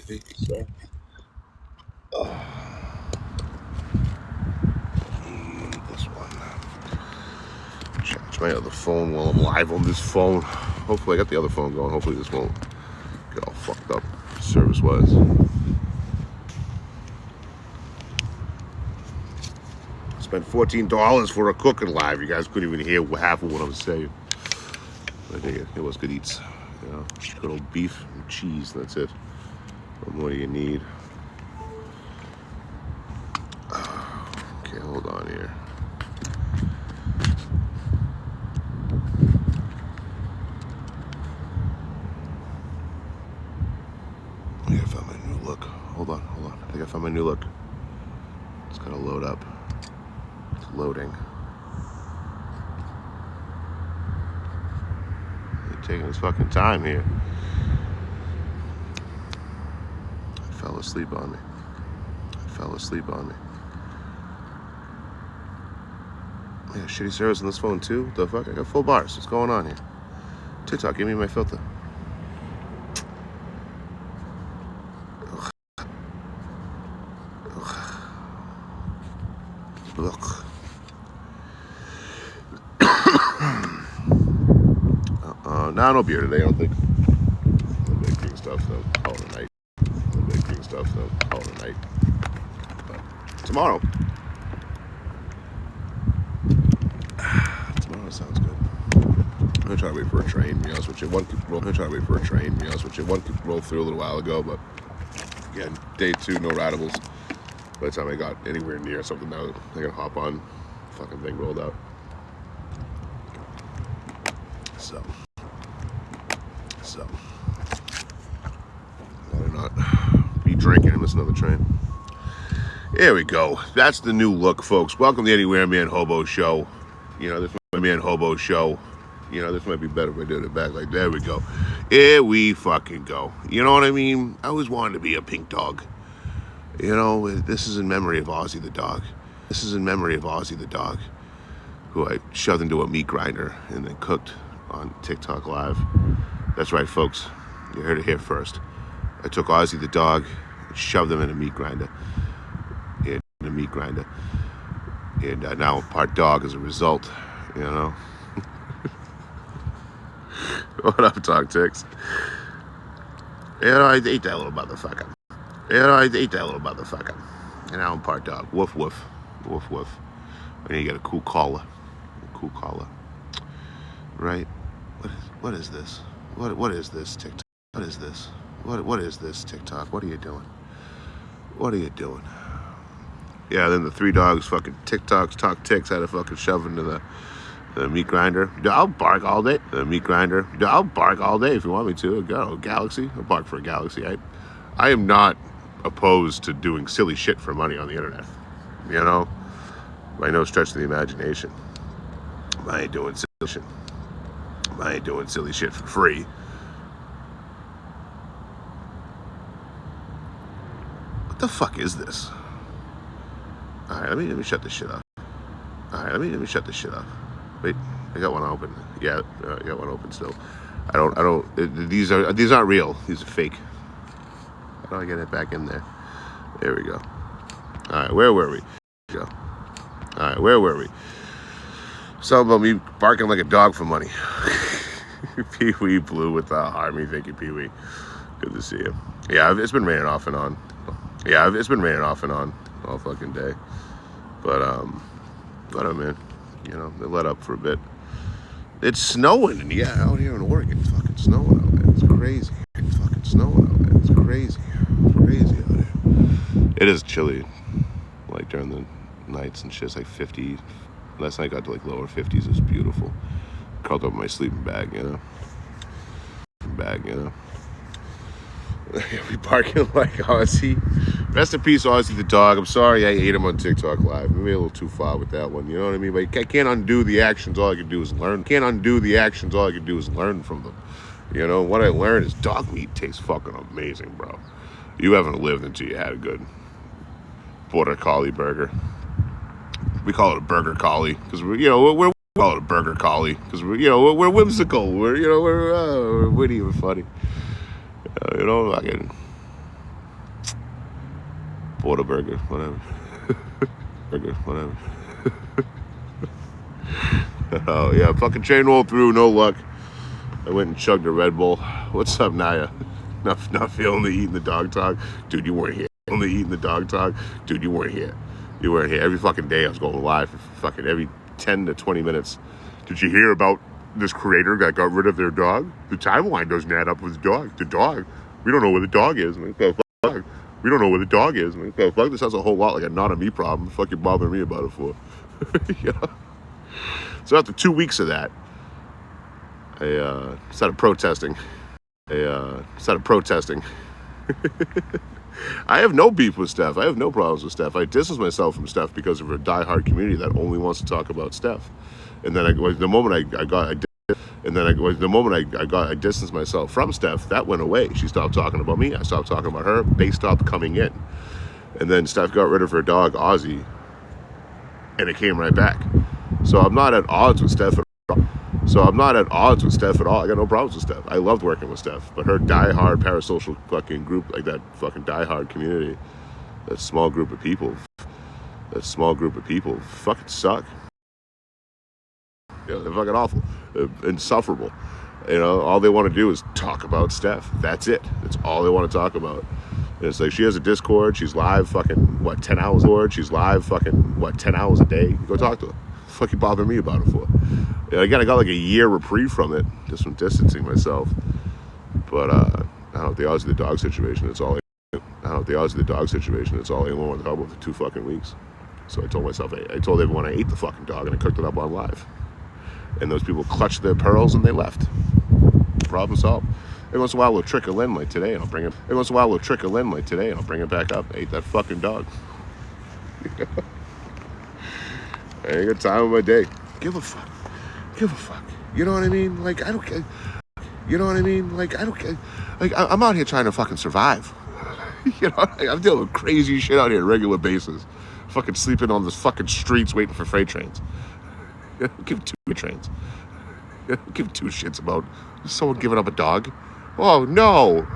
So, this one. Charge my other phone while I'm live on this phone. Hopefully, I got the other phone going. Hopefully, this won't get all fucked up service-wise. Spent $14 for a cooking live. You guys couldn't even hear half of what I was saying. I think it was good eats. You know, good old beef and cheese. That's it. What more do you need? Okay, hold on here. I think I found my new look. Hold on. I think I found my new look. It's gotta load up. It's loading. It's taking its fucking time here. It fell asleep on me. Yeah, shitty service on this phone too. The fuck? I got full bars. What's going on here? TikTok, give me my filter. Look. No beer today, I don't think. No big green stuff, so call it a night. But tomorrow. Tomorrow sounds good. I'm gonna try to wait for a train, to be honest with you. One could roll through a little while ago, but again, day 2, no ratables. By the time I got anywhere near something now, I gotta hop on. Fucking thing rolled out. So. Better not be drinking and miss another train. Here we go. That's the new look, folks. Welcome to the Anywhere Man Hobo Show. You know, this might be Hobo Show. You know, this might be better if I did it back like, there we go. Here we fucking go. You know what I mean? I always wanted to be a pink dog. You know, this is in memory of Ozzy the dog. Who I shoved into a meat grinder and then cooked on TikTok Live. That's right, folks. You heard it here first. I took Ozzy the dog and shoved him in a meat grinder. And now I'm part dog as a result, you know. What up, Talk Ticks? You know, I ate that little motherfucker. And now I'm part dog. Woof, woof. And then you get a cool collar. Right? What is this? What is this, TikTok? What is this? What is this, TikTok? What are you doing? Yeah, then the 3 dogs fucking TikToks, Talk Ticks had to fucking shove into the meat grinder. I'll bark all day. The meat grinder. I'll bark all day if you want me to. Go, Galaxy. I'll bark for a Galaxy. I am not opposed to doing silly shit for money on the internet. You know? By no stretch of the imagination. I ain't doing silly shit for free. What the fuck is this? Alright, let me shut this shit off. Wait, I got one open. Yeah, I got one open still. These aren't real. These are fake. How do I get it back in there? There we go. Alright, where were we? Something about me barking like a dog for money. Pee-wee Blue with the army. Thank you, Pee-wee. Good to see you. Yeah, it's been raining off and on. All fucking day. But man, you know, they let up for a bit. It's snowing, and yeah, out here in Oregon, it's fucking snowing out there. It's crazy. It's crazy out there. It is chilly, like during the nights and shit. It's like 50. Last night got to like lower 50s. It's beautiful. Curled up in my sleeping bag, you know. We barking like Ozzy. Rest in peace, Ozzy the dog. I'm sorry I ate him on TikTok Live. Maybe a little too far with that one. You know what I mean? But I can't undo the actions. All I can do is learn. From them. You know, what I learned is dog meat tastes fucking amazing, bro. You haven't lived until you had a good border collie burger. We call it a burger collie because we're call it a burger collie because we're whimsical. We're witty and funny. Fucking Whataburger, whatever. Burger, whatever. Oh, yeah, fucking chain rolled through, no luck. I went and chugged a Red Bull. What's up, Naya? Not feeling the eating the dog talk? Dude, you weren't here. Only eating the dog talk? Dude, you weren't here. You weren't here. Every fucking day I was going live for fucking every 10 to 20 minutes. Did you hear about this creator that got rid of their dog? The timeline doesn't add up with the dog. The dog. We don't know where the dog is. I'm like, the fuck? We don't know where the dog is. I'm like, the fuck? This sounds a whole lot like a not a me problem. The fuck you bothering me about it for? Yeah. So after 2 weeks of that, I started protesting. I have no beef with Steph. I have no problems with Steph. I distance myself from Steph because of her diehard community that only wants to talk about Steph. And then the moment I distanced myself from Steph, that went away. She stopped talking about me. I stopped talking about her. They stopped coming in. And then Steph got rid of her dog, Ozzy, and it came right back. So I'm not at odds with Steph at all. I got no problems with Steph. I loved working with Steph. But her diehard parasocial fucking group, like that fucking diehard community, that small group of people fucking suck. Yeah, they're fucking awful. They're insufferable. You know, all they want to do is talk about Steph. That's it. That's all they want to talk about. And it's like she has a Discord. She's live fucking, 10 hours a day? She's live fucking, 10 hours a day? Go talk to her. Fuck you bothering me about it for? Yeah, again, I got like a year reprieve from it, just from distancing myself. But I don't know, the Ozzy the dog situation, it's all anyone wanted to talk about for 2 fucking weeks. So I told myself, I told everyone I ate the fucking dog and I cooked it up on live. And those people clutched their pearls and they left. Problem solved. Every once in a while we'll trickle in like today and I'll bring it. Back up. I ate that fucking dog. I ain't got time of my day. Give a fuck. You know what I mean? Like, I don't care. Like, I'm out here trying to fucking survive. You know, I'm dealing with crazy shit out here on a regular basis. Fucking sleeping on the fucking streets waiting for freight trains. Give 2 trains. Give 2 shits about someone giving up a dog. Oh, no.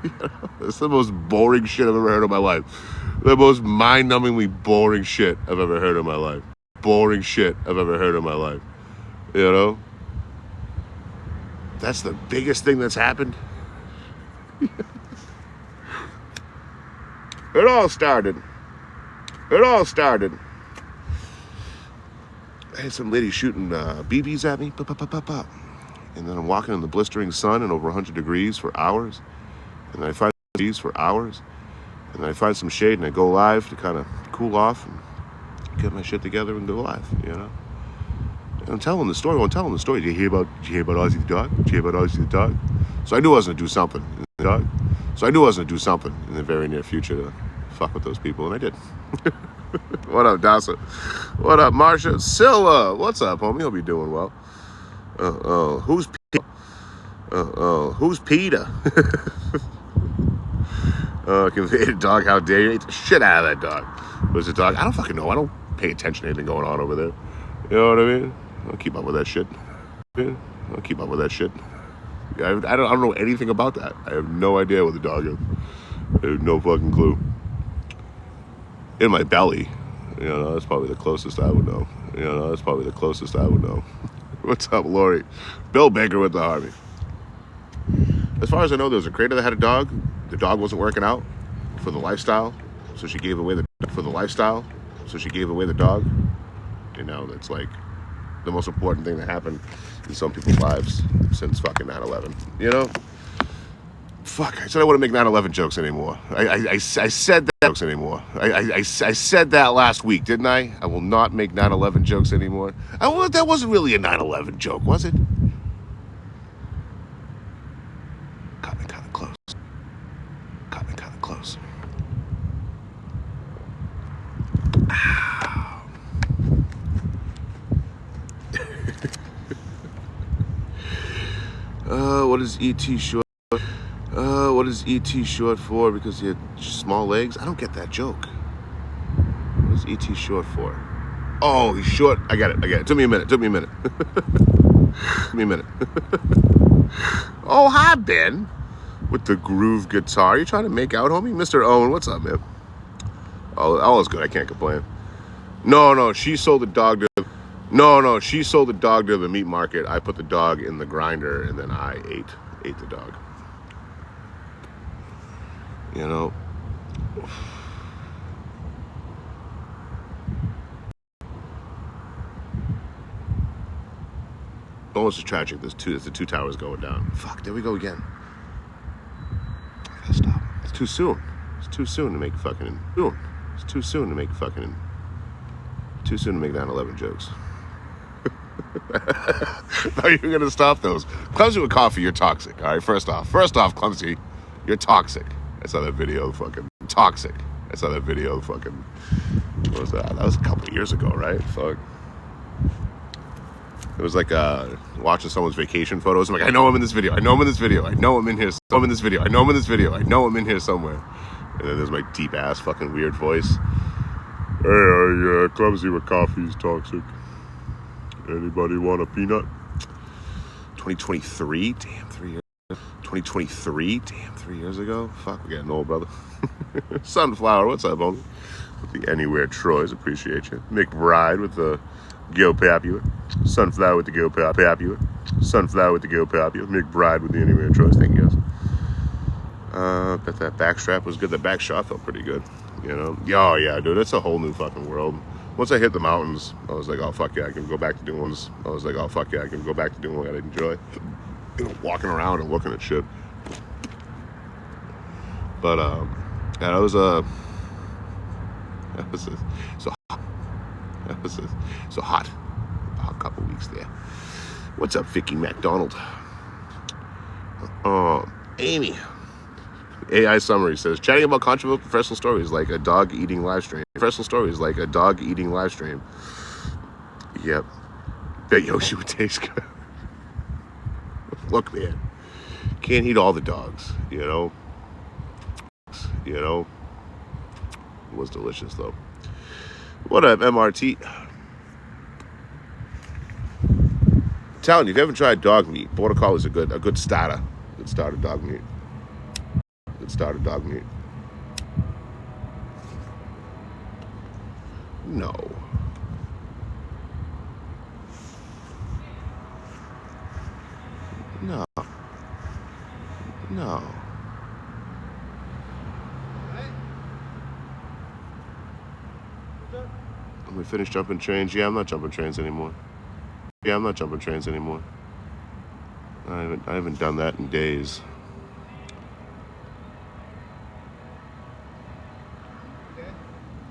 You know, it's the most boring shit I've ever heard in my life. The most mind-numbingly boring shit I've ever heard in my life. You know? That's the biggest thing that's happened. It all started. I had some lady shooting BBs at me. And then I'm walking in the blistering sun and over 100 degrees for hours. And then I find some shade and I go live to kind of cool off and get my shit together and go live, you know? And I'm telling the story. Did you hear about Ozzy the dog? So I knew I was going to do something. In the very near future to fuck with those people, and I did. What up, Dawson? What up, Marsha? Silla, what's up, homie? Hope you're doing well. Who's Peter? Who's Peter? Conveyed dog, how dare you? Ate the shit out of that dog. Was it dog? I don't fucking know. I don't pay attention to anything going on over there. You know what I mean? I don't keep up with that shit. I don't know anything about that. I have no idea what the dog is. I have no fucking clue. In my belly, you know, that's probably the closest I would know. What's up, Lori? Bill Baker with the Army. As far as I know, there was a creator that had a dog. The dog wasn't working out for the lifestyle, so she gave away the dog. You know, that's like the most important thing that happened in some people's lives since fucking 9/11. You know? Fuck, I said I wouldn't make 9/11 jokes anymore. I said that last week, didn't I? I will not make 9/11 jokes anymore. That wasn't really a 9/11 joke, was it? Got me kind of close. What is E.T. short? What is E.T. short for? Because he had small legs? I don't get that joke. What is E.T. short for? Oh, he's short. I get it. Took me a minute. Oh, hi, Ben. with the groove guitar. You trying to make out, homie? Mr. Owen, what's up, man? All is good. I can't complain. No, she sold the dog to... No, she sold the dog to the meat market. I put the dog in the grinder, and then I ate the dog. You know? Almost as tragic. There's the two towers going down. Fuck, there we go again. I gotta stop. It's too soon. It's too soon to make fucking... It's too soon to make fucking... Too soon to make 9/11 jokes. No, you're gonna stop those. Clumsy with coffee, you're toxic. All right, first off, Clumsy, you're toxic. I saw that video. Fucking toxic. I saw that video. Fucking. What was that? That was a couple of years ago, right? Fuck. It was like watching someone's vacation photos. I'm like, I know I'm in this video. I know I'm in this video. I know I'm in here. I'm in this video. I know I'm in this video. I know I'm in here somewhere. And then there's my deep ass fucking weird voice. Hey, Clumsy with coffee is toxic. Anybody want a peanut? 2023? Damn, 3 years. 2023? Damn, 3 years ago? Fuck, we're getting old, brother. Sunflower, what's up, homie? With the Anywhere Troys, appreciate you. McBride with the Gil Papua. Sunflower with the Gil Papua. Sunflower with the Gil Papua. McBride with the Anywhere Troys, thank you guys. Bet that backstrap was good. The back shot felt pretty good, you know? Oh, yeah, dude, it's a whole new fucking world. Once I hit the mountains, I was like, oh, fuck yeah, I can go back to doing ones. I was like, oh, fuck yeah, I can go back to doing what I enjoy. You know, walking around and looking at shit. But, yeah, that was so hot. That was so hot. A hot couple weeks there. What's up, Vicky McDonald? Amy. AI summary says, chatting about controversial professional stories like a dog eating live stream. Professional stories like a dog eating live stream. Yep. Bet Yoshi would taste good. Look, man. Can't eat all the dogs, you know? You know? It was delicious, though. What up, MRT? Telling you, if you haven't tried dog meat, Border Collie is a good starter. Good starter dog meat. Started dog meat. No. When we finish jumping trains, I'm not jumping trains anymore. I haven't done that in days.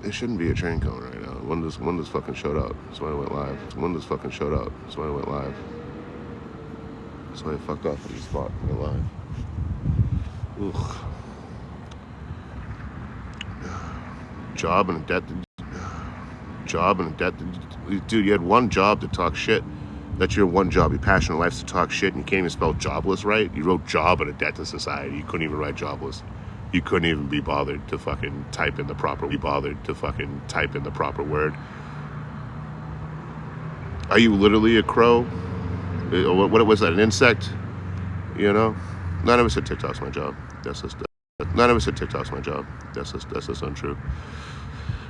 There shouldn't be a train coming right now. One just fucking showed up. That's why I went live. That's why I went live. That's why I fucked up on the spot and went live. Ugh. Job and a debt. Dude, you had one job to talk shit. That's your one job. Your passion in life is to talk shit, and you can't even spell jobless right. You wrote job and a debt to society. You couldn't even write jobless. You couldn't even be bothered to fucking type in the proper word. Are you literally a crow? What was that, an insect? You know? None of us said TikTok's my job. None of us said TikTok's my job. That's just untrue.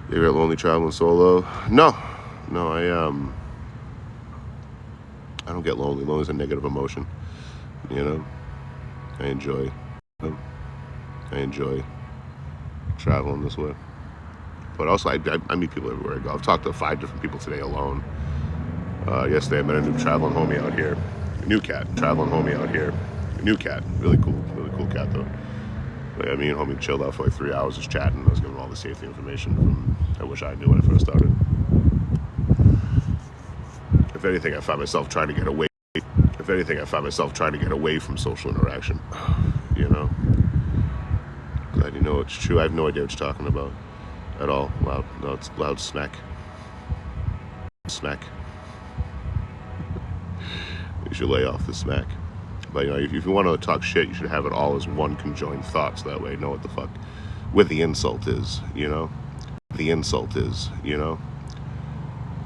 You ever lonely traveling solo? No, I don't get lonely. Lonely is a negative emotion. You know? I enjoy traveling this way. But also, I meet people everywhere I go. I've talked to 5 different people today alone. Yesterday, I met a new traveling homie out here. A new cat. Really cool cat, though. Like, me and homie chilled out for like 3 hours just chatting. I was giving him all the safety information from I wish I knew when I first started. If anything, I find myself trying to get away. From social interaction. You know? Glad you know it's true. I have no idea what you're talking about at all. Loud. No, it's loud smack. You should lay off the smack. But, you know, if you want to talk shit, you should have it all as one conjoined thought, so that way you know what the fuck where the insult is, you know?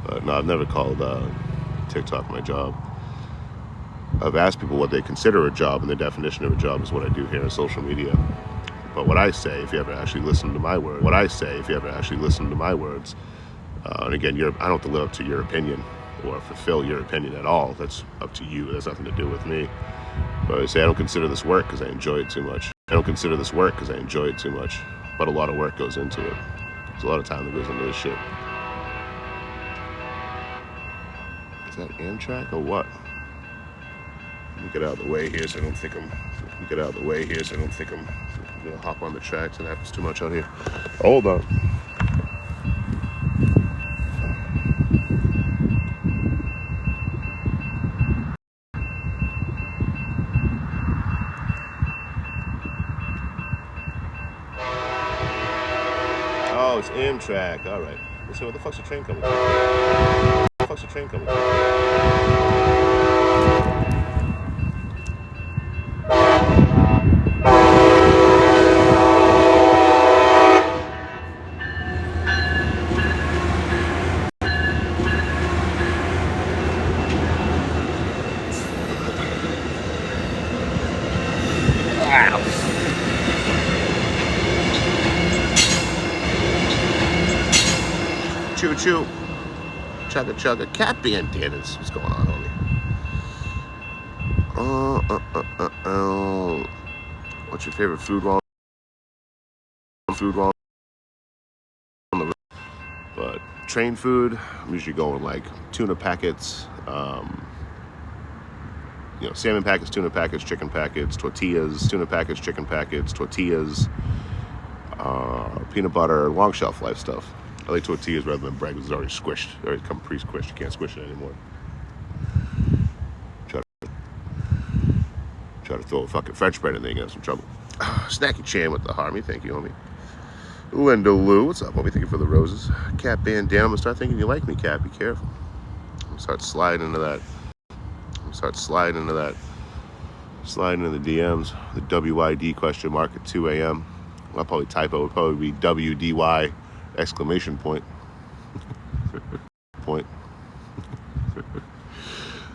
But no, I've never called TikTok my job. I've asked people what they consider a job, and the definition of a job is what I do here on social media. But what I say, if you ever actually listen to my words, and again, I don't have to live up to your opinion or fulfill your opinion at all. That's up to you. That's nothing to do with me. But I say I don't consider this work because I enjoy it too much. But a lot of work goes into it. There's a lot of time that goes into this shit. Is that Amtrak or what? Let me get out of the way here so I don't think I'm gonna hop on the tracks. It happens too much out here. Hold on. Oh, it's Amtrak. All right. Let's see, what the fuck's the train coming to? Choo choo. Chugga chugga. Cat bandanas. What's going on, homie? What's your favorite food while on the road? But train food, I'm usually going like tuna packets, salmon packets, tuna packets, chicken packets, tortillas, tuna packets, chicken packets, tortillas, peanut butter, long shelf life stuff. I like tortillas rather than bread because it's already squished. It already come pre-squished. You can't squish it anymore. Try to throw a fucking French bread in there, you get some trouble. Snacky Chan with the Harmy. Thank you, homie. Linda Lou, what's up, homie? Thank you for the roses. Cat bandana. I'm gonna start thinking you like me, Cat. Be careful. I'm gonna start sliding into that. Sliding into the DMs. The WID question mark at 2 a.m. I'll probably typo. It would probably be WDY exclamation point.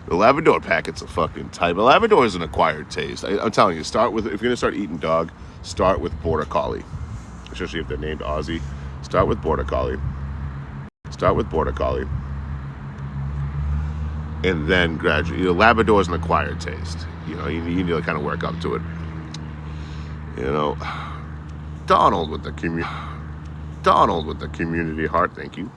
The Labrador packets are fucking tight. But Labrador is an acquired taste. I'm telling you, if you're gonna start eating dog, start with Border Collie. Especially if they're named Aussie. Start with Border Collie. And then gradually, Labrador is an acquired taste. You need to kind of work up to it. Donald with the community heart. Thank you.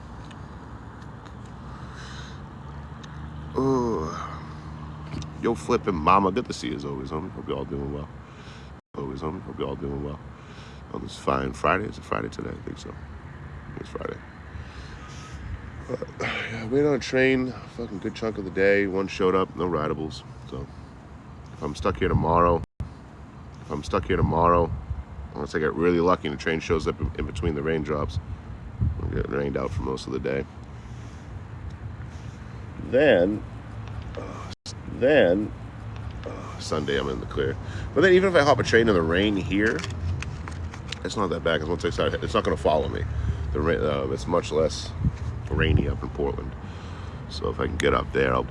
Yo, flipping mama. Good to see you as always, homie. Hope you all doing well. On this fine Friday. Is it Friday today? I think so. It's Friday. Waiting on a train. Fucking good chunk of the day. One showed up. No rideables. So if I'm stuck here tomorrow, unless I get really lucky and the train shows up in between the raindrops, I'm getting rained out for most of the day. Then Sunday I'm in the clear. But then even if I hop a train in the rain here, it's not that bad because once I start, it's not going to follow me. It's much less rainy up in Portland. So if I can get up there, I'll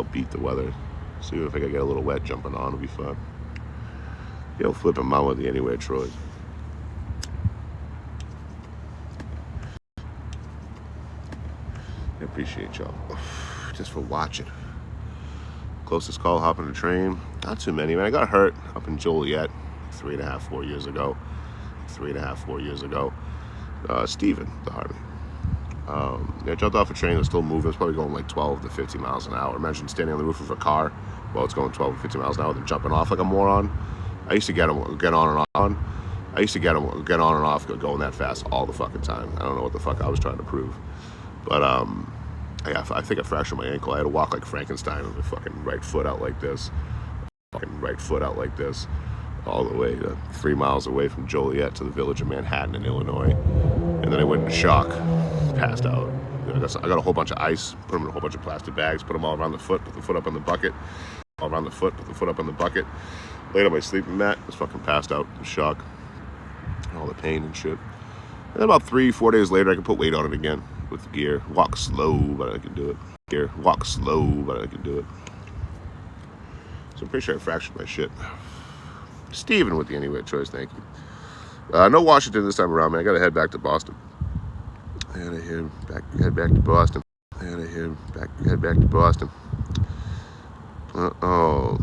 beat the weather. See if I can get a little wet jumping on, it'll be fun. Flipping mama the anywhere, Troy. I appreciate y'all just for watching. Closest call, hopping a train. Not too many, man. I got hurt up in Joliet 4 years ago. Steven, the Harvey. I jumped off a train that was still moving. It was probably going like 12 to 50 miles an hour. Imagine standing on the roof of a car while it's going 12 to 50 miles an hour, then jumping off like a moron. I used to get on and off going that fast all the fucking time. I don't know what the fuck I was trying to prove. But I think I fractured my ankle. I had to walk like Frankenstein with my fucking right foot out like this. All the way to 3 miles away from Joliet to the village of Manhattan in Illinois. And then I went into shock, passed out. I got a whole bunch of ice, put them in a whole bunch of plastic bags, put them all around the foot, put the foot up on the bucket. Laid on my sleeping mat, was fucking passed out in shock. All the pain and shit. And then about 3-4 days later, I could put weight on it again with gear. Walk slow, but I could do it. So I'm pretty sure I fractured my shit. Steven with the anyway choice, thank you. No Washington this time around, man. I gotta head back to Boston. I gotta head back to Boston. I gotta head back to Boston. Oh,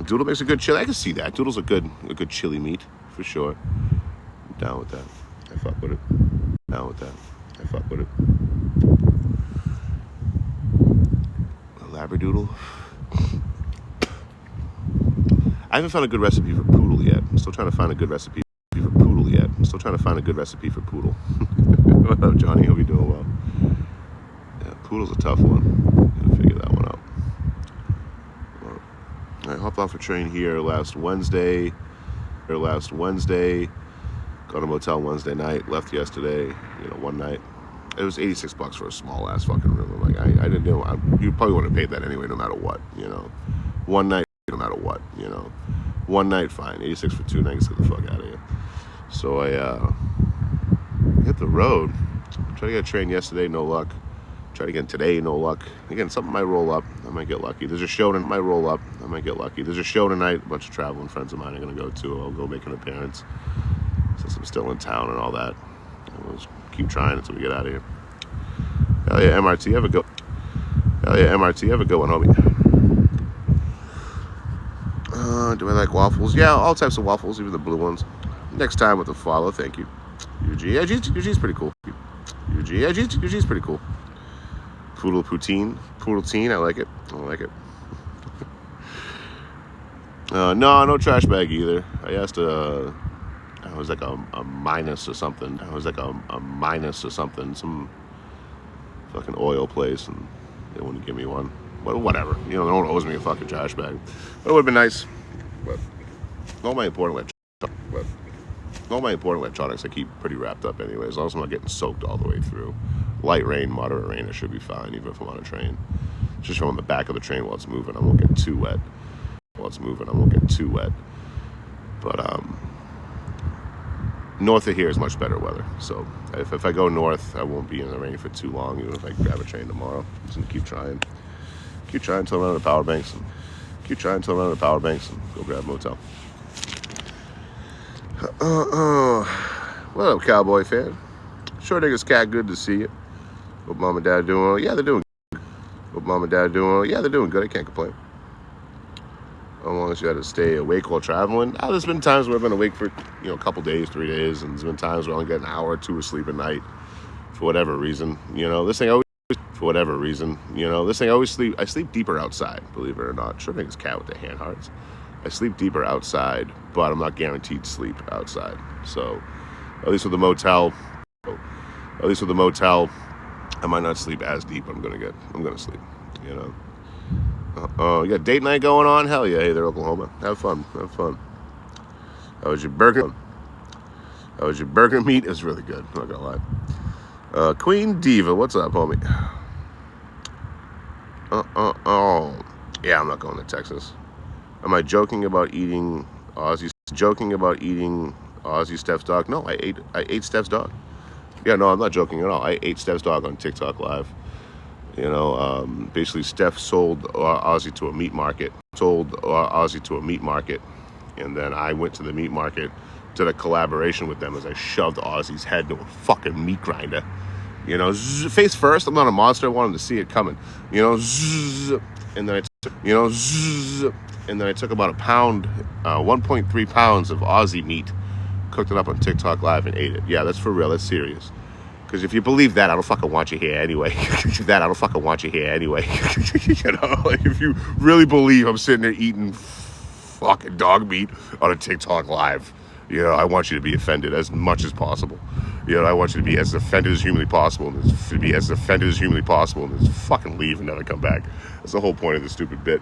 Doodle makes a good chili. I can see that. Doodle's a good chili meat for sure. I'm down with that. I fuck with it. Down with that. I fuck with it. A Labradoodle. I haven't found a good recipe for poodle yet. I'm still trying to find a good recipe for poodle yet. I'm still trying to find a good recipe for poodle. What up, Johnny? Hope you're doing well. Yeah, poodle's a tough one. Gotta figure that one out. I hopped off a train here last Wednesday. Got a motel Wednesday night. Left yesterday. One night. It was $86 for a small ass fucking room. I'm like, I didn't know. You probably wouldn't have paid that anyway, no matter what. One night, no matter what. One night, fine. 86 for 2 nights. Get the fuck out of here. So I hit the road. Tried to get a train yesterday, no luck. Tried again today, no luck. Again, something might roll up. I might get lucky. There's a show tonight. Might roll up. I might get lucky. There's a show tonight. A bunch of traveling friends of mine are going to go to. I'll go make an appearance since I'm still in town and all that. We'll just keep trying until we get out of here. Hell yeah, MRT. Have a go. Hell yeah, MRT. Have a good one, homie. Do I like waffles? Yeah, all types of waffles, even the blue ones. Next time with a follow. Thank you. UG. Yeah, UG's pretty cool. UG. Yeah, UG's pretty cool. Poodle poutine. I like it. No trash bag either. I asked I was like a minus or something. Some fucking oil place, and they wouldn't give me one. Well, whatever. No one owes me a fucking trash bag. But it would have been nice. But all my important electronics I keep pretty wrapped up anyway, as long as I'm not getting soaked all the way through. Light rain, moderate rain, it should be fine, even if I'm on a train. Just from the back of the train while it's moving, I won't get too wet. But north of here is much better weather. So if I go north, I won't be in the rain for too long, even if I grab a train tomorrow. I'm just gonna keep trying until I run out of power banks, and go grab a motel. What up, cowboy fan? Sure niggas cat, good to see you. Hope mom and dad are doing well. Yeah, they're doing good. They're doing good. I can't complain. How long as you had to stay awake while traveling? There's been times where I've been awake for a couple days, 3 days, and there's been times where I only get an hour or two of sleep at night for whatever reason. This thing I always sleep. I sleep deeper outside, believe it or not. Sure niggas cat with the hand hearts. I sleep deeper outside, but I'm not guaranteed to sleep outside. So at least with the motel, I might not sleep as deep. I'm gonna sleep. You got date night going on? Hell yeah! Hey there, Oklahoma. Have fun. How was your burger? Meat? It was really good. I'm not gonna lie. Queen Diva, what's up, homie? Yeah, I'm not going to Texas. Am I joking about eating Aussie Steph's dog? No, I ate Steph's dog. Yeah, no, I'm not joking at all. I ate Steph's dog on TikTok Live. Basically Steph sold Aussie to a meat market. And then I went to the meat market, did a collaboration with them as I shoved Aussie's head into a fucking meat grinder. Face first, I'm not a monster. I wanted to see it coming. And then I took about a pound, 1.3 pounds of Aussie meat, cooked it up on TikTok Live and ate it. Yeah, that's for real. That's serious. Because if you believe that, I don't fucking want you here anyway. If you really believe I'm sitting there eating fucking dog meat on a TikTok Live, I want you to be offended as much as possible. I want you to be as offended as humanly possible, and just fucking leave and never come back. That's the whole point of this stupid bit.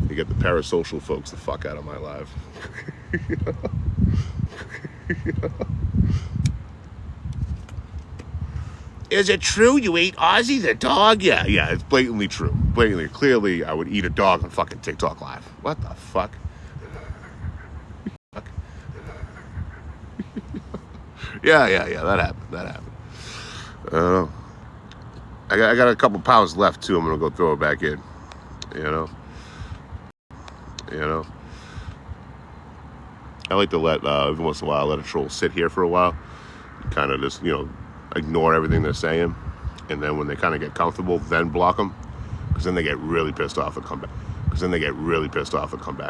You get the parasocial folks the fuck out of my life. Is it true you ate Aussie the dog? Yeah, it's blatantly true. Clearly, I would eat a dog on fucking TikTok Live. What the fuck? Yeah, that happened. I got a couple pounds left, too. I'm going to go throw it back in. You know, you know. I like to let every once in a while let a troll sit here for a while, kind of just ignore everything they're saying, and then when they kind of get comfortable, then block them, because then they get really pissed off and come back.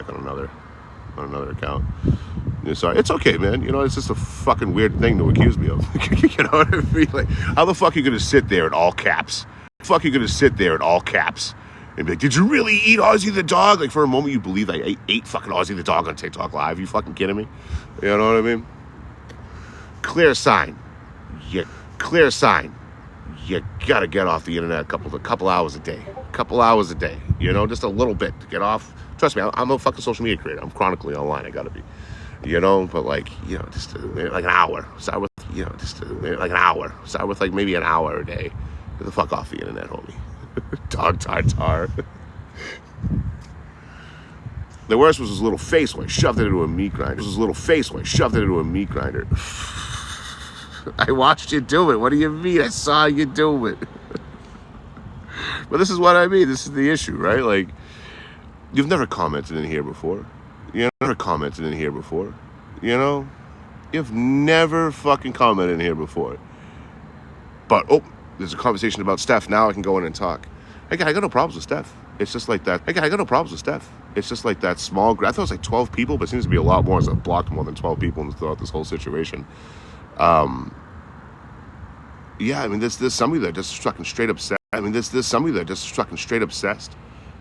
On another account. So it's okay, man. It's just a fucking weird thing to accuse me of. You know what I mean? Like, how the fuck are you gonna sit there in all caps? And be like, did you really eat Ozzy the dog? Like, for a moment you believe I ate fucking Ozzy the dog on TikTok Live. You fucking kidding me? You know what I mean? Clear sign. You gotta get off the internet a couple hours a day. Just a little bit to get off. Trust me, I'm a fucking social media creator. I'm chronically online. I gotta be. But just like an hour. Start with, like an hour. Start with like maybe an hour a day. Get the fuck off the internet, homie. Dog tartar. The worst was his little face when I shoved it into a meat grinder. I watched you do it. What do you mean? I saw you do it. But this is what I mean. This is the issue, right? Like, you've never commented in here before. You've never fucking commented in here before. But, there's a conversation about Steph. Now I can go in and talk. I got no problems with Steph. It's just like that. It's just like that small group. I thought it was like 12 people, but it seems to be a lot more. So I've blocked more than 12 people throughout this whole situation. There's somebody that just fucking straight obsessed.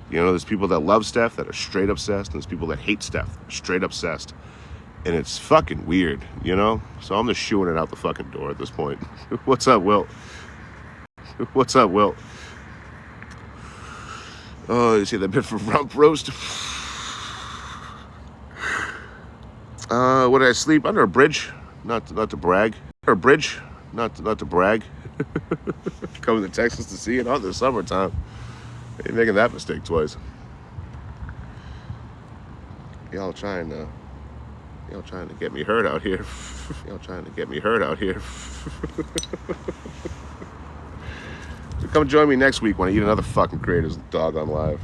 There's people that love Steph that are straight obsessed, and there's people that hate Steph, straight obsessed. And it's fucking weird, So I'm just shooing it out the fucking door at this point. What's up, Wilt? Oh, you see that bit for rump roast? What did I sleep? Under a bridge. Not to brag. Not to brag. Coming to Texas to see it on the summertime. Ain't making that mistake twice. Y'all trying to get me hurt out here. So come join me next week when I eat another fucking creator's dog on live.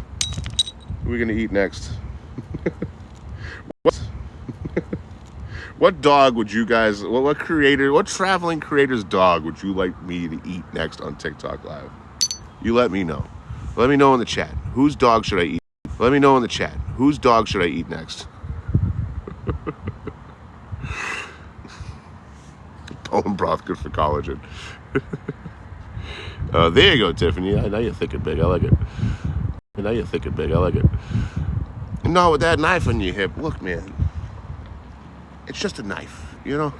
Who are we gonna eat next? What dog would you guys, what traveling creator's dog would you like me to eat next on TikTok Live? You let me know. Let me know in the chat. Whose dog should I eat? Next? Bone broth, good for collagen. There you go, Tiffany. Now you're thinking big. I like it. No, with that knife on your hip, look, man. It's just a knife, Put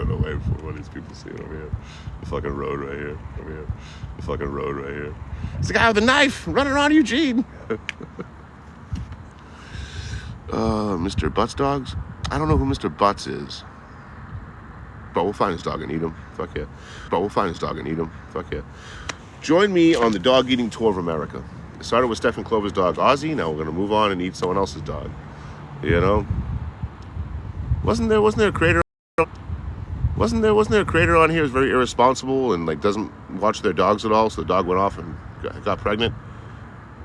it away before one of these people see it over here. The fucking road right here. It's the guy with the knife running around Eugene. Mr. Butts dogs? I don't know who Mr. Butts is. But we'll find his dog and eat him. Fuck yeah. Join me on the dog eating tour of America. It started with Stephen Clover's dog, Ozzy. Now we're going to move on and eat someone else's dog. Wasn't there a creator? Wasn't there a creator on here who's very irresponsible and like doesn't watch their dogs at all? So the dog went off and got pregnant.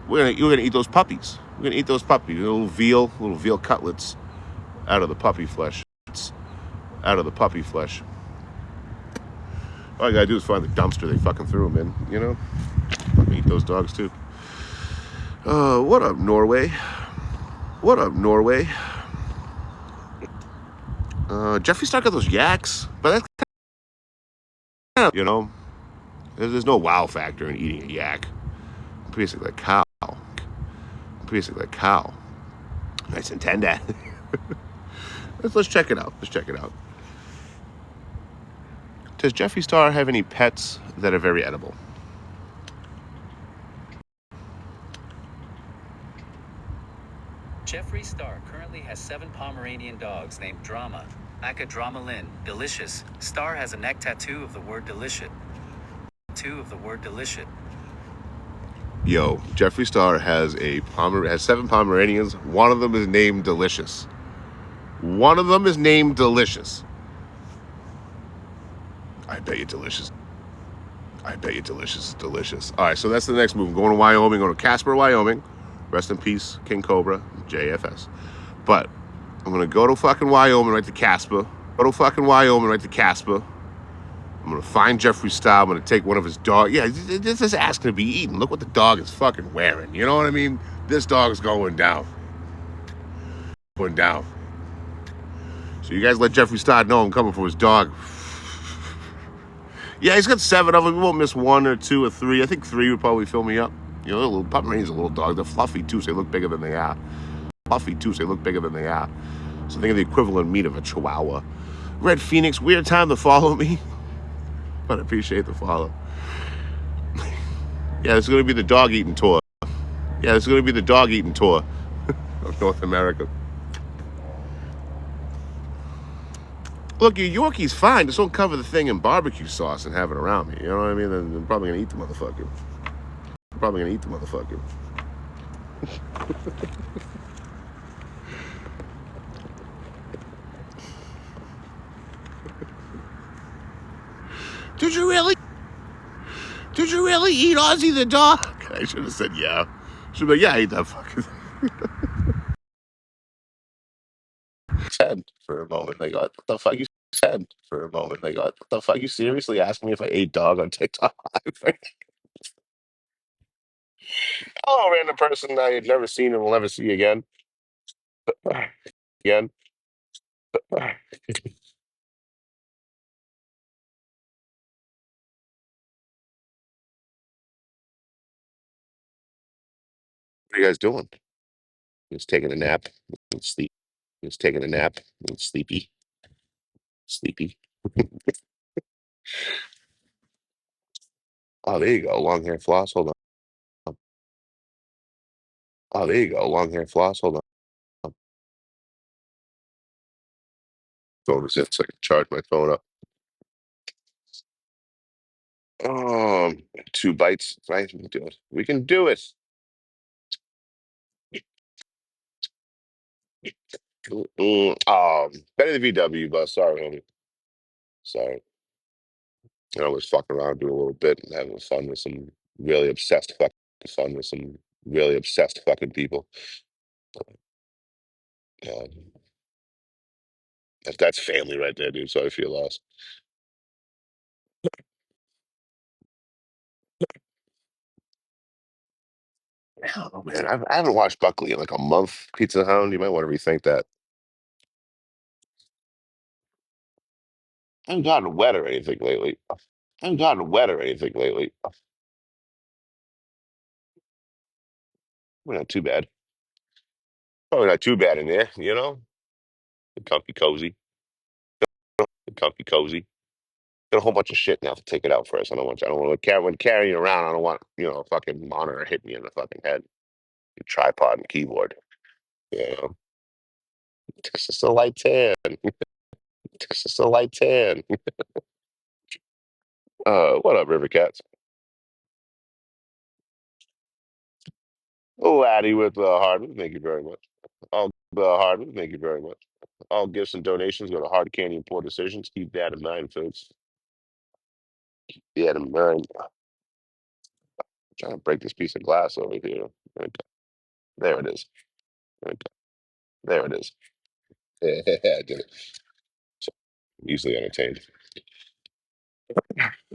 We're gonna eat those puppies. Little veal cutlets out of the puppy flesh. All I gotta do is find the dumpster they fucking threw them in. Fucking eat those dogs too. What up, Norway? Jeffree Star got those yaks, but that's kind of, there's no wow factor in eating a yak. Basically a cow. Nice and tender. Let's check it out. Does Jeffree Star have any pets that are very edible? Jeffree Star currently has 7 Pomeranian dogs named Drama, Aka Dramalin, Delicious. Star has a neck tattoo of the word delicious. Yo, Jeffree Star has 7 Pomeranians. One of them is named Delicious. I bet you Delicious I bet you delicious is delicious. All right, so that's the next move. I'm going to Wyoming, going to Casper, Wyoming. Rest in peace, King Cobra, JFS. But I'm going to go to fucking Wyoming, right to Casper. Go to fucking Wyoming, right to Casper. I'm going to find Jeffree Star. I'm going to take one of his dogs. Yeah, this is asking to be eaten. Look what the dog is fucking wearing. You know what I mean? This dog's going down. Going down. So you guys let Jeffree Star know I'm coming for his dog. Yeah, he's got 7 of them. We won't miss 1 or 2 or 3. I think 3 would probably fill me up. You know, little Pomeranians are little dogs. They're fluffy too, so they look bigger than they are. Fluffy too, so they look bigger than they are. So think of the equivalent meat of a Chihuahua. Red Phoenix, weird time to follow me, but I appreciate the follow. Yeah, this is going to be the dog eating tour. Yeah, this is going to be the dog eating tour of North America. Look, your Yorkie's fine. Just don't cover the thing in barbecue sauce and have it around me. You know what I mean? I'm probably going to eat the motherfucker. Probably going to eat the motherfucker. Did you really? Did you really eat Ozzy the dog? I should have said yeah. Should be like, yeah, I ate that fucking thing. Said for a moment. Like, what the fuck you said for a moment? Like, what the fuck you seriously asked me if I ate dog on TikTok? Oh, random person I had never seen and will never see again. Again. What are you guys doing? Just taking a nap and sleep. Just taking a nap and sleepy. Sleepy. Oh, there you go. Long hair floss. Hold on. Oh, there you go. Long hair floss. Hold on. Phone is in so I can charge my phone up. 2 bites. Right? We can do it. We can do it. Better the VW, but sorry, homie. Sorry. I was fucking around doing a little bit and having fun with some really obsessed fucking people. Um, that's family right there, dude. So I feel lost. Oh man, I haven't watched Buckley in like a month. Pizza Hound, you might want to rethink that. I haven't gotten wet or anything lately. I haven't gotten wet or anything lately. Well, not too bad. Probably not too bad in there, you know? Comfy cozy. Comfy cozy. Got a whole bunch of shit now to take it out first. I don't want to carry when carrying around. I don't want a fucking monitor hit me in the fucking head. Tripod and keyboard. You know, it's just a light tan. It's just a light tan. What up, River Cats? Oh, Addy with Hardman. Thank you very much. All Hardman. Thank you very much. All gifts and donations go to Hard Candy and Poor Decisions. Keep that in mind, folks. Yeah, in mind. Trying to break this piece of glass over here. Okay. There it is. Okay. There it is. Yeah, I did it. So easily entertained.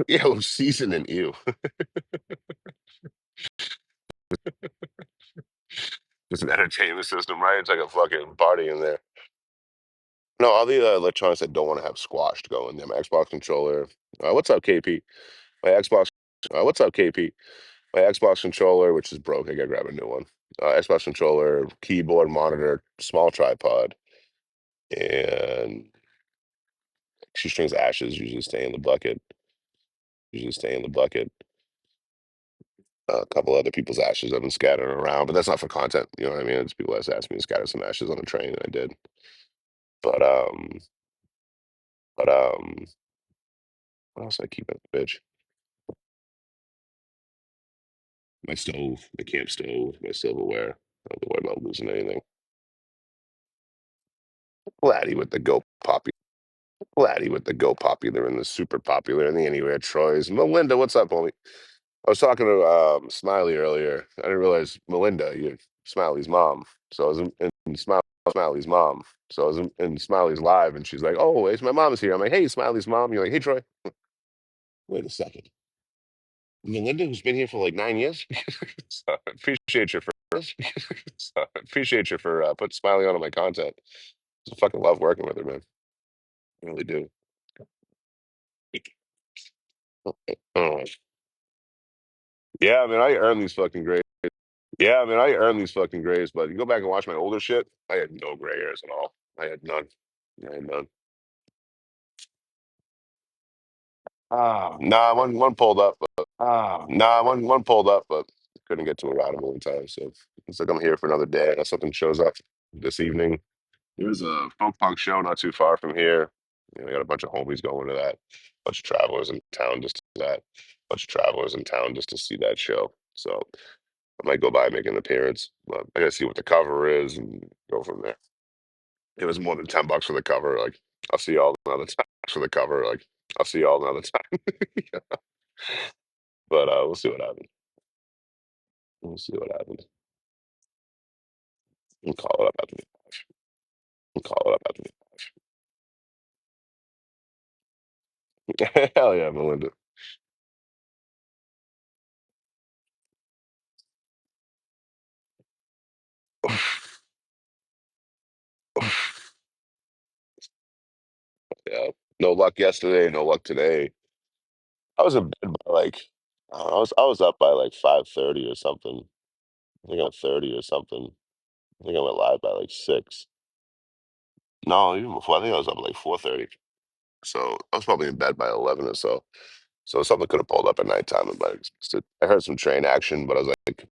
Yo, seasoning, ew. It's an entertainment system, right? It's like a fucking party in there. No, all the electronics I don't want to have squashed go in there. My Xbox controller. What's up, KP? My Xbox. What's up, KP? My Xbox controller, which is broke. I gotta grab a new one. Xbox controller, keyboard, monitor, small tripod, and shoestrings ashes usually stay in the bucket. Usually stay in the bucket. A couple other people's ashes have been scattered around, but that's not for content. You know what I mean? It's people that's asked me to scatter some ashes on a train, and I did. But but what else I keep in the bitch? My stove, my camp stove, my silverware. I don't have to worry about losing anything. Laddie with the go poppy. Laddie with the go popular and the super popular and the anywhere Troy's. Melinda, what's up, homie? I was talking to Smiley earlier. I didn't realize Melinda, you're Smiley's mom. So I was in Smiley's mom. So I was in Smiley's live, and she's like, "Oh, it's my mom's here." I'm like, "Hey, Smiley's mom." You're like, "Hey, Troy." Wait a second. Melinda, who's been here for like 9 years. So I appreciate you for so I appreciate you for putting Smiley on my content. I fucking love working with her, man. I really do. Oh, yeah, I mean, I earned these fucking grades. Yeah, I mean, I earned these fucking grades, but you go back and watch my older shit, I had no gray hairs at all. I had none. I had none. Nah, one pulled up. Nah, one pulled up, but couldn't get to a rideable in time. So it's like I'm here for another day. Unless something shows up this evening. There's a folk punk show not too far from here. I got a bunch of homies going to that. Bunch of travelers in town just to that. Bunch of travelers in town just to see that show. So I might go by and make an appearance. But I gotta see what the cover is and go from there. It was more than $10 for the cover. Like I'll see y'all another time for the cover. Like I'll see y'all another time. But we'll see what happens. We'll see what happens. We'll call it up after the we'll call it up after the hell yeah, Melinda. Yeah. No luck yesterday, no luck today. I was in bed by like I was up by like 5:30 or something. I think I'm 30 or something. I think I went live by like 6. No, even before. I think I was up at like 4:30. So I was probably in bed by 11 or so. So something could have pulled up at nighttime. But I heard some train action, but I was like,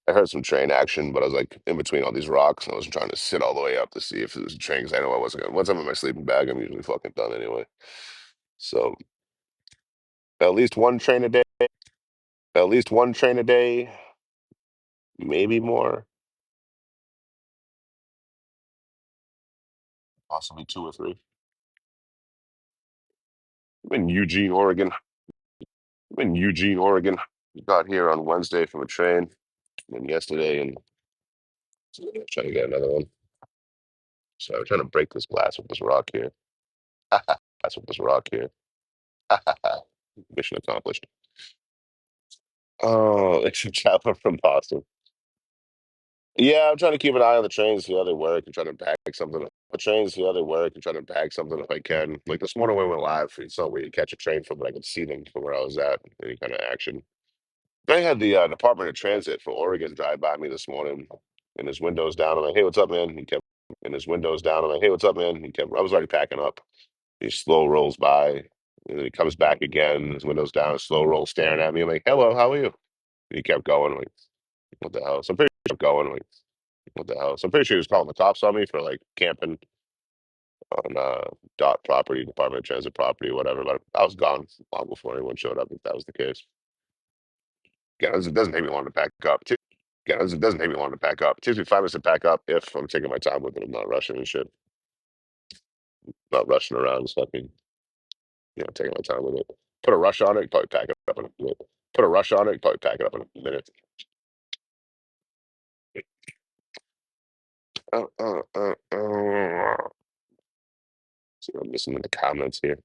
I heard some train action, but I was like in between all these rocks, and I was trying to sit all the way up to see if it was a train because I know I wasn't gonna. Once I'm in my sleeping bag, I'm usually fucking done anyway. So at least one train a day. At least one train a day, maybe more, possibly two or three. I'm in Eugene, Oregon. I'm in Eugene, Oregon. Got here on Wednesday from a train, and yesterday, and trying to get another one. So I'm trying to break this glass with this rock here. That's with this rock here. Mission accomplished. Oh, it's a traveler from Boston. Yeah, I'm trying to keep an eye on the trains, see how they work, and try to pack something. The trains, see how they work, and try to pack something if I can. Like this morning when we went live, it's not where you catch a train from, but I could see them from where I was at. Any kind of action. They had the Department of Transit for Oregon drive by me this morning, and his windows down. I'm like, "Hey, what's up, man?" He kept, and his windows down. I'm like, "Hey, what's up, man?" He kept. I was already packing up. He slow rolls by, and then he comes back again. His windows down, slow roll, staring at me. I'm like, "Hello, how are you?" And he kept going. I'm like, what the hell? So I'm pretty sure he kept going. I'm like, what the hell? So I'm pretty sure he was calling the cops on me for like camping on dot property, Department of Transit property, whatever. But I was gone long before anyone showed up. If that was the case, yeah, it doesn't make me want to pack up. Yeah, it doesn't make me want to pack up. It takes me 5 minutes to pack up if I'm taking my time with it. I'm not rushing and shit. Not rushing around and fucking, taking my time with it. Put a rush on it, probably pack it up in a minute. Put a rush on it, probably pack it up in a minute. See what I'm missing in the comments here.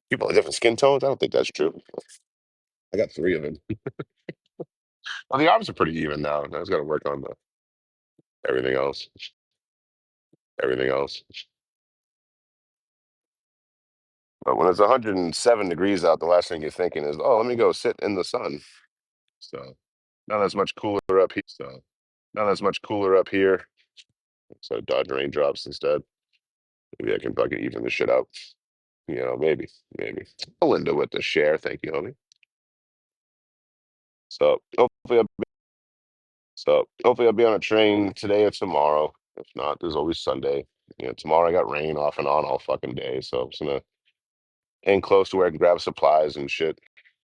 People have different skin tones. I don't think that's true. I got 3 of them. Well, the arms are pretty even now. I just got to work on the everything else. Everything else. But when it's 107 degrees out, the last thing you're thinking is, "Oh, let me go sit in the sun." So not as much cooler up here. So not as much cooler up here. So dodge raindrops instead. Maybe I can fucking even the shit out. Maybe, maybe. Belinda with the share. Thank you, homie. So hopefully I'll be on a train today or tomorrow. If not, there's always Sunday. Tomorrow I got rain off and on all fucking day. So I'm just gonna hang close to where I can grab supplies and shit.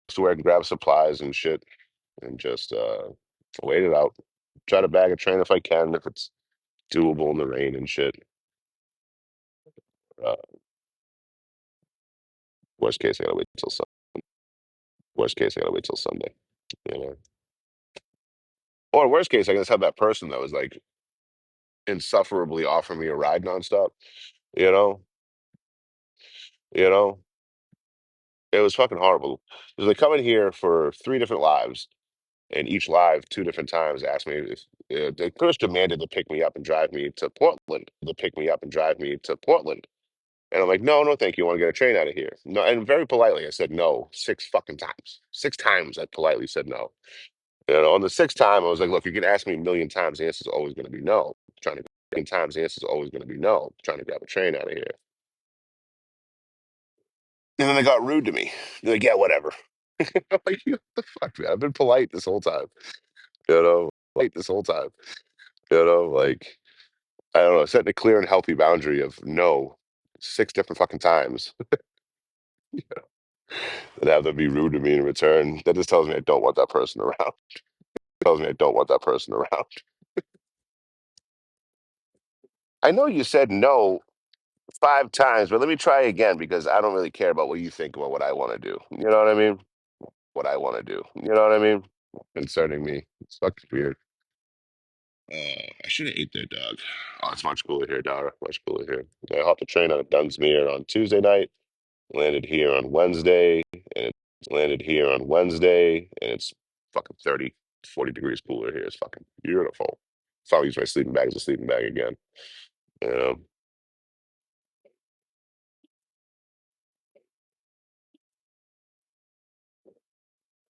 To where I can grab supplies and shit and just wait it out. Try to bag a train if I can. If it's doable in the rain and shit. Uh, worst case, I gotta wait till worst case, I gotta wait till Sunday. You know, or worst case, I can just have that person that was like insufferably offering me a ride nonstop. You know, you know, it was fucking horrible. Because they come in here for three different lives, and each live two different times asked me if they first demanded to pick me up and drive me to Portland. To pick me up and drive me to Portland. And I'm like, no, no, thank you. I want to get a train out of here. No, and very politely, I said no six fucking times. Six times I politely said no. You know, on the sixth time, I was like, look, you can ask me a million times. The answer's always going to be no. Trying to million times, the answer's always going to be no. Trying to grab a train out of here. And then they got rude to me. They're like, yeah, whatever. I'm like, what the fuck, man? I've been polite this whole time. You know, polite this whole time. You know, like, I don't know, setting a clear and healthy boundary of no six different fucking times and have them be rude to me in return. That just tells me I don't want that person around. Tells me I don't want that person around. I know you said no five times, but let me try again because I don't really care about what you think about what I want to do. You know what I mean? What I want to do. You know what I mean? Concerning me. It's fucking weird. I should have ate their dog. Oh, it's much cooler here, Dara. Much cooler here. I hopped a train out of Dunsmuir on Tuesday night, landed here on Wednesday, and it landed here on Wednesday, and it's fucking 30, 40 degrees cooler here. It's fucking beautiful. If I use my sleeping bag as a sleeping bag again. You know,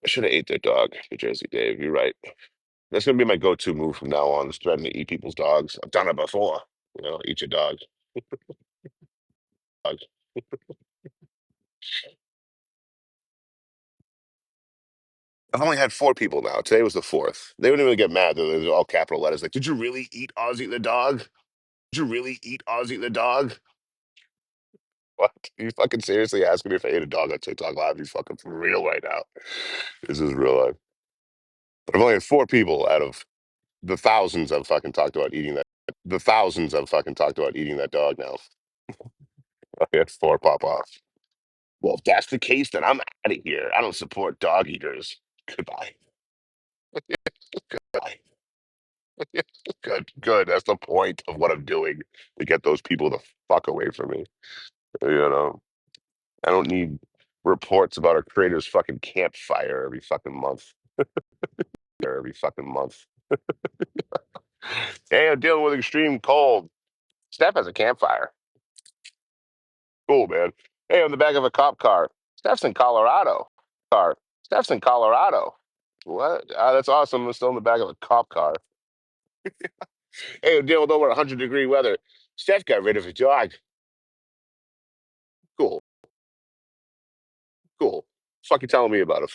I should have ate their dog, New Jersey Dave. You're right. That's gonna be my go-to move from now on. Is threatening to eat people's dogs. I've done it before. You know, eat your dog. Dog. I've only had four people now. Today was the fourth. They wouldn't even get mad. They was all capital letters. Like, did you really eat Ozzy the dog? Did you really eat Ozzy the dog? What? You fucking seriously asking me if I ate a dog on TikTok live? You fucking for real right now? This is real life. But I've only had four people out of the thousands I've fucking talked about eating that. The thousands I've fucking talked about eating that dog now. I had four pop off. Well, if that's the case, then I'm out of here. I don't support dog eaters. Goodbye. Goodbye. Good, good. That's the point of what I'm doing to get those people the fuck away from me. You know, I don't need reports about a creator's fucking campfire every fucking month. Every fucking month. Hey, I'm dealing with extreme cold. Steph has a campfire. Cool, man. Hey, on the back of a cop car. Steph's in Colorado. Car. Steph's in Colorado. What? Ah, that's awesome. I'm still in the back of a cop car. Hey, I'm dealing with over 100-degree weather. Steph got rid of his dog. Cool, cool. Fuck you telling me about it?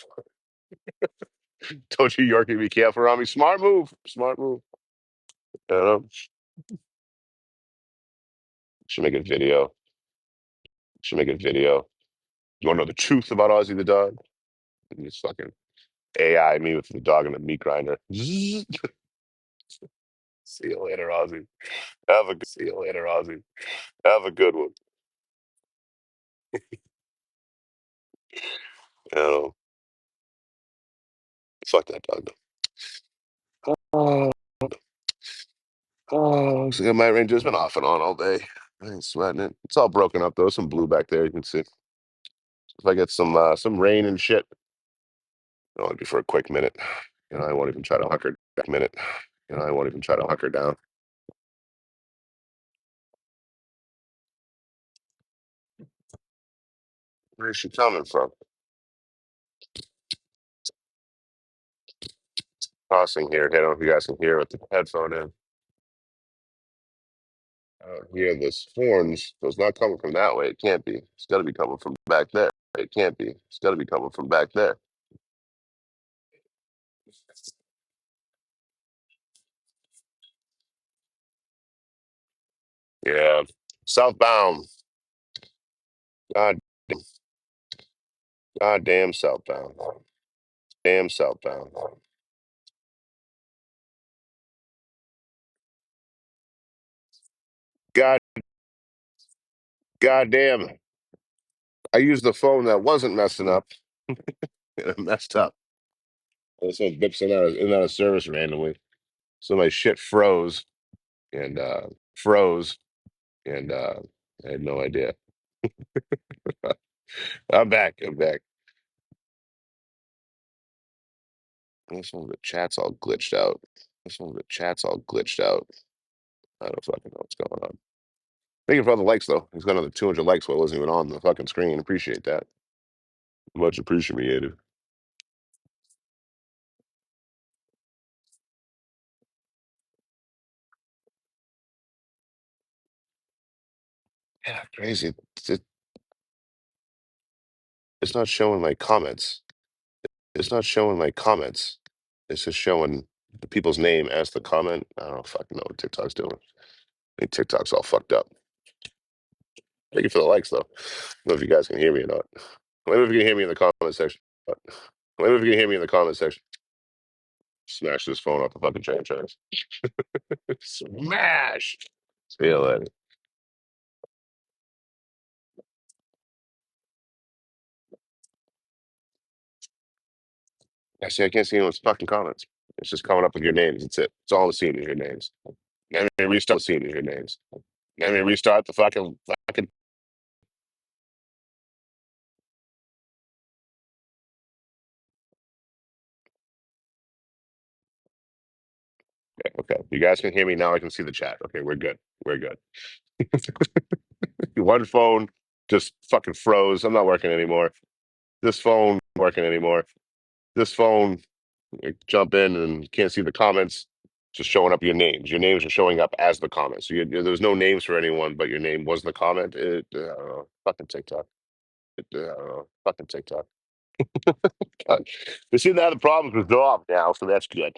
Told you Yorkie be careful around me. Smart move. Smart move. You know? Should make a video. Should make a video. You want to know the truth about Ozzy the dog? And just fucking AI me with the dog and the meat grinder. See you later, Ozzy. See you later, Ozzy. Have a good one. You know, fuck that dog though. Oh, so my Ranger's been off and on all day. I ain't sweating it. It's all broken up though. Some blue back there, you can see. If I get some rain and shit, it'll only be for a quick minute. You know, I won't even try to hunker minute. You know, I won't even try to hunker down. Where's she coming from? Tossing here. I don't know if you guys can hear with the headphone in. I don't hear this horns, so it's not coming from that way. It can't be. It's got to be coming from back there. It can't be. It's got to be coming from back there. Yeah. Southbound. God, God damn southbound. Damn southbound. God, goddamn! I used the phone that wasn't messing up, and it messed up. This one bips in and out of service randomly. So my shit and froze, and I had no idea. I'm back. I'm back. This one, the chat's all glitched out. This one, the chat's all glitched out. I don't fucking know what's going on. Thank you for all the likes, though. He's got another 200 likes while it wasn't even on the fucking screen. Appreciate that. Much appreciated. Yeah, crazy. It, it's not showing my comments. It's not showing my comments. It's just showing the people's name as the comment. I don't fucking know what TikTok's doing. I think TikTok's all fucked up. Thank you for the likes, though. I don't know if you guys can hear me or not. Let me know if you can hear me in the comment section. Let me know if you can hear me in the comment section. Smash this phone off the fucking train tracks. Smash! See you later. I see. I can't see anyone's fucking comments. It's just coming up with your names. That's it. It's all the scene is your names. Let me restart the scene is your names. Let me restart the fucking. Okay, you guys can hear me now. I can see the chat. Okay, we're good. We're good. One phone just fucking froze. I'm not working anymore. This phone working anymore. This phone, jump in and can't see the comments. Just showing up your names. Your names are showing up as the comments. So there's no names for anyone, but your name was the comment. I don't know. Fucking TikTok. I don't know. Fucking TikTok. We seem to have the problems resolved now, so that's good.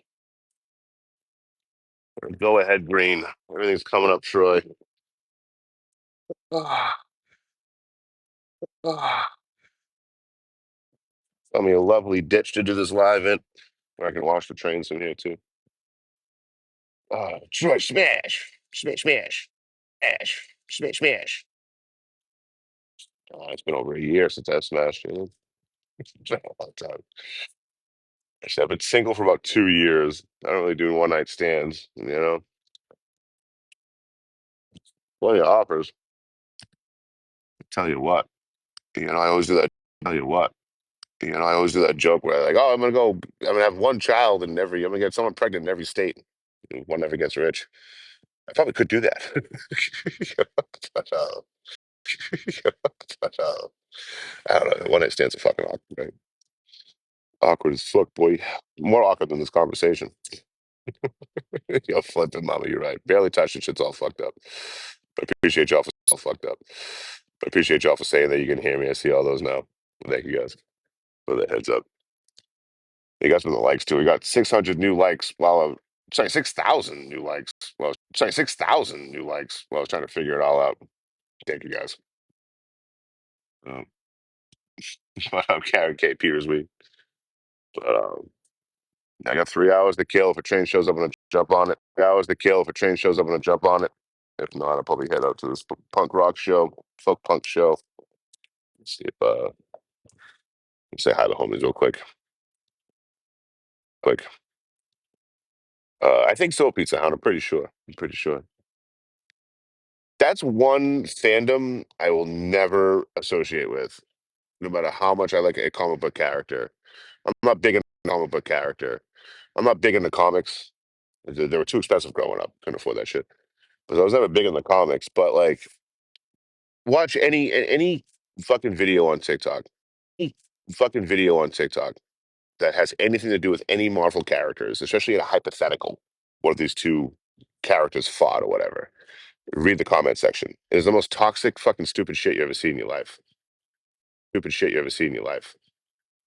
Go ahead, Green. Everything's coming up, Troy. Ah, ah. Got me a lovely ditch to do this live in. Where I can watch the trains in here too. Troy, smash, smash, smash, smash, smash, smash. It's been over a year since I smashed you. It's been a long time. Actually, I've been single for about 2 years. I don't really do one night stands. Plenty of offers. Tell you what, I always do that. Tell you what, I always do that joke where like, oh, I'm gonna have one child in I'm gonna get someone pregnant in every state. And one never gets rich. I probably could do that. but, but, I don't know. One night stands are fucking awkward, right? Awkward as fuck, boy. More awkward than this conversation. You're flipping, mama. You're right. Barely touched it. Shit's all fucked up. But I appreciate y'all for all fucked up. But I appreciate y'all for saying that you can hear me. I see all those now. Thank you guys for the heads up. You guys for the likes too. We got 600 new likes while I'm sorry, 6,000 new likes. Well, sorry, 6,000 new likes while I was trying to figure it all out. Thank you guys. Um, but I'm Karen K. Peters week. But I got 3 hours to kill. If a train shows up, I'm gonna jump on it. 3 hours to kill. If a train shows up, I'm gonna jump on it. If not, I'll probably head out to this punk rock show, folk punk show. See if say hi to homies real quick. Quick. I think Soul Pizza Hound. I'm pretty sure. I'm pretty sure. That's one fandom I will never associate with, no matter how much I like a comic book character. I'm not big in comic book character. I'm not big into comics. They were too expensive growing up. Couldn't afford that shit. But I was never big in the comics. But like, watch any fucking video on TikTok. Any fucking video on TikTok that has anything to do with any Marvel characters, especially in a hypothetical, one of these two characters fought or whatever. Read the comment section. It is the most toxic, fucking stupid shit you ever seen in your life. Stupid shit you ever seen in your life.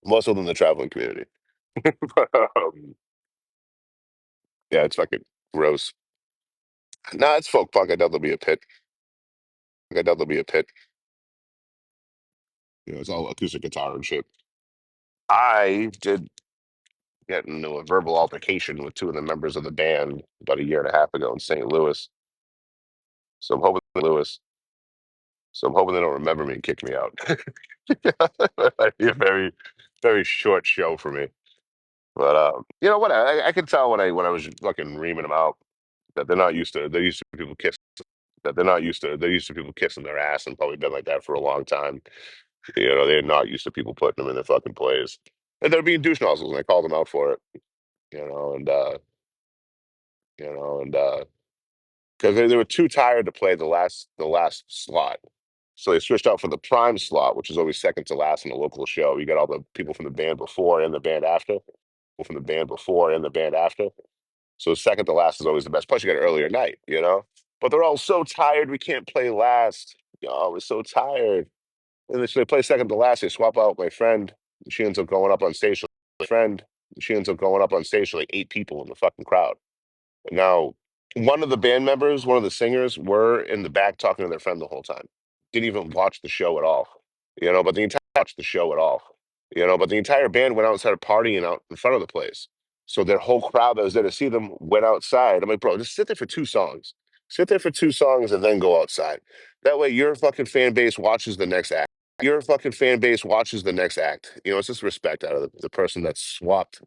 More so than the traveling community. Yeah, it's fucking gross. Nah, it's folk punk. I doubt there'll be a pit. I doubt there'll be a pit. It's all acoustic guitar and shit. I did get into a verbal altercation with two of the members of the band about a year and a half ago in St. Louis. So I'm hoping Lewis. So I'm hoping they don't remember me and kick me out. That might be a very, very short show for me. But you know what? I could tell when I was fucking reaming them out that they're not used to. They're used to people kiss. That they're not used to. They're used to people kissing their ass and probably been like that for a long time. You know, they're not used to people putting them in their fucking plays. And they're being douche nozzles, and I called them out for it. You know, and and because they were too tired to play the last slot. So they switched out for the prime slot, which is always second to last in a local show. You got all the people from the band before and the band after. People from the band before and the band after. So second to last is always the best. Plus, you got an earlier night, you know? But they're all so tired, we can't play last. We're so tired. And then so they play second to last. They swap out my friend. She ends up going up on stage. My friend. She ends up going up on stage to like 8 people in the fucking crowd. Now, one of the band members, one of the singers, were in the back talking to their friend the whole time. Didn't even watch the show at all. But the entire watch the show at all. But the entire band went outside partying out in front of the place. So their whole crowd that was there to see them went outside. I'm like, bro, just sit there for 2 songs. Sit there for 2 songs and then go outside. That way your fucking fan base watches the next act. Your fucking fan base watches the next act. It's just respect out of the person that swapped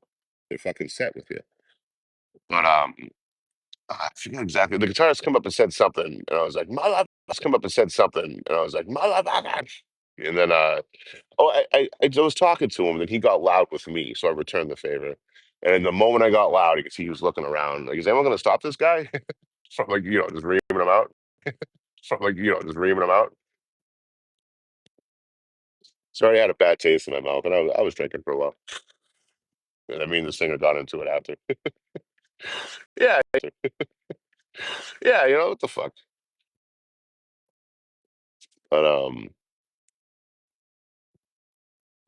their fucking set with you. But I forget exactly. The guitarist come up and said something, and I was like, "My life." Come up and said something, and I was like, "My life." And then, I was talking to him, and he got loud with me, so I returned the favor. And the moment I got loud, you could see he was looking around, like, "Is anyone going to stop this guy from like just reaming him out?" From like just reaming him out. So I already had a bad taste in my mouth, and I was drinking for a while. And I mean, the singer got into it after. Yeah, yeah, what the fuck. But I'm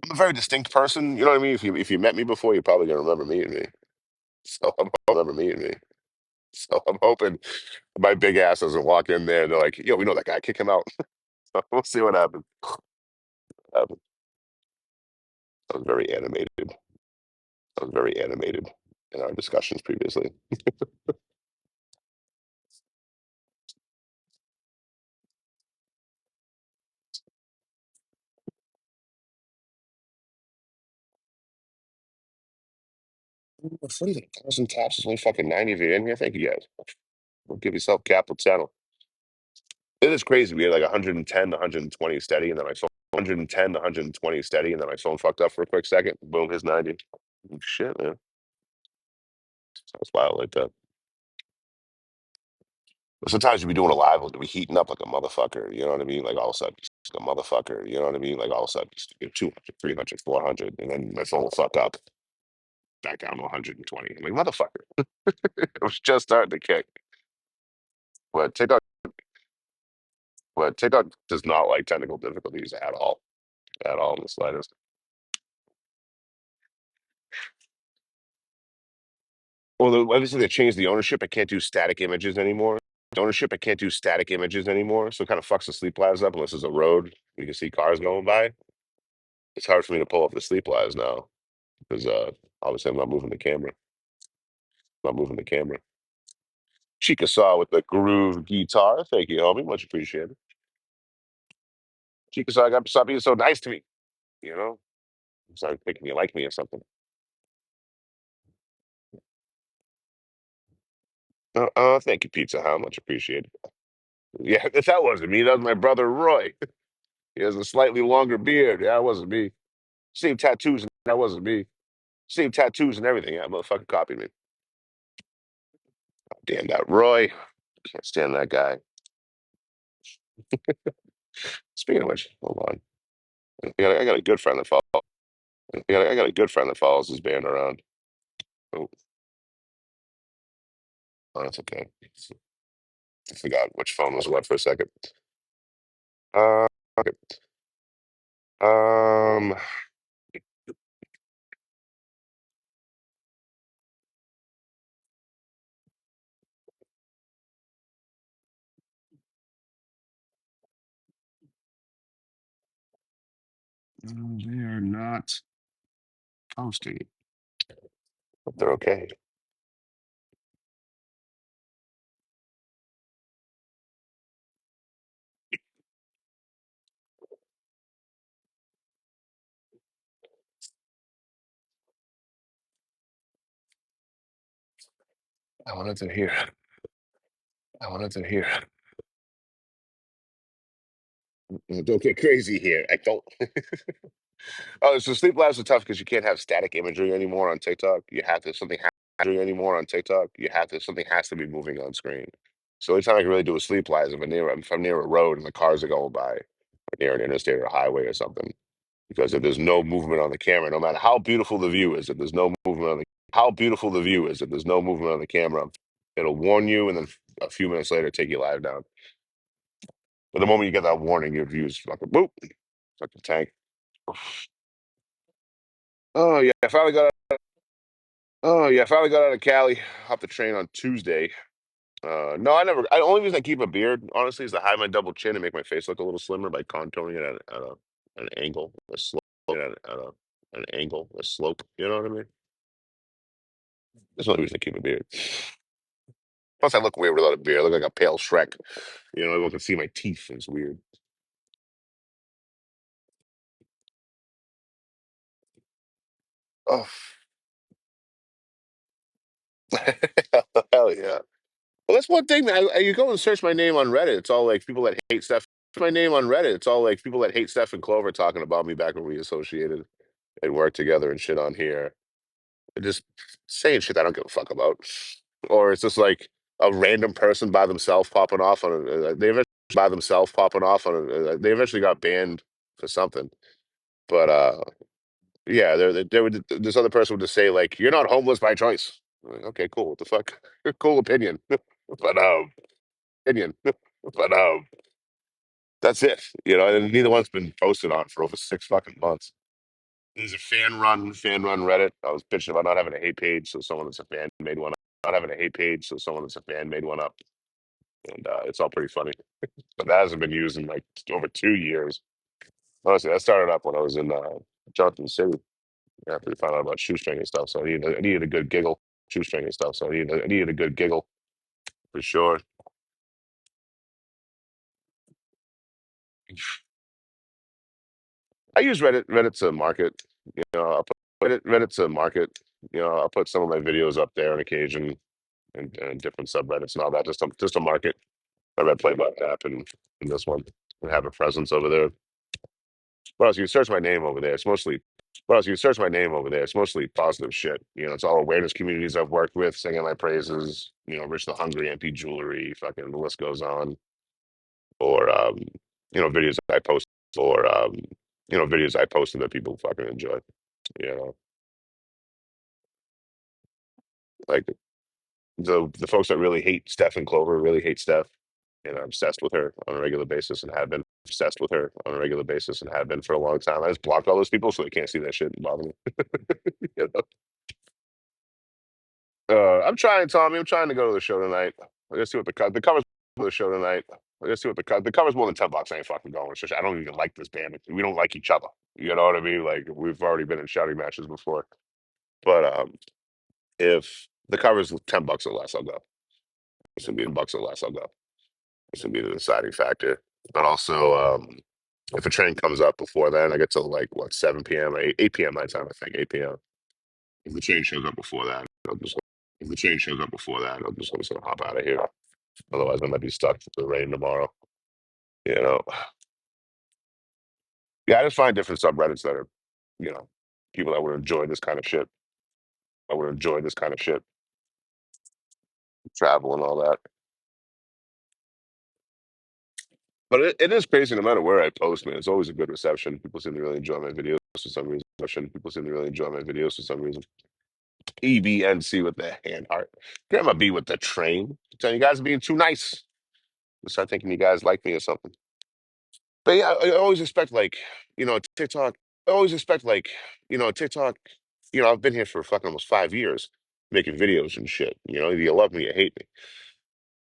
a very distinct person. You know what I mean? If you met me before, you're probably gonna remember meeting me. So I'm remember meeting me. So I'm hoping my big ass doesn't walk in there and they're like, "Yo, we know that guy. Kick him out." So we'll see what happens. I was very animated. I was very animated in our discussions previously. What is it? 1,000 taps is only fucking 90 if you're in here. Thank you guys. Don't give yourself capital channel. It is crazy. We had like 110 to 120 steady, and then my phone 110 to 120 steady, and then my phone fucked up for a quick second. Boom, his 90. Shit, man. Sounds wild like that. But sometimes you be doing a live, we'll be heating up like a motherfucker. You know what I mean? Like all of a sudden, just like a motherfucker. You know what I mean? Like all of a sudden, just get 200, 300, 400, and then my phone will fuck up back down to 120. I'm like, motherfucker. It was just starting to kick. But TikTok does not like technical difficulties at all in the slightest. Well, obviously they changed the ownership. I can't do static images anymore. Ownership, I can't do static images anymore. So it kind of fucks the sleep labs up unless there's a road you can see cars going by. It's hard for me to pull up the sleep labs now because obviously I'm not moving the camera. Not moving the camera. Chickasaw with the groove guitar. Thank you, homie. Much appreciated. Chickasaw, got stop being so nice to me. You know, start thinking you like me or something. Thank you, Pizza Hut. Much appreciated. Yeah, that wasn't me. That was my brother Roy. He has a slightly longer beard. Yeah, that wasn't me. Same tattoos. That wasn't me. Same tattoos and everything. Yeah, motherfucker copied me. Damn that Roy. Can't stand that guy. Speaking of which, hold on. I got a good friend that follows. I got a good friend that follows this band around. Oh, oh, that's okay. I forgot which phone was what for a second. Okay. Um, no, they are not posting. But they're okay. I wanted to hear. I wanted to hear. Don't get crazy here. I don't. Oh, so sleep labs are tough because you can't have static imagery anymore on TikTok. You have to something anymore on TikTok. You have to something has to be moving on screen. So the only time I can really do a sleep live is if I'm near a road and the cars are going by, or near an interstate or a highway or something. Because if there's no movement on the camera, no matter how beautiful the view is, if there's no movement on the how beautiful the view is, if there's no movement on the camera, it'll warn you, and then a few minutes later take you live down. But the moment you get that warning, your view is fucking boop, fucking tank. Oh yeah, I finally got. Oh yeah, I finally got out of Cali. Hopped the train on Tuesday. No, I never. The only reason I keep a beard, honestly, is to hide my double chin and make my face look a little slimmer by contouring it an angle, a slope, an angle, a slope. You know what I mean? That's the only reason I keep a beard. Plus, I look weird without a beard. I look like a pale Shrek. You know, everyone can see my teeth. It's weird. Oh, hell yeah. Well, that's one thing, man. You go and search my name on Reddit. It's all like people that hate Steph. My name on Reddit. It's all like people that hate Steph and Clover talking about me back when we associated and worked together and shit on here. Just saying shit I don't give a fuck about. Or it's just like a random person by themselves popping off on they eventually by themselves popping off on they eventually got banned for something. But yeah, there would this other person would just say like, "You're not homeless by choice." I'm like, okay, cool. What the fuck? Cool opinion, but opinion, but that's it. You know, and neither one's been posted on for over 6 fucking months. There's a fan run Reddit. I was bitching about not having a hate page, so someone that's a fan made one up. Not having a hate page, so someone that's a fan made one up, and it's all pretty funny. But that hasn't been used in like over 2 years. Honestly, that started up when I was in Johnson City after we found out about shoestring and stuff. So I needed a good giggle. Shoestring and stuff. So I needed a good giggle for sure. I use Reddit to market. You know, I'll put Reddit to market. You know, I'll put some of my videos up there on occasion and different subreddits and all that, just to market my Red Play Button app and this one and have a presence over there. What else? You search my name over there. It's mostly what else? You search my name over there. It's mostly positive shit. You know, it's all awareness communities I've worked with, singing my praises. You know, Rich the Hungry, MP Jewelry, fucking the list goes on. Or you know, videos I post or you know, videos I posted that people fucking enjoy. You know, like the folks that really hate Steph and Clover really hate Steph and are obsessed with her on a regular basis and have been obsessed with her on a regular basis and have been for a long time. I just blocked all those people so they can't see that shit and bother me. You know? I'm trying, Tommy. I'm trying to go to the show tonight. Let's see what the covers for the show tonight. Let's see what the cover's more than $10. I ain't fucking going. It's just I don't even like this band. We don't like each other. You know what I mean? Like we've already been in shouting matches before. But if the cover's $10 or less, I'll go. It's gonna be $10 or less, I'll go. It's gonna be the deciding factor. But also, if a train comes up before then, I get to like what 7 p.m. or 8 p.m. my time. I think 8 p.m. If the train shows up before that, I'll just if the train shows up before that, I'm just gonna hop out of here. Otherwise, I might be stuck with the rain tomorrow. You know, yeah. I just find different subreddits that are, you know, people that would enjoy this kind of shit. I would enjoy this kind of shit, travel and all that. But it is crazy no matter where I post, man. It's always a good reception. People seem to really enjoy my videos for some reason. People seem to really enjoy my videos for some reason. EBNC with the hand heart. Grandma B with the train. Telling you guys are being too nice. I start thinking you guys like me or something. But yeah, I always expect like, you know, TikTok. I always expect like, you know, TikTok. You know, I've been here for fucking almost 5 years making videos and shit. You know, either you love me, or you hate me.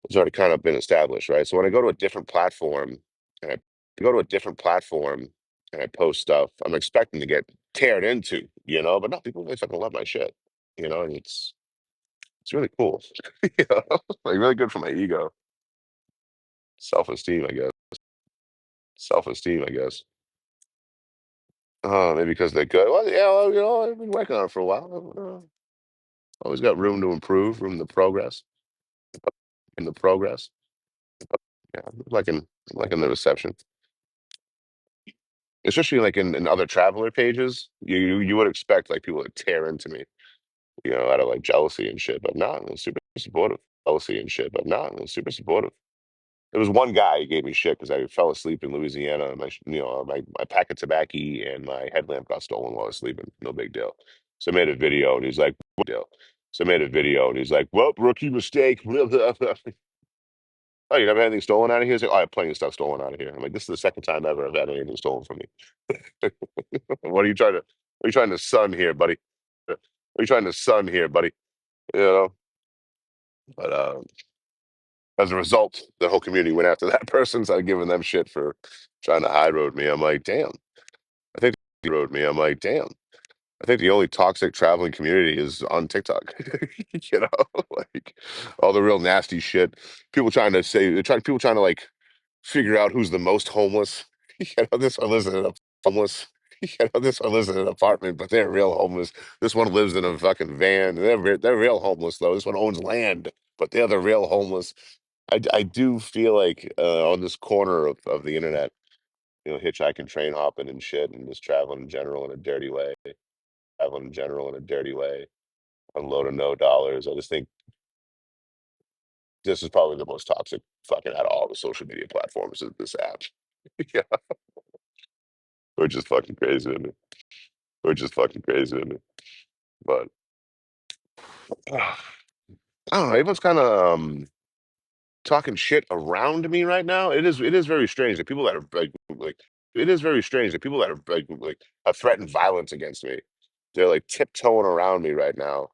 It's already kind of been established, right? So when I go to a different platform and I go to a different platform and I post stuff, I'm expecting to get teared into, you know, but no, people really fucking love my shit, you know, and it's really cool. You know, like really good for my ego, self-esteem, I guess. Self-esteem, I guess. Maybe because they're good. Well, yeah, well, you know, I've been working on it for a while. Always got room to improve, room to progress, in the progress. Yeah, like in the reception, especially like in other traveler pages. You would expect like people to tear into me, out of like jealousy and shit. But nah, they're super supportive. Jealousy and shit. But nah, they're super supportive. There was one guy who gave me shit because I fell asleep in Louisiana. And my pack of tobacco and my headlamp got stolen while I was sleeping. No big deal. So I made a video and he's like, what deal? So I made a video and he's like, well, rookie mistake. Oh, you never had anything stolen out of here? He's like, oh, I have plenty of stuff stolen out of here. I'm like, this is the second time ever I've had anything stolen from me. What are you trying to sun here, buddy? What are you trying to sun here, buddy? You know, but as a result, the whole community went after that person. So I'd given them shit for trying to high road me. I'm like, damn. I think they road me. I'm like, damn. I think the only toxic traveling community is on TikTok. Like all the real nasty shit. People trying to like figure out who's the most homeless. This one lives in a homeless. This one lives in an apartment, but they're real homeless. This one lives in a fucking van. They're real homeless though. This one owns land, but they're the real homeless. I do feel like on this corner of the internet, hitchhiking, train hopping, and shit, and just traveling in general in a dirty way. Traveling in general in a dirty way, unloading no dollars. I just think this is probably the most toxic fucking out of all the social media platforms is this app. Yeah, we're just fucking crazy in it. We're just fucking crazy in it. But I don't know. Everyone's kind of talking shit around me right now. It is very strange that people that are like it is very strange that people that are like have threatened violence against me. They're like tiptoeing around me right now,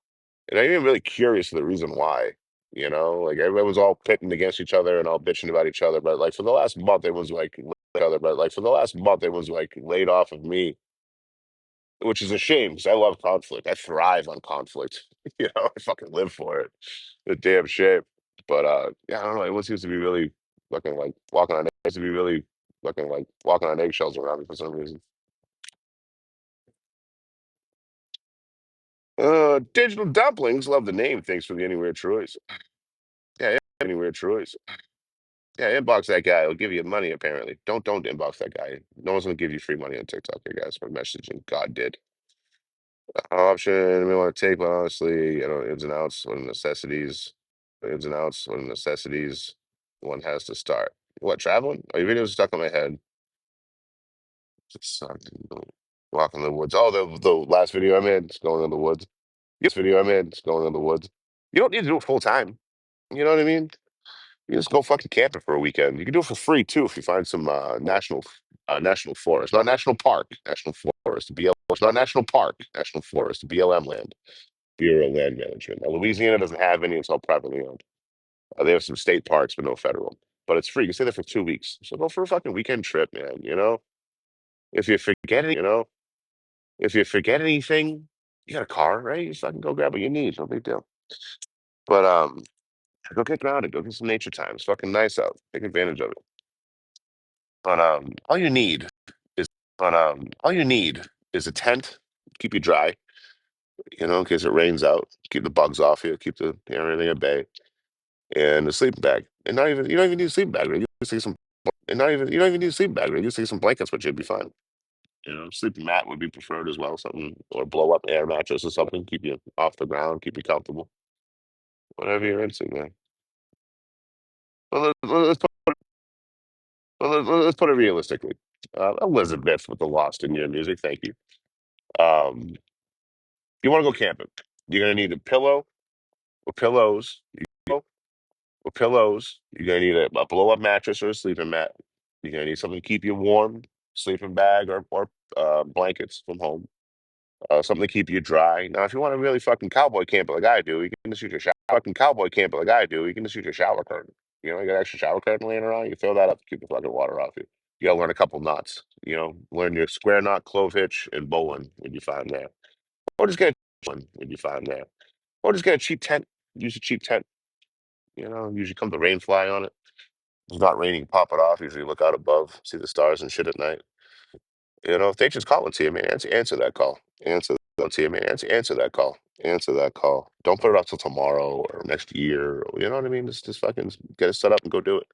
and I'm even really curious for the reason why. Like everyone was all pitting against each other and all bitching about each other, but like for the last month, it was like laid off of me, which is a shame because I love conflict. I thrive on conflict. I fucking live for it. The damn shame. But yeah, I don't know. Everyone seems to be really looking like walking on seems to be really looking like walking on eggshells around me for some reason. Digital dumplings, love the name. Thanks for the anywhere choice. Yeah, yeah, anywhere choice. Yeah, inbox that guy. He'll give you money apparently. Don't inbox that guy. No one's gonna give you free money on TikTok, I guys, for messaging. God did. Option we want to take, but honestly, ins and outs, what are necessities, ins and outs, what are necessities. One has to start. What, traveling? Oh, your videos are stuck on my head. Just walking in the woods. Oh, the last video I made is going in the woods. This video I made is going in the woods. You don't need to do it full time. You know what I mean? You just go fucking camping for a weekend. You can do it for free too if you find some national forest, not national park, national forest, BL, not national park, national forest, BLM land. Bureau of Land Management. Now, Louisiana doesn't have any; it's all privately owned. They have some state parks, but no federal. But it's free. You can stay there for 2 weeks. So go for a fucking weekend trip, man. If you forget it, if you forget anything, you got a car, right? You just fucking go grab what you need. No big deal. But go get grounded. Go get some nature time. It's fucking nice out. Take advantage of it. But all you need is a tent. Keep you dry. In case it rains out. Keep the bugs off you. Keep the everything at bay. And a sleeping bag. And not even you don't even need a sleeping bag. Right? You just take some and not even you don't even need a sleeping bag. Right? You just take some blankets, but you'll be fine. Sleeping mat would be preferred as well. Something or blow up air mattress or something. Keep you off the ground. Keep you comfortable. Whatever you're into, man. Well, let's put it realistically. Elizabeth with the Lost in Your music. Thank you. Um, you want to go camping? You're gonna need a pillow or pillows. With pillows, you're gonna need a blow up mattress or a sleeping mat. You're gonna need something to keep you warm, sleeping bag or blankets from home. Something to keep you dry. Now, if you want to really fucking cowboy camp like I do, you can just use your fucking cowboy camp like I do. You can just use your shower curtain. You got extra shower curtain laying around. You can fill that up to keep the fucking water off you. You gotta learn a couple knots. Learn your square knot, clove hitch, and bowline when you find there. Or just get a one when you find there. Or just get a cheap tent. Use a cheap tent. Usually come the rain fly on it. If it's not raining, pop it off. Usually look out above, see the stars and shit at night. If they just call it to you, man, answer that call. Answer to you, man. Answer that call. Answer that call. Don't put it off till tomorrow or next year. You know what I mean? Just fucking get it set up and go do it.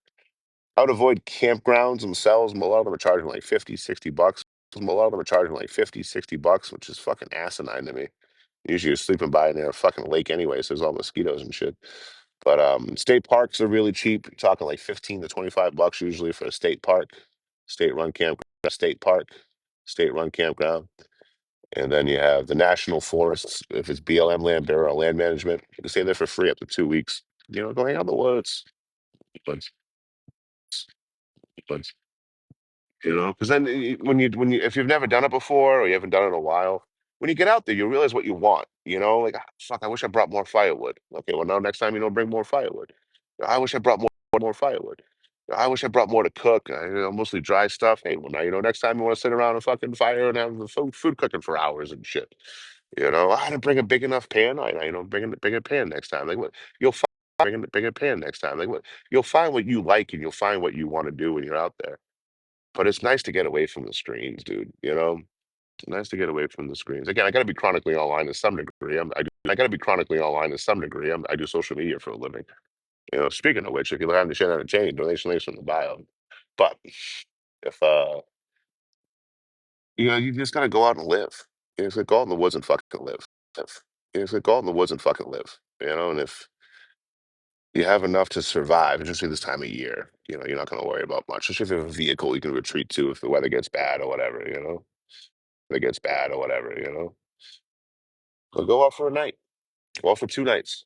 I would avoid campgrounds themselves. A lot of them are charging like 50, $60. A lot of them are charging like 50, $60, which is fucking asinine to me. Usually you're sleeping by near a fucking lake anyway, so there's all mosquitoes and shit. But state parks are really cheap. You're talking like 15 to $25 usually for a state park, state run camp, state park, state run campground. And then you have the national forests. If it's BLM Land Bureau or land management, you can stay there for free up to 2 weeks. Go hang out in the woods. But but because then when you if you've never done it before or you haven't done it in a while, when you get out there, you realize what you want. Like, "Ah, fuck, I wish I brought more firewood." Okay, well now next time you don't bring more firewood. I wish I brought more firewood. I wish I brought more to cook. Mostly dry stuff. Hey, well now next time you want to sit around a fucking fire and have the food cooking for hours and shit. I didn't bring a big enough pan. Bring a bigger pan next time. Like what? You'll find bring a bigger pan next time. Like what? You'll find what you like and you'll find what you want to do when you're out there. But it's nice to get away from the screens, dude. It's nice to get away from the screens. Again, I got to be chronically online to some degree. I got to be chronically online to some degree. I do social media for a living. Speaking of which, if you're having to share that change, donation links from the bio. But if you just gotta go out and live. It's like go out in the woods and fucking live. Live. It's like go out in the woods and fucking live. And if you have enough to survive, especially this time of year, you're not gonna worry about much. Especially if you have a vehicle you can retreat to if the weather gets bad or whatever. If it gets bad or whatever. So go out for a night. Go out for 2 nights.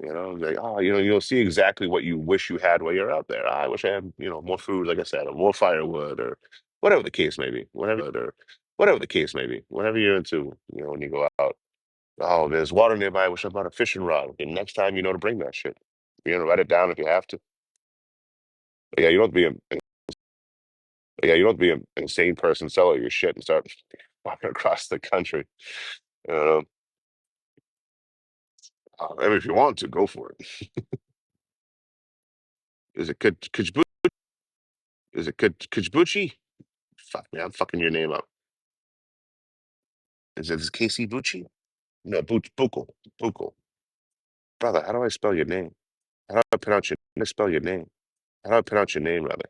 Like, oh, you'll see exactly what you wish you had while you're out there. "Ah, I wish I had, more food, like I said, or more firewood, or whatever the case may be. Whatever the case may be. Whatever you're into, when you go out. Oh, there's water nearby. I wish I brought a fishing rod. Okay, next time you know to bring that shit. Write it down if you have to. But yeah, you don't have to be yeah, you don't have to be an insane person, sell all your shit and start walking across the country. Uh, I mean, if you want to, go for it. Is it Kajbuchi? Is it Kajbuchi? Fuck man, I'm fucking your name up. Is it Casey Bucci? No, Buchel. Buchel. Brother, how do I spell your name? How do I pronounce your how do I spell your name? How do I pronounce your name, brother?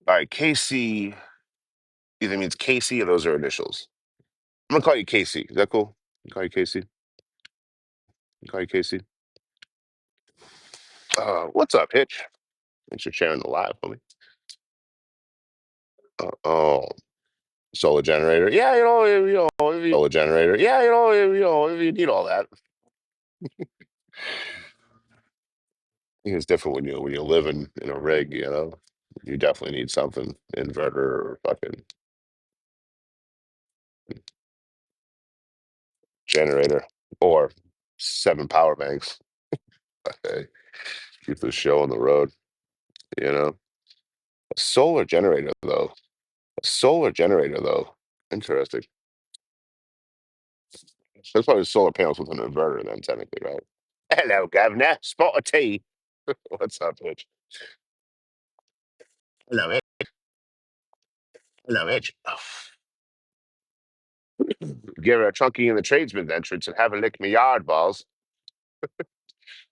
All right, Casey either means Casey or those are initials. I'm gonna call you Casey. Is that cool? Call you Casey. Call you Casey. What's up, Hitch? Thanks for sharing the live for me. Oh, solar generator. Yeah, solar generator. Yeah, if you need all that. I think it's different when you're living in a rig. You definitely need something inverter or fucking generator or 7 power banks. Okay, keep the show on the road. You know, a solar generator though. A solar generator though. Interesting. That's probably solar panels with an inverter then, technically, right? Hello, Governor. Spot of tea. What's up, Mitch? Hello, Mitch. Hello, Mitch. Oh, give her a chunky in the tradesman's entrance and have a lick me yard balls.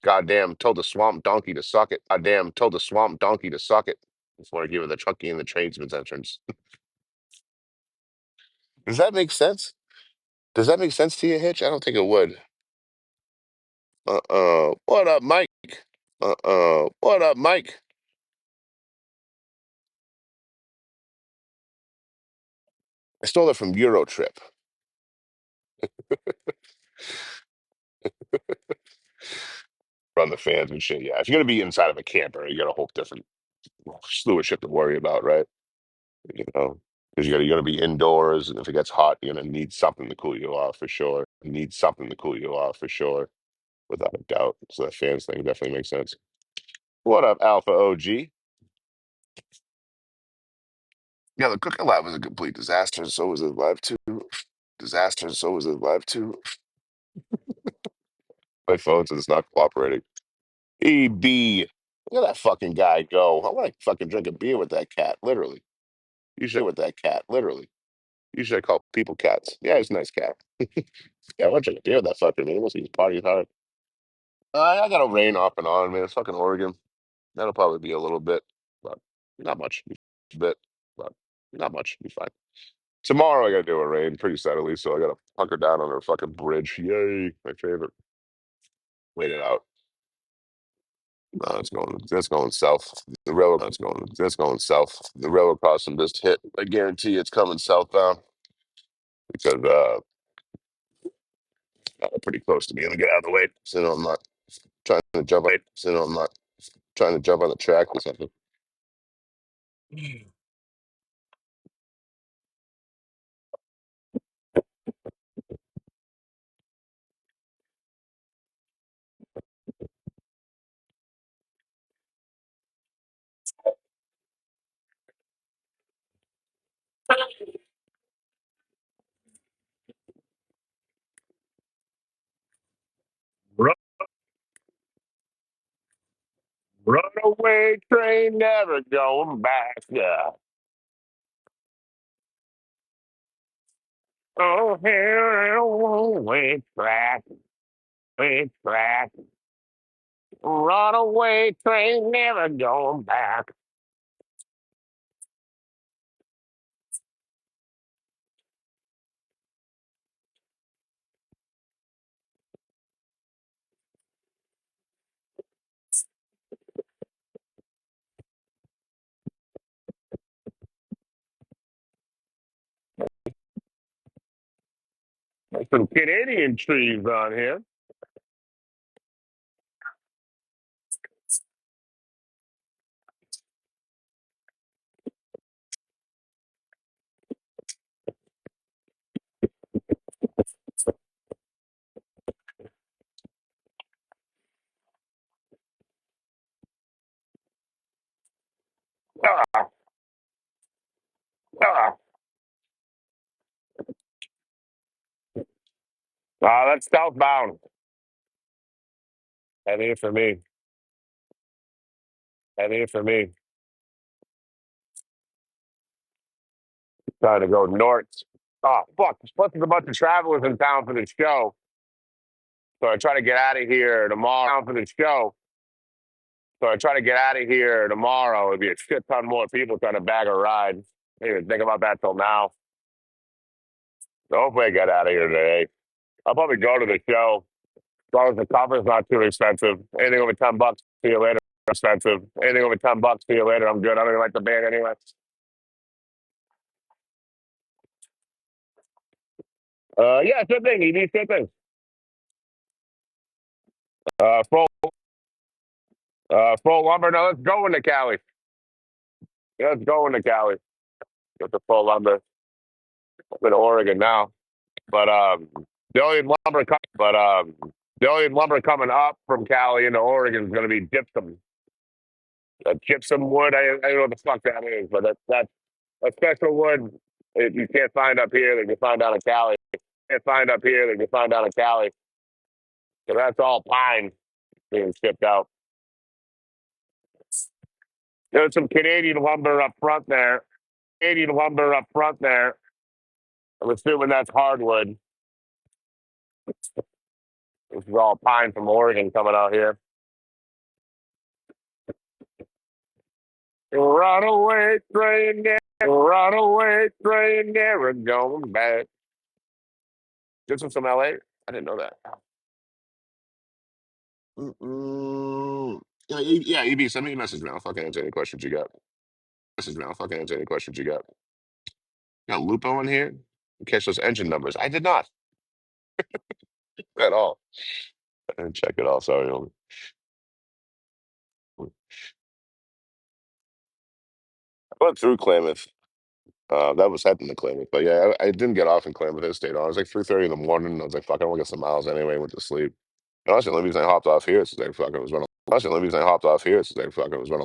Goddamn, told the swamp donkey to suck it. Goddamn, told the swamp donkey to suck it. Before I give her the chunky in the tradesman's entrance. Does that make sense? Does that make sense to you, Hitch? I don't think it would. What up, Mike? What up, Mike? I stole it from Eurotrip. Run the fans and shit. Yeah, if you're gonna be inside of a camper, you got a whole different slew of shit to worry about, right? Because you're gonna be indoors, and if it gets hot, you're gonna need something to cool you off for sure. You need something to cool you off for sure, without a doubt. So that fans thing definitely makes sense. What up, Alpha OG? Yeah, the cooking lab was a complete disaster. So was his live too. Disaster. So was his live too. My phone says it's not cooperating. EB. Look at that fucking guy go. I want to fucking drink a beer with that cat, literally. You should with that cat, literally. Usually I call people cats. Yeah, he's a nice cat. Yeah, I want to deal with that fucker, man. He parties hard. I got a rain off and on, man. It's fucking Oregon. That'll probably be a little bit, but not much. A bit, but not much. Be fine. Tomorrow I gotta do a rain pretty steadily, so I gotta hunker down under a fucking bridge. Yay, my favorite. Wait it out. No, it's going south. The railroad it's going south. The railroad crossing just hit. I guarantee it's coming southbound because pretty close to me. Let me get out of the way. So I'm not trying to jump on the track or something. Run, runaway train, never going back. Yeah. Oh, here, runaway track, way track. Runaway train, never going back. There's some Canadian trees on here. Ah, ah. That's southbound. Heading for me. Heading for me. Trying to go north. Oh, fuck. Plus, there's a bunch of travelers in town for the show. So I try to get out of here tomorrow for the show. So I try to get out of here tomorrow. It'd be a shit ton more people trying to bag a ride. I didn't even think about that till now. So hopefully I get out of here today. I'll probably go to the show. As long as the cover's not too expensive. Anything over $10, see you later. Expensive. Anything over $10, see you later. I'm good. I don't even like the band anyway. Yeah, same thing. ED, same thing. Full full lumber. No, let's go into Cali. Yeah, let's go into Cali. Get the full lumber. I'm in Oregon now. But the only lumber coming up from Cali into Oregon is going to be gypsum. Gypsum wood. I don't know what the fuck that is, but that's a special wood that you can't find up here that you find down in Cali. Can't find up here that you find down in Cali. So that's all pine being shipped out. There's some Canadian lumber up front there. I'm assuming that's hardwood. This is all pine from Oregon coming out here. Runaway train, never going back. This was from LA? I didn't know that. Yeah, EB, send me a message, man. I'll fucking answer any questions you got. Got Lupo in here? Catch those engine numbers. I did not at all. I didn't check it all. Sorry. I went through Klamath. That was heading to Klamath. But yeah, I didn't get off in Klamath. I stayed on. It was like 3:30 in the morning. I was like, fuck, I want to get some miles anyway. Went to sleep. And honestly, the only reason I hopped off here is like fucking was running.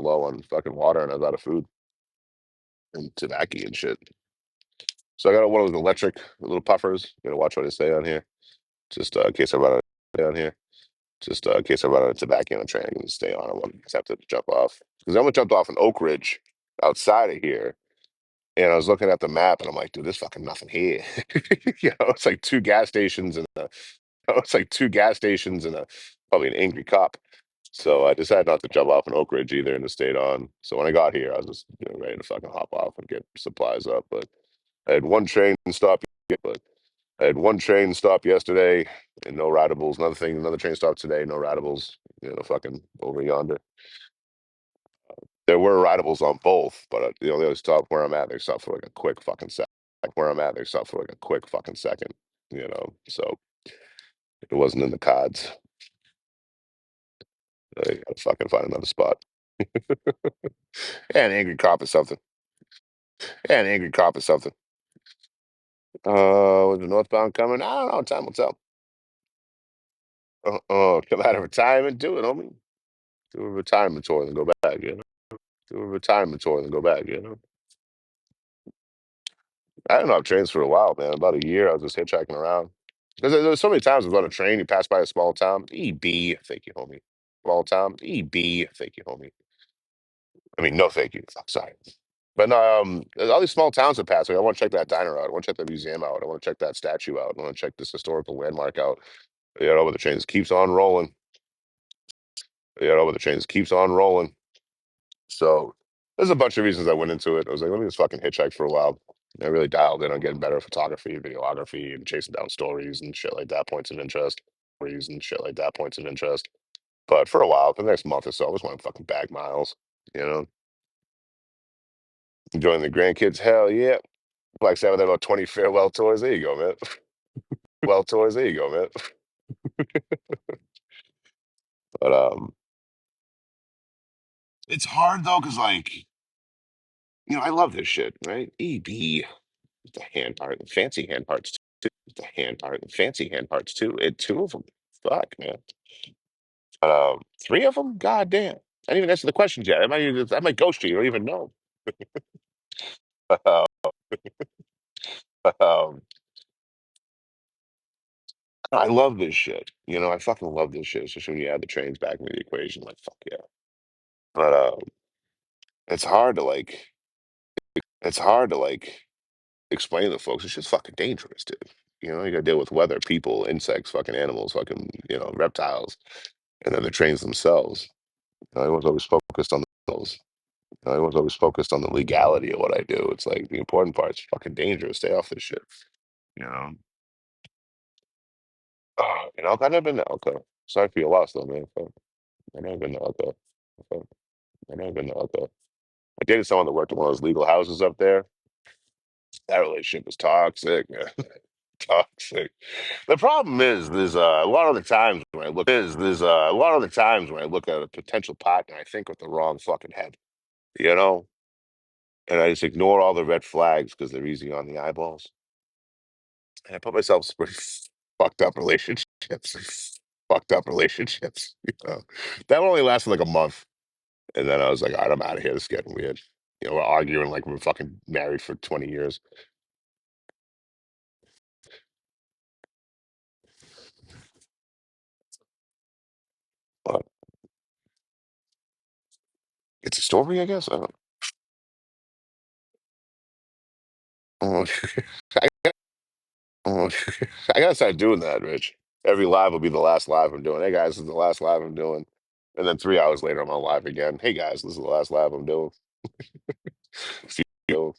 Low on fucking water and I was out of food and tobacco and shit. So I got one of those electric little puffers. Gotta watch what I say on here. Just in case I run out of tobacco on a train, I can stay on. I won't have to jump off because I almost jumped off an Oak Ridge outside of here And I was looking at the map, and I'm like, dude, there's fucking nothing here. It's like two gas stations and it's like two gas stations and probably an angry cop. So I decided not to jump off in Oak Ridge either and to stayed on. So when I got here, I was just ready to fucking hop off and get supplies up. But I had one train stop, but I had one train stop yesterday and no rideables. Another train stop today, no rideables. Fucking over yonder. There were rideables on both, but they only stop where I'm at. They stop for like a quick fucking second. Where I'm at, they stop for like a quick fucking second. So it wasn't in the cards. I gotta fucking find another spot. Yeah, an angry cop or something. Yeah, an angry cop or something. Was the northbound coming? I don't know. Time will tell. Come out of retirement, do it, homie. Do a retirement tour and then go back. Do a retirement tour and then go back. I didn't have trains for a while, man. About a year, I was just hitchhiking around. Because there's so many times I was on a train, you pass by a small town, EB, thank you, homie. Small town, EB, thank you, homie. I mean, no, thank you. Fuck, sorry. But no, there's all these small towns that pass. Like, I want to check that diner out. I want to check that museum out. I want to check that statue out. I want to check this historical landmark out. But the train just keeps on rolling. But the train just keeps on rolling. So there's a bunch of reasons I went into it. I was like, let me just fucking hitchhike for a while. And I really dialed in on getting better at photography, videography, and chasing down stories and shit like that, points of interest. Stories and shit like that, points of interest. But for a while, for the next month or so, I just want to fucking bag miles. You know, enjoying the grandkids. Hell yeah. Like Sabbath, about 20 farewell tours. There you go, man. Well tours. There you go, man. But it's hard though, because I love this shit, right? EB, the hand art, the fancy hand parts too. The hand art, the fancy hand parts too. Two of them. Fuck, man. But three of them. God damn. I didn't even answer the questions yet. I might ghost you. You don't even know. um, I love this shit. I fucking love this shit. Especially when you add the trains back into the equation. Like, fuck yeah. But it's hard to like. It's hard to explain to folks. It's just fucking dangerous, dude. You got to deal with weather, people, insects, fucking animals, fucking reptiles, and then the trains themselves. I was always focused on those. I was always focused on the legality of what I do. It's like the important part's fucking dangerous. Stay off this shit. You know. I've never been to Elko. Sorry for your loss, though, man. Fuck. I've never been to Elko. Fuck. I've never been to Elko. I dated someone that worked in one of those legal houses up there. That relationship was toxic, man. Toxic. The problem is there's a lot of the times when I look at a potential partner, I think with the wrong fucking head, you know, and I just ignore all the red flags because they're easy on the eyeballs. And I put myself in some pretty fucked up relationships, fucked up relationships. That one only lasted like a month, and then I was like, all right, I'm out of here. This is getting weird. We're arguing like we're fucking married for 20 years. But it's a story, I guess. I don't. Oh, oh, I gotta start doing that, Rich. Every live will be the last live I'm doing. Hey guys, this is the last live I'm doing. And then 3 hours later, I'm on live again. Hey guys, this is the last live I'm doing. Few,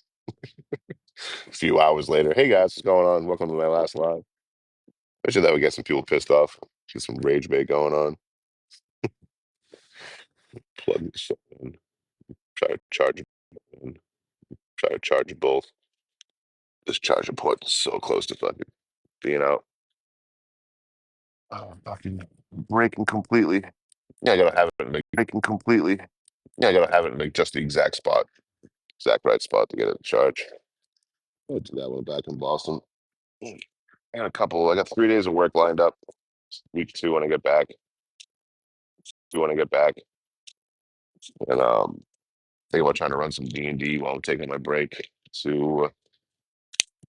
few hours later, hey guys, what's going on? Welcome to my last live. I sure that would get some people pissed off. Get some rage bait going on. Plug this shit in. Try to charge it in. Try to charge it both. This charger port is so close to fucking being out. Oh, fucking breaking completely. Yeah, I gotta have it like breaking completely. Yeah, I gotta have it in like just the exact spot, exact right spot to get it charged. I'll do that one back in Boston. I got 3 days of work lined up. Week two when I get back. And think about trying to run some D&D while I'm taking my break to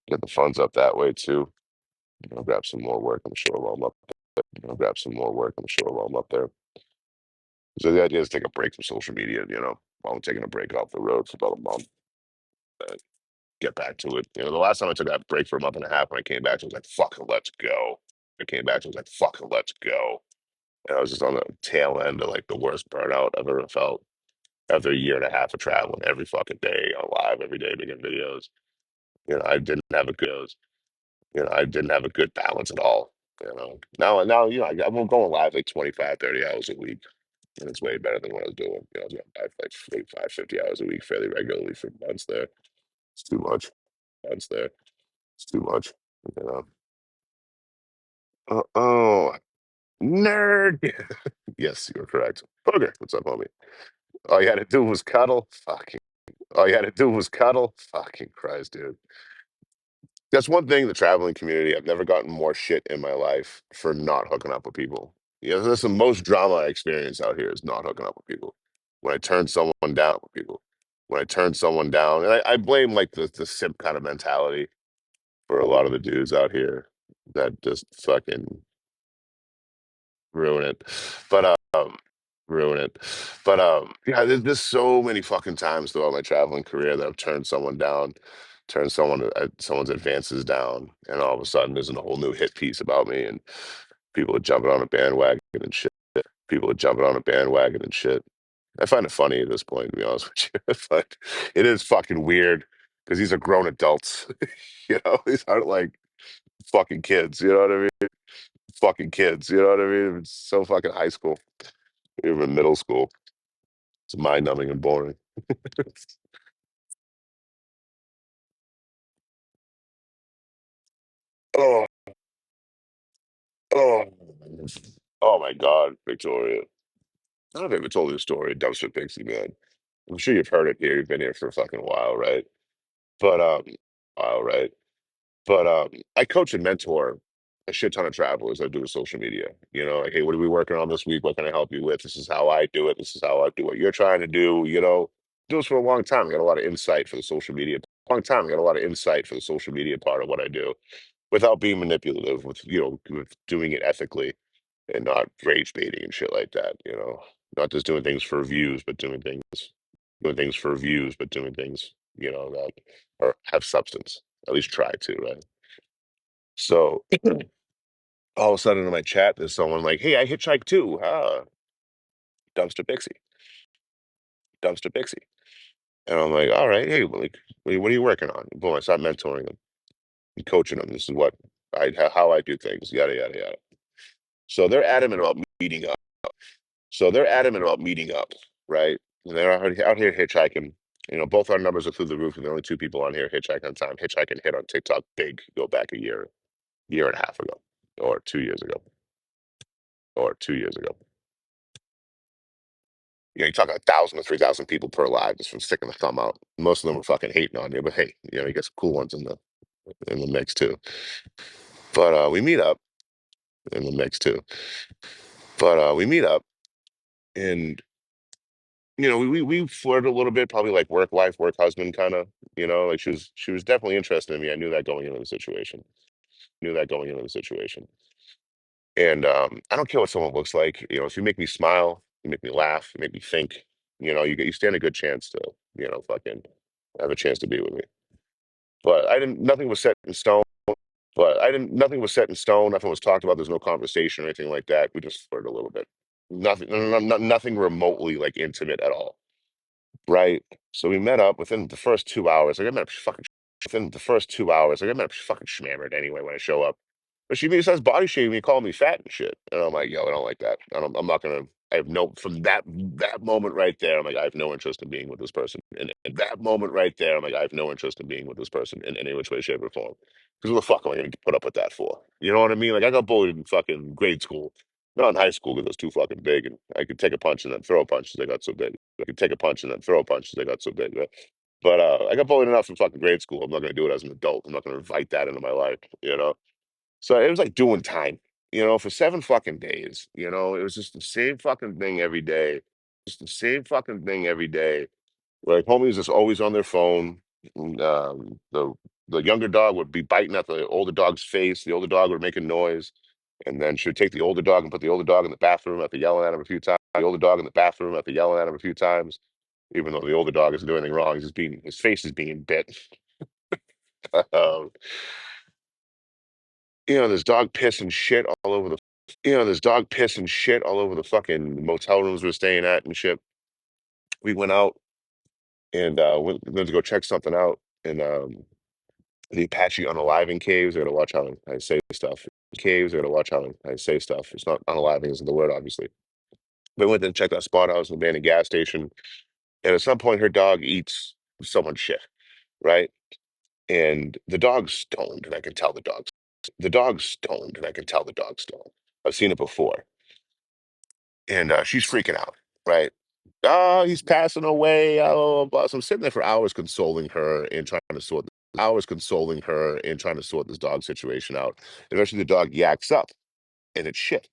get the funds up that way too. I'll grab some more work. I'm sure while I'm up. I'll grab some more work. I'm sure while I'm up there. So the idea is to take a break from social media. While I'm taking a break off the road for about a month. get back to it. The last time I took that break for a month and a half, when I came back, I was like, fucking let's go. I came back, I was like, fucking let's go. And I was just on the tail end of like the worst burnout I've ever felt after a year and a half of traveling every fucking day on live every day making videos. I didn't have a good balance at all. Now, I'm going live like 25, 30 hours a week. And it's way better than what I was doing. I was going live like 45, 50 hours a week fairly regularly for months there. It's too much. Months there. It's too much. You know. Oh, nerd. Yes, you're correct. Booger, what's up, homie? All you had to do was cuddle. Fucking. All you had to do was cuddle. Fucking Christ, dude. That's one thing in the traveling community. I've never gotten more shit in my life for not hooking up with people. That's the most drama I experience out here is not hooking up with people. When I turn someone down with people. When I turn someone down, and I blame like the simp kind of mentality for a lot of the dudes out here that just fucking ruin it. But ruin it. But yeah, there's so many fucking times throughout my traveling career that I've turned someone down, turned someone's advances down, and all of a sudden there's a whole new hit piece about me, and people are jumping on a bandwagon and shit. People are jumping on a bandwagon and shit. I find it funny at this point, to be honest with you. But it is fucking weird because these are grown adults. These aren't like fucking kids. You know what I mean? Fucking kids. You know what I mean? It's so fucking high school, even middle school. It's mind numbing and boring. Oh, oh, oh my God, Victoria. I don't know if I ever told you the story of Dumpster Pixie, man. I'm sure you've heard it here. You've been here for a fucking while, right? But while, right? But I coach and mentor a shit ton of travelers that do with social media. Like, hey, what are we working on this week? What can I help you with? This is how I do it. This is how I do what you're trying to do. Do this for a long time. I got a lot of insight for the social media. Long time. I got a lot of insight for the social media part of what I do, without being manipulative, with doing it ethically and not rage baiting and shit like that. Not just doing things for views, but doing things for views, but doing things that or have substance. At least try to, right? So all of a sudden in my chat, there's someone like, "Hey, I hitchhike too." Dumpster Pixie, Dumpster Pixie, and I'm like, "All right, hey, like, what are you working on?" Boom, I start mentoring them and coaching them. This is how I do things. Yada yada yada. So they're adamant about meeting up. Right? And they're out here hitchhiking. Both our numbers are through the roof, and the only two people on here hitchhike on time. Hitchhiking hit on TikTok big. Go back a year and a half ago, or 2 years ago, or 2 years ago. You talk 1,000 to 3,000 people per live just from sticking the thumb out. Most of them were fucking hating on you, but hey, you get some cool ones in the mix too. But we meet up in the mix too. But we meet up, and we flirt a little bit, probably like work wife, work husband kind of. Like she was definitely interested in me. I knew that going into the situation. Knew that going into the situation. And I don't care what someone looks like. If you make me smile, you make me laugh, you make me think. You stand a good chance to fucking have a chance to be with me. But I didn't. Nothing was set in stone. But I didn't. Nothing was set in stone. Nothing was talked about. There's no conversation or anything like that. We just flirted a little bit. Nothing. Nothing remotely like intimate at all. Right. So we met up within the first 2 hours. Like I met up fucking within the first 2 hours. Like I met up fucking schmammered anyway when I show up. But she starts body shaming me, calling me fat and shit. And I'm like, yo, I don't like that. I'm not gonna. I have no from that moment right there. I'm like, I have no interest in being with this person. And at that moment right there, I'm like, I have no interest in being with this person in any which way, shape, or form. Because what the fuck am I gonna put up with that for? You know what I mean? Like I got bullied in fucking grade school, not in high school because I was too fucking big, and I could take a punch and then throw a punch because I got so big. I could take a punch and then throw a punch because I got so big. Right? But I got bullied enough in fucking grade school. I'm not gonna do it as an adult. I'm not gonna invite that into my life. So it was like doing time, for 7 fucking days. It was just the same fucking thing every day. Just the same fucking thing every day. Like homies just always on their phone. And, the younger dog would be biting at the older dog's face. The older dog would make a noise. And then she'd take the older dog and put the older dog in the bathroom after yelling at him a few times. The older dog in the bathroom after yelling at him a few times, even though the older dog isn't doing anything wrong. His face is being bit. Um, there's dog piss and shit all over the. There's dog piss and shit all over the fucking motel rooms we're staying at and shit. We went out and went to go check something out, and the Apache unaliving caves. I gotta watch how I say stuff. Caves. I gotta watch how I say stuff. It's not unaliving isn't the word, obviously. But we went and checked that spot out. It was an abandoned gas station, and at some point, her dog eats someone's shit, right? And the dog's stoned, and I can tell the dog's stoned, and I can tell the dog's stoned. I've seen it before, and she's freaking out, right? Oh, he's passing away. So I'm sitting there for hours consoling her and trying to sort this dog situation out. Eventually, the dog yaks up, and it's shit,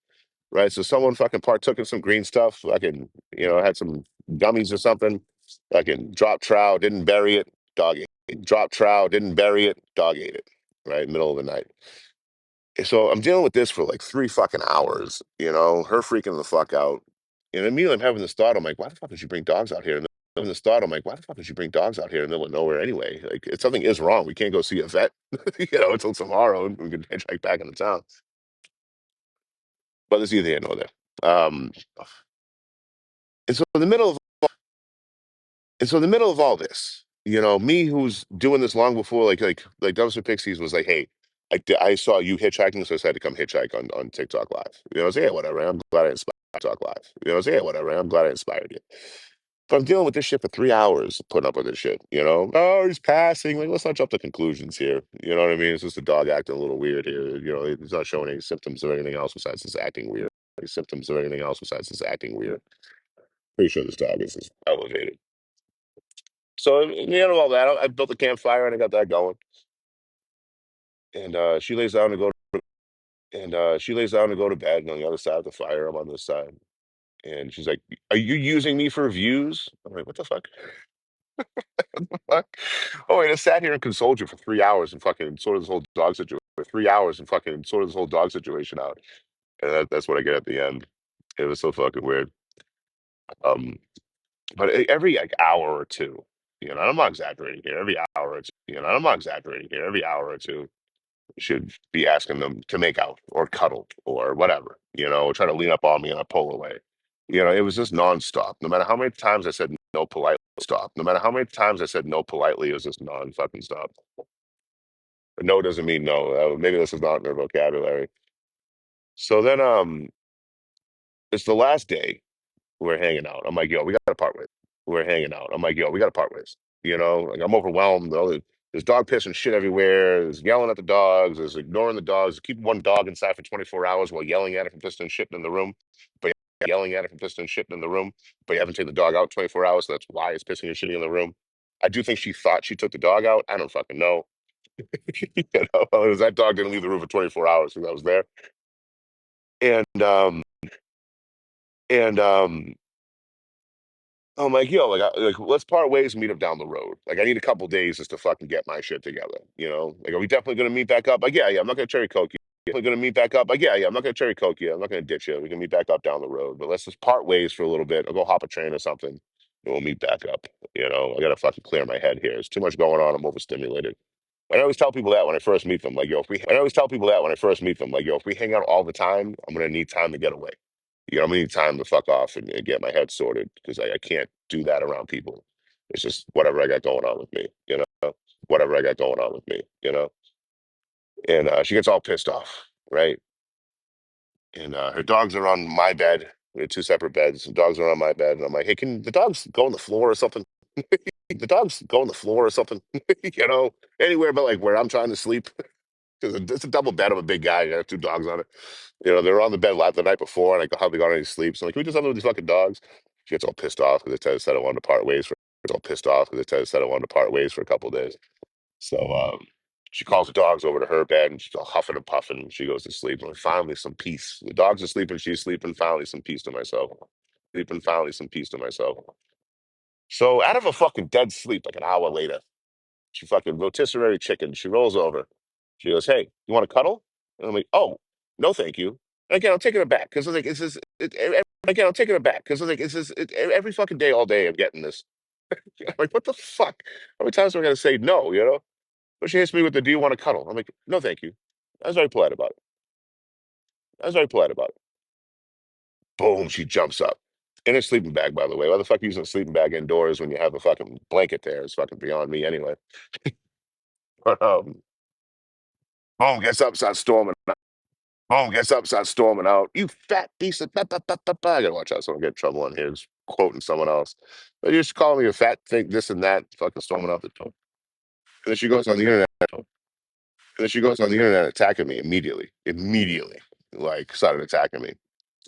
right? So someone fucking partook in some green stuff, fucking, had some gummies or something, fucking drop trout, didn't bury it, dog ate it. Drop trout, didn't bury it, dog ate it, right? Middle of the night. So I'm dealing with this for like 3 fucking hours, her freaking the fuck out. And immediately I'm having this thought, I'm like, why the fuck did you bring dogs out here? And having this thought, I'm like, why the fuck did you bring dogs out here in the middle of nowhere anyway? Like, if something is wrong, we can't go see a vet, until tomorrow and we can hitchhike back into town. But there's either here nor there. And so in the middle of all this, me who's doing this long before, like Dumpster Pixies was like, hey, I saw you hitchhiking, so I decided to come hitchhike on TikTok Live. I was like, yeah, whatever. I'm glad I inspired TikTok Live. I was like, yeah, whatever. I'm glad I inspired you. But I'm dealing with this shit for 3 hours, putting up with this shit. Oh, he's passing. Like, let's not jump to conclusions here. You know what I mean? It's just a dog acting a little weird here. He's not showing any symptoms of anything else besides just acting weird. Any symptoms of anything else besides just acting weird. Pretty sure this dog is just elevated. So in the end of all that, I built a campfire and I got that going. And she lays down to go to bed. And on the other side of the fire, I'm on this side. And she's like, "Are you using me for views?" I'm like, "What the fuck? Fuck? Oh, wait, I sat here and consoled you for 3 hours and fucking sorted this whole dog situation for 3 hours and fucking sorted this whole dog situation out." And that's what I get at the end. It was so fucking weird. Um, but every like hour or two, and I'm not exaggerating here. Every hour or two, I'm not exaggerating here. Every hour or two, should be asking them to make out or cuddle or whatever, try to lean up on me and I pull away. It was just nonstop. No matter how many times I said no politely, stop. No matter how many times I said no politely, it was just non fucking stop. But no doesn't mean no. Maybe this is not in their vocabulary. So then, it's the last day. We're hanging out. I'm like, yo, we got to part ways. We're hanging out. I'm like, yo, we got to part ways. Like I'm overwhelmed. There's dog piss and shit everywhere. There's yelling at the dogs. There's ignoring the dogs. Keep one dog inside for 24 hours while yelling at it from pissing and shitting in the room. But yelling at it from pissing and shitting in the room. But you haven't taken the dog out 24 hours. So that's why it's pissing and shitting in the room. I do think she thought she took the dog out. I don't fucking know. That dog didn't leave the room for 24 hours because I was there. And I'm like, yo, like, let's part ways and meet up down the road. Like, I need a couple days just to fucking get my shit together. Like, are we definitely gonna meet back up? Like, yeah, I'm not gonna cherry coke you. Definitely gonna meet back up. Like, yeah, I'm not gonna cherry coke you. I'm not gonna ditch you. We can meet back up down the road, but let's just part ways for a little bit. I'll go hop a train or something, and we'll meet back up. I gotta fucking clear my head here. There's too much going on. I'm overstimulated. I always tell people that when I first meet them, like, yo, if we. I always tell people that when I first meet them, like, yo, if we hang out all the time, I'm gonna need time to get away. I'm gonna need time to fuck off and get my head sorted because I can't do that around people. It's just whatever I got going on with me. Whatever I got going on with me. And she gets all pissed off, right? And her dogs are on my bed. We had two separate beds. The dogs are on my bed, and I'm like, hey, can the dogs go on the floor or something? The dogs go on the floor or something, anywhere but like where I'm trying to sleep. Because it's a double bed. I'm a big guy. I have two dogs on it. They were on the bed the night before, and I hardly got any sleep. So I'm like, can we do something with these fucking dogs? She gets all pissed off because Ted said I wanted to part ways for. Gets all pissed off because Ted said I wanted to part ways for a couple of days. So she calls the dogs over to her bed, and she's all huffing and puffing. And she goes to sleep. And finally, some peace. The dogs are sleeping. She's sleeping. Finally, some peace to myself. Sleeping. Finally, some peace to myself. So out of a fucking dead sleep, like an hour later, she fucking rotisserie chicken. She rolls over. She goes, "Hey, you want to cuddle?" And I'm like, "Oh, no, thank you." And again, I'm taking it back because I was like, "It's this." Again, I'm taking it back because I was like, "It's this." Every fucking day, all day, I'm getting this. I'm like, what the fuck? How many times am I gonna say no? But she hits me with the, "Do you want to cuddle?" I'm like, "No, thank you." I was very polite about it. I was very polite about it. Boom, she jumps up. In a sleeping bag, by the way. Why the fuck you using a sleeping bag indoors when you have a fucking blanket there? It's fucking beyond me anyway. But boom, gets up, starts storming. Boom, gets up, starts storming out. "You fat piece of ba, ba, ba, ba, ba." I gotta watch out so I don't get in trouble on here. Just quoting someone else. But you're just calling me a fat thing, this and that, fucking storming out the door. And then she goes on the internet. And then she goes on the internet attacking me immediately. Immediately. Like started attacking me.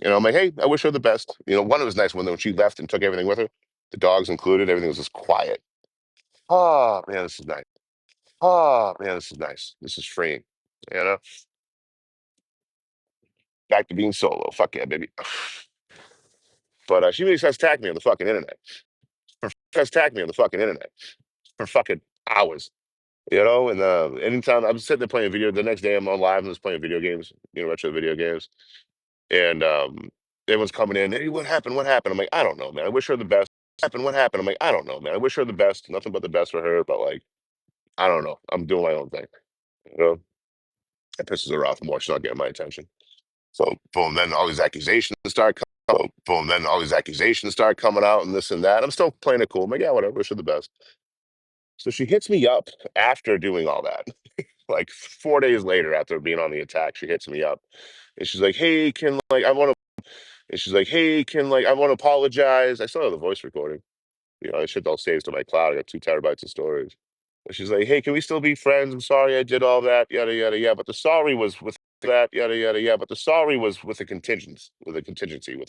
I'm like, hey, I wish her the best. One, it was nice when she left and took everything with her, the dogs included, everything was just quiet. Oh man, this is nice. Oh man, this is nice. This is freeing. You know, back to being solo. Fuck yeah, baby. But she really starts attacking me on the fucking internet. Starts attacking me on the fucking internet for fucking hours. And anytime I'm sitting there playing video, the next day I'm on live and just playing video games, retro video games. And everyone's coming in, "Hey, what happened? What happened?" I'm like, "I don't know, man. I wish her the best." Happened? What happened? I'm like, "I don't know, man. I wish her the best. Nothing but the best for her." But like, I don't know. I'm doing my own thing. You know, it pisses her off more. She's not getting my attention. So boom, then all these accusations start coming. Boom, then all these accusations start coming out and this and that. I'm still playing it cool. I'm like, yeah, whatever. Wish her the best. So she hits me up after doing all that. Like 4 days later, after being on the attack, she hits me up, and she's like, "Hey, can like I want to." And she's like, "Hey, can like I want to apologize." I still have the voice recording. I shit all saves to my cloud. I got 2 terabytes of storage. And she's like, "Hey, can we still be friends? I'm sorry I did all that, yada yada yada. But the sorry was with that, yada yada yada. But the sorry was with a contingency, with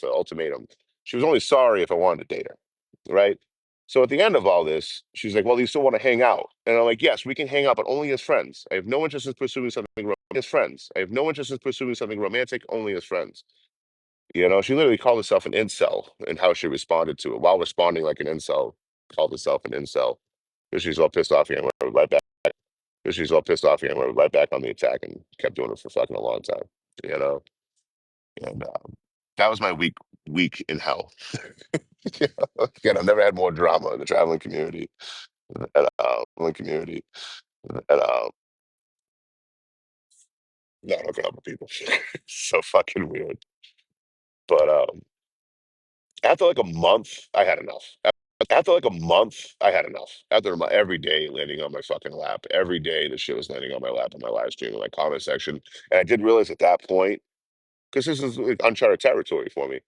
an ultimatum. She was only sorry if I wanted to date her, right?" So at the end of all this, she's like, "Well, do you still want to hang out?" And I'm like, "Yes, we can hang out, but only as friends. I have no interest in pursuing something romantic. As friends. I have no interest in pursuing something romantic, only as friends." She literally called herself an incel and how she responded to it while responding like an incel, called herself an incel. Because she's all pissed off again, went right back. Because she's all pissed off again, went right back on the attack and kept doing it for fucking a long time. You know, and that was my week in hell. Again, I've never had more drama in the traveling community. Traveling community, and not hooking up with people. So fucking weird. But after like a month, I had enough. After like a month, I had enough. After my every day landing on my fucking lap, every day the shit was landing on my lap in my live stream, in my comment section. And I did realize at that point, because this is like uncharted territory for me.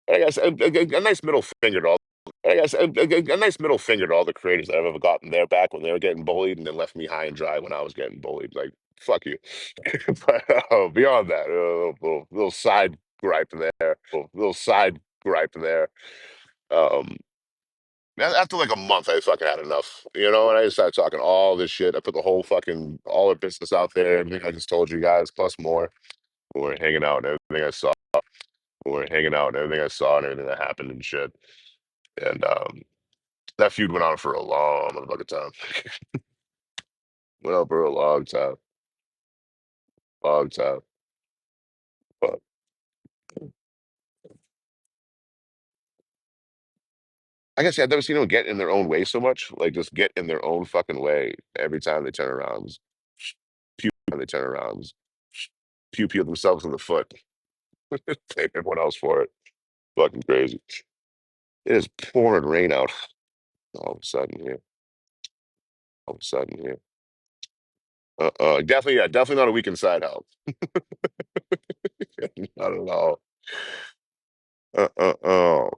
And I guess a nice middle finger to all. I guess a nice middle finger to all the creators that I've ever gotten their back when they were getting bullied and then left me high and dry when I was getting bullied. Like, fuck you. But beyond that, little side gripe there. Little side gripe there. Um, After like a month, I fucking had enough, and I just started talking all this shit. I put the whole fucking all the business out there, everything I just told you guys, plus more. We were hanging out and everything I saw. We were hanging out and everything I saw and everything that happened and shit. And that feud went on for a long motherfucking time. Went on for a long time, long time. But I guess I've never seen them get in their own way so much. Like just get in their own fucking way every time they turn around. Just pew when they turn around. Just pew pew themselves in the foot. Blame everyone else for it. Fucking crazy. It is pouring rain out all of a sudden here. All of a sudden here. Definitely, yeah, definitely not a weekend side help. Not at all. Uh.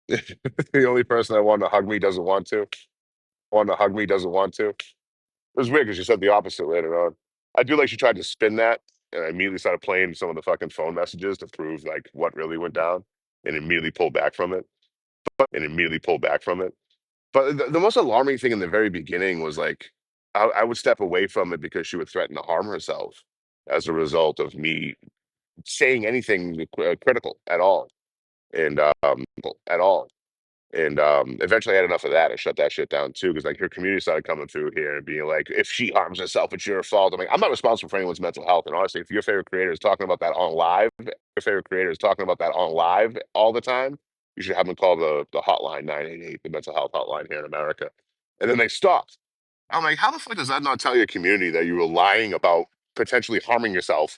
The only person that wanted to hug me doesn't want to. Wanted to hug me doesn't want to. It was weird because she said the opposite later on. I do like she tried to spin that, and I immediately started playing some of the fucking phone messages to prove like what really went down, and immediately pulled back from it. And immediately pulled back from it. But the most alarming thing in the very beginning was like I would step away from it because she would threaten to harm herself as a result of me saying anything critical and at all. And eventually, I had enough of that. I shut that shit down too because like her community started coming through here and being like, "If she harms herself, it's your fault." I'm like, I'm not responsible for anyone's mental health. And honestly, if your favorite creator is talking about that on live, your favorite creator is talking about that on live all the time, you should have them call the hotline 988, the mental health hotline here in America. And then they stopped. I'm like, how the fuck does that not tell your community that you were lying about potentially harming yourself,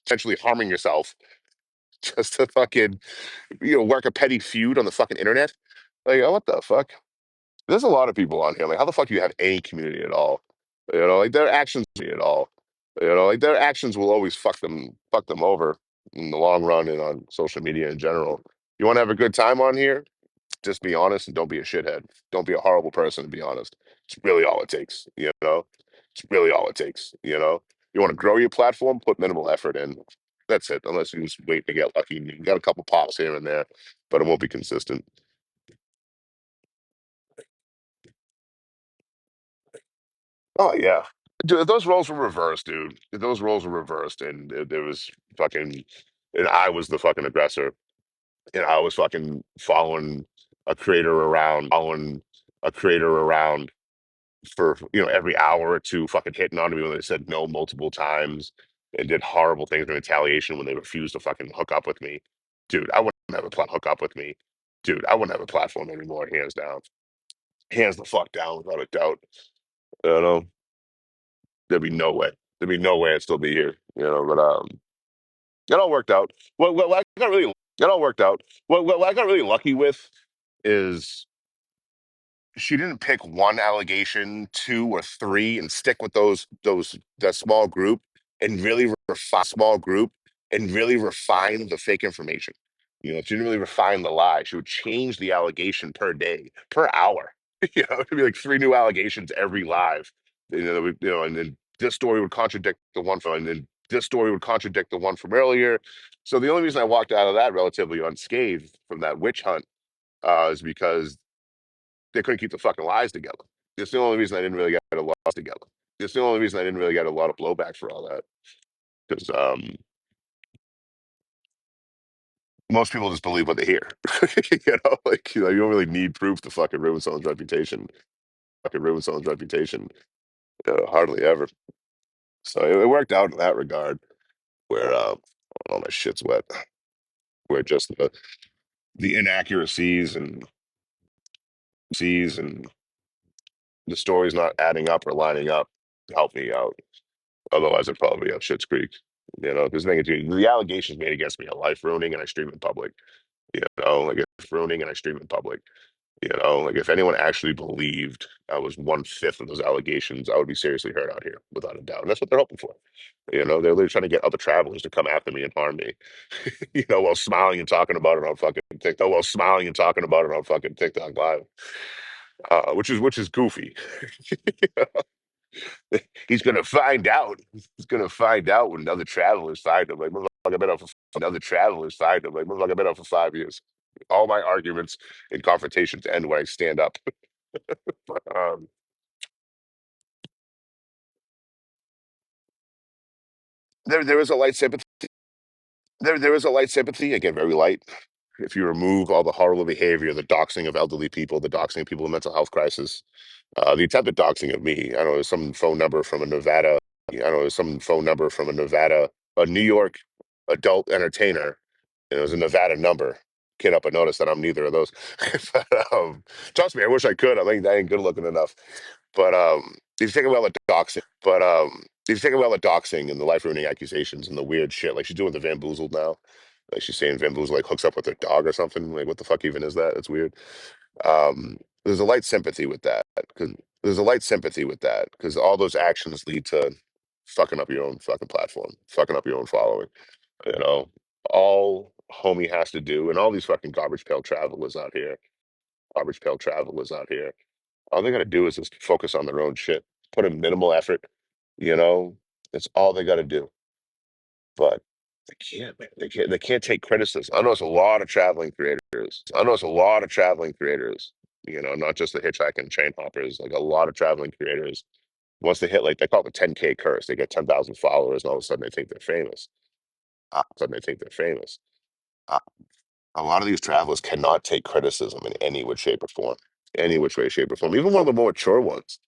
potentially harming yourself just to fucking, work a petty feud on the fucking internet? Like, oh, what the fuck? There's a lot of people on here. Like, how the fuck do you have any community at all? Like their actions at all. Like their actions will always fuck them over in the long run and on social media in general. You want to have a good time on here? Just be honest and don't be a shithead. Don't be a horrible person, be honest. It's really all it takes, you know? It's really all it takes, you know? You want to grow your platform, put minimal effort in. That's it. Unless you just wait to get lucky. You got a couple pops here and there, but it won't be consistent. Oh yeah. Dude, if those roles were reversed, dude. If those roles were reversed and there was fucking and I was the fucking aggressor and I was fucking following a creator around for every hour or two, fucking hitting on me when they said no multiple times and did horrible things in retaliation when they refused to fucking hook up with me. Dude, I wouldn't have a hook up with me. Dude, I wouldn't have a platform anymore, hands down. Hands the fuck down without a doubt. You know, there'd be no way. There'd be no way I'd still be here. But it all worked out. It all worked out. What I got really lucky with is she didn't pick one allegation, two or three, and stick with that small group and really refine the fake information. She didn't really refine the lie. She would change the allegation per day, per hour. It'd be like three new allegations every live. And then this story would contradict the one from earlier. So the only reason I walked out of that relatively unscathed from that witch hunt is because they couldn't keep the fucking lies together. It's the only reason I didn't really get a lot together. It's the only reason I didn't really get a lot of blowback for all that. Because most people just believe what they hear. You don't really need proof to fucking ruin someone's reputation. Hardly ever. So it worked out in that regard where all my shit's wet. Where just the inaccuracies and the stories not adding up or lining up helped me out. Otherwise, I'd probably be up shit's creek. Because the allegations made against me are life ruining, and I stream in public. Like it's ruining, and I stream in public. Like if anyone actually believed I was one fifth of those allegations, I would be seriously hurt out here, without a doubt. And that's what they're hoping for. They're literally trying to get other travelers to come after me and harm me. While smiling and talking about it on fucking TikTok Live, which is goofy. He's gonna find out. He's gonna find out when other travelers find him. Like, motherfucker, I've been out for another travelers find him. Like, motherfucker, I've been out for 5 years. All my arguments and confrontations end when I stand up. But, there is a light sympathy. There is a light sympathy, again, very light. If you remove all the horrible behavior, the doxing of elderly people, the doxing of people with mental health crisis, the attempted doxing of me. I don't know, some phone number from a Nevada. I don't know, some phone number from a New York adult entertainer. It was a Nevada number. Can't help but notice that I'm neither of those. But, trust me, I wish I could. I ain't good looking enough. But if you take away all the doxing and the life ruining accusations and the weird shit, like she's doing the Van Boozled now. Like she's saying Van Boozled like hooks up with her dog or something. Like what the fuck even is that? It's weird. There's a light sympathy with that because all those actions lead to fucking up your own fucking platform, fucking up your own following. You know, all homie has to do, and all these fucking garbage pail travelers out here, all they got to do is just focus on their own shit, put in minimal effort. You know, that's all they got to do. But they can't, man. They can't take criticism. I know it's a lot of traveling creators. Not just the hitchhiking chain hoppers, like a lot of traveling creators. Once they hit like they call it the 10K curse, they get 10,000 followers, and all of a sudden they think they're famous. Uh, a lot of these travelers cannot take criticism in any which shape or form. Any which way, shape, or form. Even one of the more mature ones.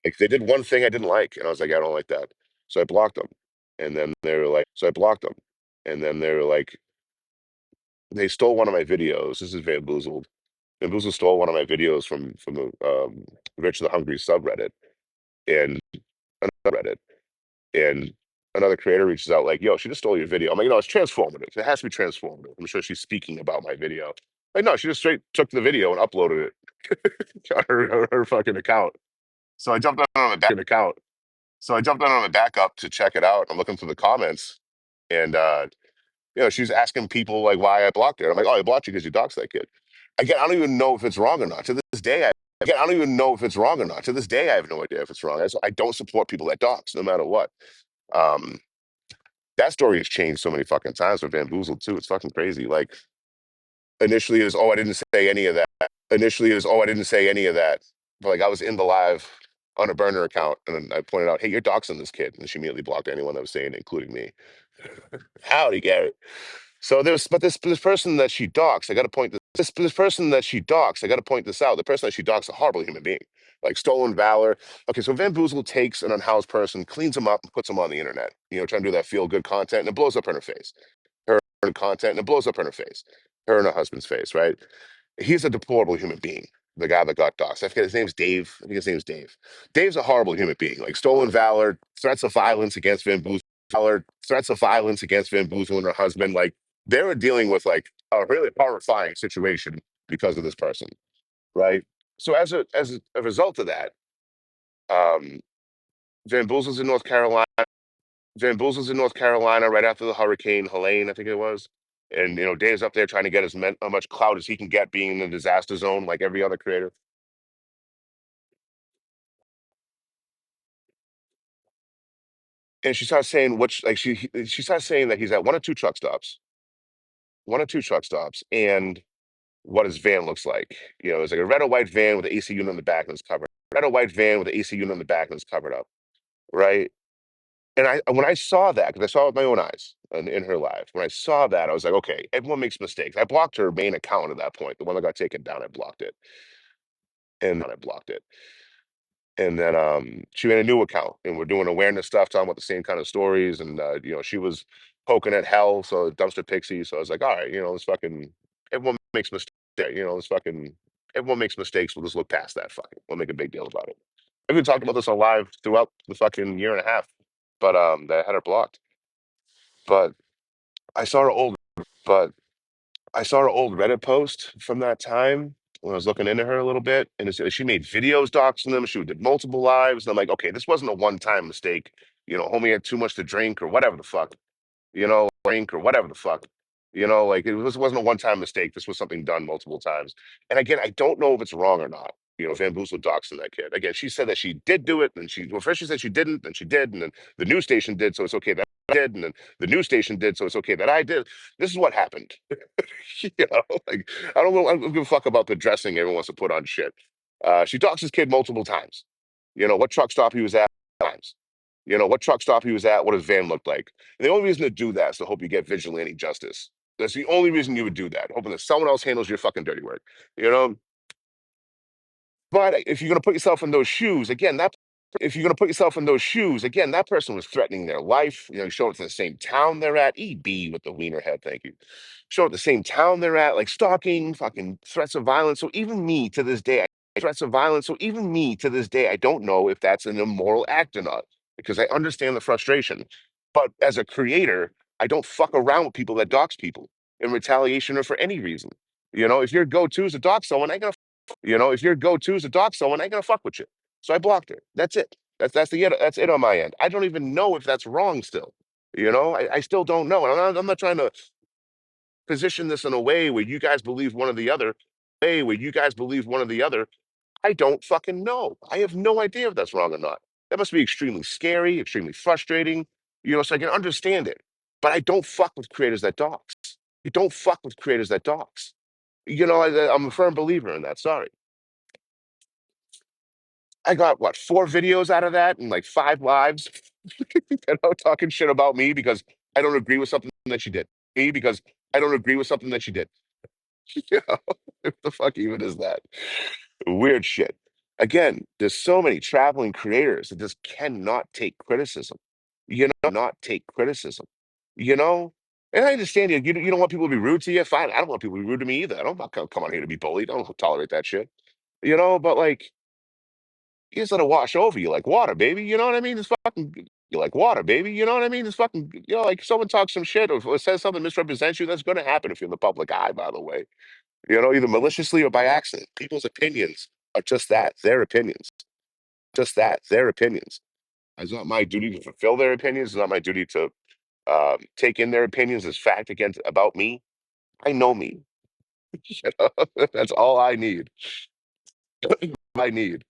Like they did one thing I didn't like, and I was like, I don't like that. So I blocked them. And then they were like, they stole one of my videos. This is Van Boozled. Bamboozle stole one of my videos from the Rich the Hungry subreddit and Reddit, and another creator reaches out like, "Yo, she just stole your video." I'm like, "No, it's transformative. It has to be transformative." I'm sure she's speaking about my video. Like, no, she just straight took the video and uploaded it on her fucking account. So I jumped on the back account. So I jumped on the backup to check it out. I'm looking through the comments, and she's asking people like why I blocked her. I'm like, "Oh, I blocked you because you doxed that kid." Again, I don't even know if it's wrong or not. To this day, I don't even know if it's wrong or not. To this day, I have no idea if it's wrong. I don't support people that dox, no matter what. Um, that story has changed so many fucking times with Bamboozled too. It's fucking crazy. Like initially it was, "Oh, I didn't say any of that." Initially it was, "Oh, I didn't say any of that." But like I was in the live on a burner account and then I pointed out, "Hey, you're doxing this kid." And she immediately blocked anyone that was saying it, including me. Howdy, Gary. So this person that she doxed, I got to point this person that she doxed, I got to point this out. The person that she doxed, is a horrible human being, like stolen valor. Okay, so Van Boozle takes an unhoused person, cleans them up, and puts them on the internet. Trying to do that feel good content, and it blows up in her face. Her content, and it blows up in her face, her and her husband's face. Right? He's a deplorable human being. The guy that got doxxed. I forget his name's Dave. I think his name's Dave. Dave's a horrible human being. Like stolen valor, threats of violence against Van Boozle, threats of violence against Van Boozle and her husband. Like they were dealing with like a really horrifying situation because of this person, right? So as a result of that, um, Van Boozle's in North Carolina. Van Boozle's in North Carolina right after the Hurricane Helene, I think it was. And Dave's up there trying to get as much clout as he can get, being in the disaster zone like every other creator. And she starts saying she starts saying that he's at one or two truck stops, and what his van looks like. It's like a red or white van with an AC unit in the back and it's covered. Red or white van with an AC unit in the back and it's covered up, right? And when I saw that, because I saw it with my own eyes in her life, when I saw that, I was like, okay, everyone makes mistakes. I blocked her main account at that point, the one that got taken down. I blocked it, and I blocked it. And then she made a new account, and we're doing awareness stuff, talking about the same kind of stories. And she was poking at hell, so dumpster pixie. So I was like, all right, let's fucking everyone makes mistakes. Let's fucking everyone makes mistakes. We'll just look past that. Fucking, we'll make a big deal about it. I've been talking about this on live throughout the fucking year and a half, but that I had her blocked. But I saw her old, but I saw her old Reddit post from that time when I was looking into her a little bit, and she made videos doxing them. She did multiple lives, and I'm like, okay, this wasn't a one-time mistake. Homie had too much to drink or whatever the fuck. Drink or whatever the fuck. Like wasn't a one-time mistake. This was something done multiple times. And again, I don't know if it's wrong or not. Van Boozle doxing that kid. Again, she said that she did do it, and first she said she didn't, then she did, and then the news station did, so it's okay that I did, and then the news station did, so it's okay that I did. This is what happened. Like I don't give a fuck about the dressing everyone wants to put on shit. She doxed this kid multiple times. What truck stop he was at times. What truck stop he was at, what his van looked like. And the only reason to do that is to hope you get vigilante justice. That's the only reason you would do that, hoping that someone else handles your fucking dirty work. You know, but if you're gonna put yourself in those shoes, again, that if you're gonna put yourself in those shoes, again, that person was threatening their life. Showing up to the same town they're at. EB with the wiener head, thank you. Showing up the same town they're at, like stalking, fucking threats of violence. So even me to this day, threats of violence. So even me to this day, I don't know if that's an immoral act or not, because I understand the frustration. But as a creator, I don't fuck around with people that dox people in retaliation or for any reason. If your go-to is to dox someone, I ain't gonna if your go-to is to dox someone, I ain't gonna fuck with you. So I blocked her. That's it. That's it on my end. I don't even know if that's wrong still. I still don't know. And I'm not trying to position this in a way where you guys believe one or the other. Way where you guys believe one or the other. I don't fucking know. I have no idea if that's wrong or not. That must be extremely scary, extremely frustrating. So I can understand it. But I don't fuck with creators that dox. You don't fuck with creators that dox. I'm a firm believer in that. Sorry. I got what, 4 videos out of that and like 5 lives, talking shit about me because I don't agree with something that she did. Me because I don't agree with something that she did. You know, what the fuck even is that? Weird shit. Again, there's so many traveling creators that just cannot take criticism. Not take criticism. You know? And I understand you don't want people to be rude to you. Fine, I don't want people to be rude to me either. I don't come on here to be bullied. I don't tolerate that shit. But like you just let it wash over you like water, baby. You know what I mean? It's fucking you like water, baby. You know what I mean? It's fucking like someone talks some shit or says something misrepresents you. That's going to happen if you're in the public eye. By the way, either maliciously or by accident. People's opinions are just that. Their opinions, just that. Their opinions. It's not my duty to fulfill their opinions. It's not my duty to take in their opinions as fact against about me. I know me. That's all I need. I need.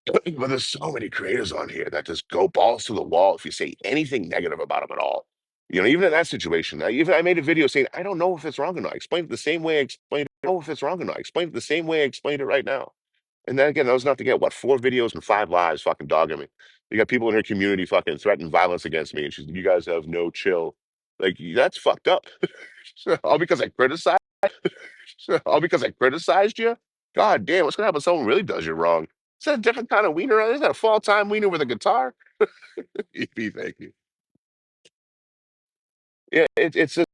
But there's so many creators on here that just go balls to the wall if you say anything negative about them at all. Even in that situation, I made a video saying I don't know if it's wrong or not. I explained it the same way I explained it. I don't know if it's wrong or not. I explained it the same way I explained it right now. And then again, I was not to get what 4 videos and 5 lives fucking dogging me. You got people in her community fucking threatening violence against me, and you guys have no chill. Like that's fucked up. All because I criticized. All because I criticized you. God damn, what's gonna happen if someone really does you wrong? Is that a different kind of wiener? Is that a fall time wiener with a guitar? EP, thank you. Yeah, it's just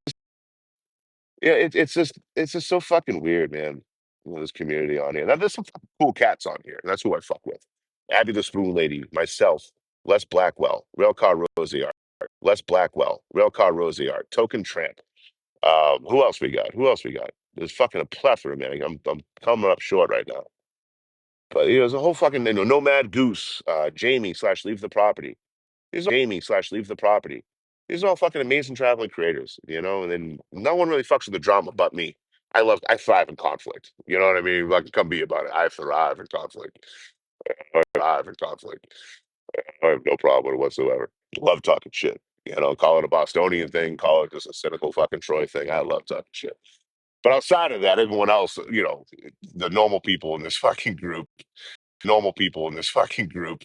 yeah, it's just so fucking weird, man. This community on here. Now there's some fucking cool cats on here, and that's who I fuck with. Abby the Spoon Lady, myself, Les Blackwell, Railcar Rosie Art, Les Blackwell, Railcar Rosie Art, Token Tramp. Who else we got? Who else we got? There's fucking a plethora, man. I'm coming up short right now. But there's a whole fucking Nomad Goose, Jamie slash Leave the Property. Jamie slash Leave the Property. These are all fucking amazing traveling creators, and then no one really fucks with the drama but me. I thrive in conflict. You know what I mean? Like, come be about it. I thrive in conflict. I thrive in conflict. I have no problem with it whatsoever. Love talking shit. Call it a Bostonian thing, call it just a cynical fucking Troy thing. I love talking shit. But outside of that, everyone else, the normal people in this fucking group, normal people in this fucking group,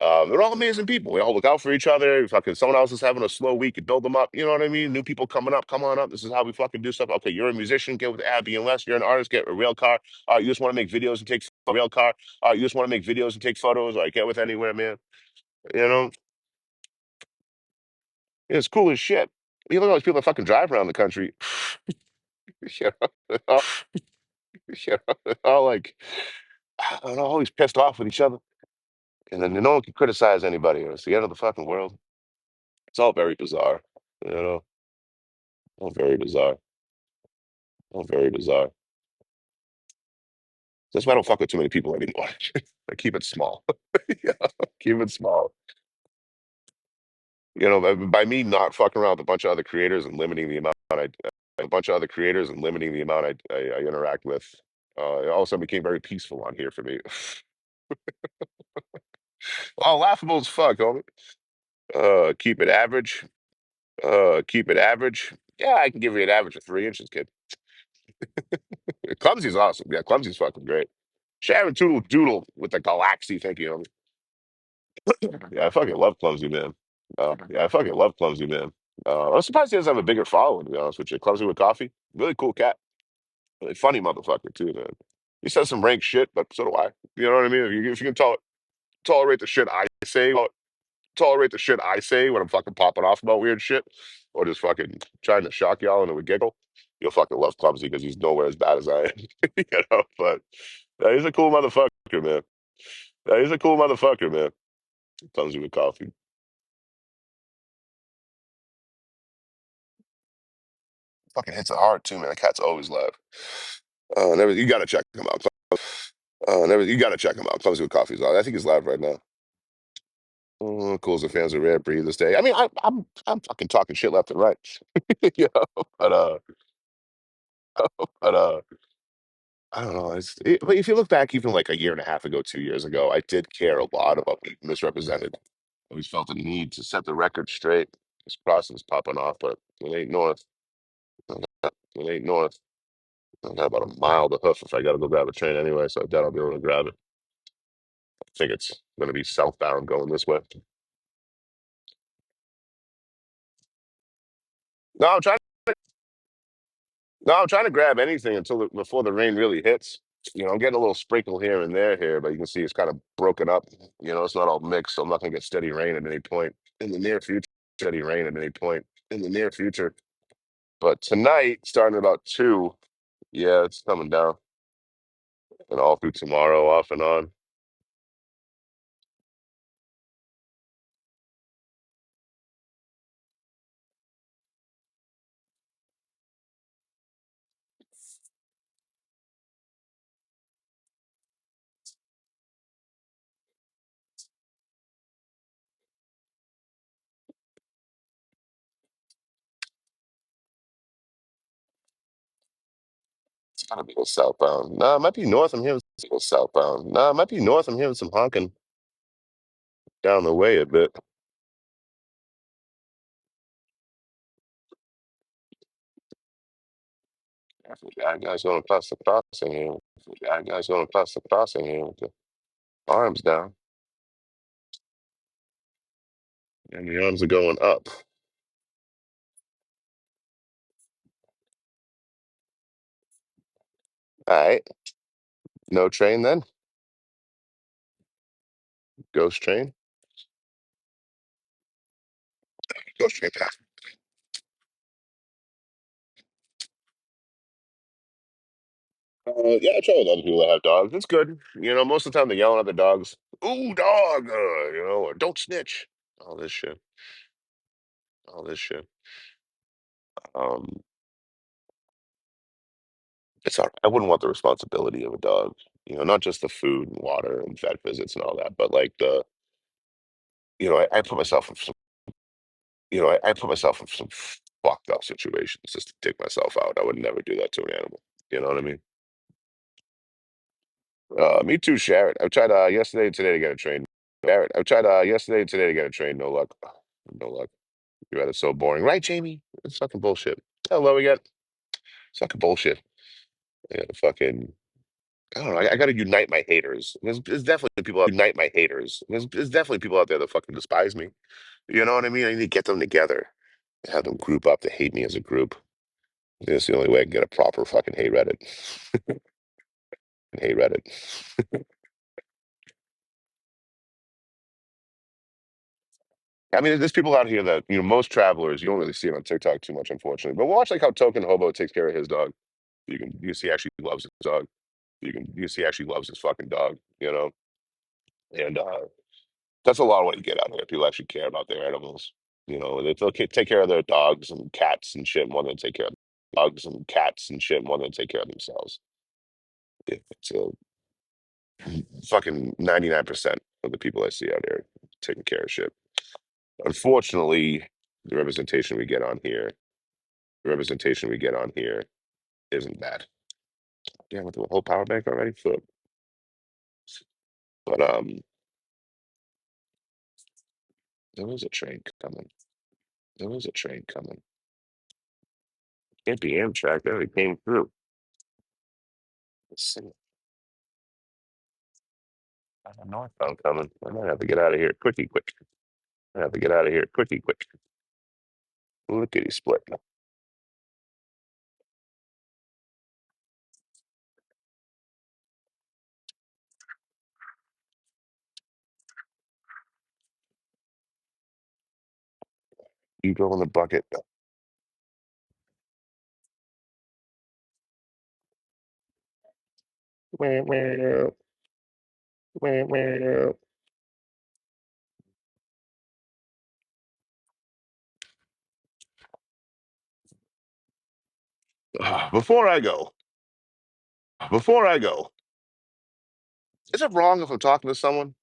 they're all amazing people. We all look out for each other. Fucking someone else is having a slow week, you build them up. You know what I mean? New people coming up, come on up. This is how we fucking do stuff. Okay, you're a musician, get with Abby and Les. You're an artist, get a rail car. All right, you just want to make videos and take a rail car. All right, you just want to make videos and take photos. All right, get with anywhere, man. You know, it's cool as shit. You look at all these people that fucking drive around the country. you know, they're all, they're all like, they're always pissed off with each other. And then no one can criticize anybody. It's the end of the fucking world. It's all very bizarre. You know, all very bizarre. All very bizarre. That's why I don't fuck with too many people anymore. I keep it small. Yeah, keep it small. By me not fucking around with a bunch of other creators and limiting the amount a bunch of other creators and limiting the amount I interact with, it all of a sudden became very peaceful on here for me. Oh, laughable as fuck, homie. Keep it average. Keep it average. Yeah, I can give you an average of 3 inches, kid. Clumsy's awesome. Yeah, Clumsy's fucking great. Sharon Toodle Doodle with the Galaxy. Thank you, homie. Yeah, I fucking love Clumsy, man. Yeah, I fucking love Clumsy, man. I'm surprised he doesn't have a bigger following, to be honest with you. Clumsy with Coffee. Really cool cat. Really funny motherfucker, too, man. He says some rank shit, but so do I. You know what I mean? If you can tolerate the shit I say, tolerate the shit I say when I'm fucking popping off about weird shit, or just fucking trying to shock y'all into a giggle, you'll fucking love Clumsy because he's nowhere as bad as I am. But he's a cool motherfucker, man. He's a cool motherfucker, man. Clumsy with Coffee. Fucking hits it hard too, man. The cat's always live. Never, you gotta check him out. Never, you gotta check him out. Clumsy with Coffee's live. I think he's live right now. Cool as the fans of Rare Breed this day. I mean, I'm fucking talking shit left and right. you know, but but I don't know. But if you look back, even like a year and a half ago, 2 years ago, I did care a lot about being misrepresented. I always felt the need to set the record straight. This process popping off, but it ain't north. It ain't north. I got about a mile to hoof if I got to go grab a train anyway, so I doubt I'll be able to grab it. I think it's going to be southbound going this way. No, I'm trying. No, I'm trying to grab anything before the rain really hits. I'm getting a little sprinkle here and there here, but you can see it's kind of broken up. It's not all mixed, so I'm not going to get steady rain at any point in the near future. Steady rain at any point in the near future. But tonight, starting about 2, yeah, it's coming down. And all through tomorrow, off and on. It's gotta be go southbound. Nah, it might be north. I'm hearing go southbound. Nah, it might be north. I'm hearing some honking down the way a bit. Guys going across the crossing here. Guys going across the crossing here with the arms down. And the arms are going up. All right. No train then? Ghost train? Ghost train pass. Yeah, I travel with other people that have dogs. It's good. Most of the time they're yelling at the dogs. Ooh, dog! Or don't snitch. All this shit. All this shit. Um, it's all right. I wouldn't want the responsibility of a dog. Not just the food and water and vet visits and all that, but like I put myself in some, I put myself in some fucked up situations just to take myself out. I would never do that to an animal. You know what I mean? Me too, Sharrett. I've tried yesterday and today to get a train. Barrett, I've tried yesterday and today to get a train. No luck. No luck. You had it so boring, right, Jamie? It's fucking bullshit. Hello again. It's fucking bullshit. I gotta fucking. I don't know. I gotta unite my haters. There's definitely people out unite my haters. There's definitely people out there that fucking despise me. You know what I mean? I need to get them together, have them group up to hate me as a group. That's the only way I can get a proper fucking hate Reddit. Hate Reddit. I mean, there's people out here that most travelers you don't really see it on TikTok too much, unfortunately. But watch like how Token Hobo takes care of his dog. You see actually loves his dog. You see actually loves his fucking dog. And that's a lot of what you get out here. People actually care about their animals. They'll take care of their dogs and cats and shit more than take care of dogs and cats and shit more than take care of themselves. It's a fucking 99% of the people I see out here taking care of shit. Unfortunately, the representation we get on here, the representation we get on here isn't that. Damn, with the whole power bank already. But there was a train coming. There was a train coming. Can't be Amtrak. That already came through. Let's see. I don't know if I'm coming. I might have to get out of here quicky quick. I have to get out of here quicky quick. Lickety split. You go in the bucket. Meow, meow, meow, meow. Before I go, before I go, is it wrong if I'm talking to someone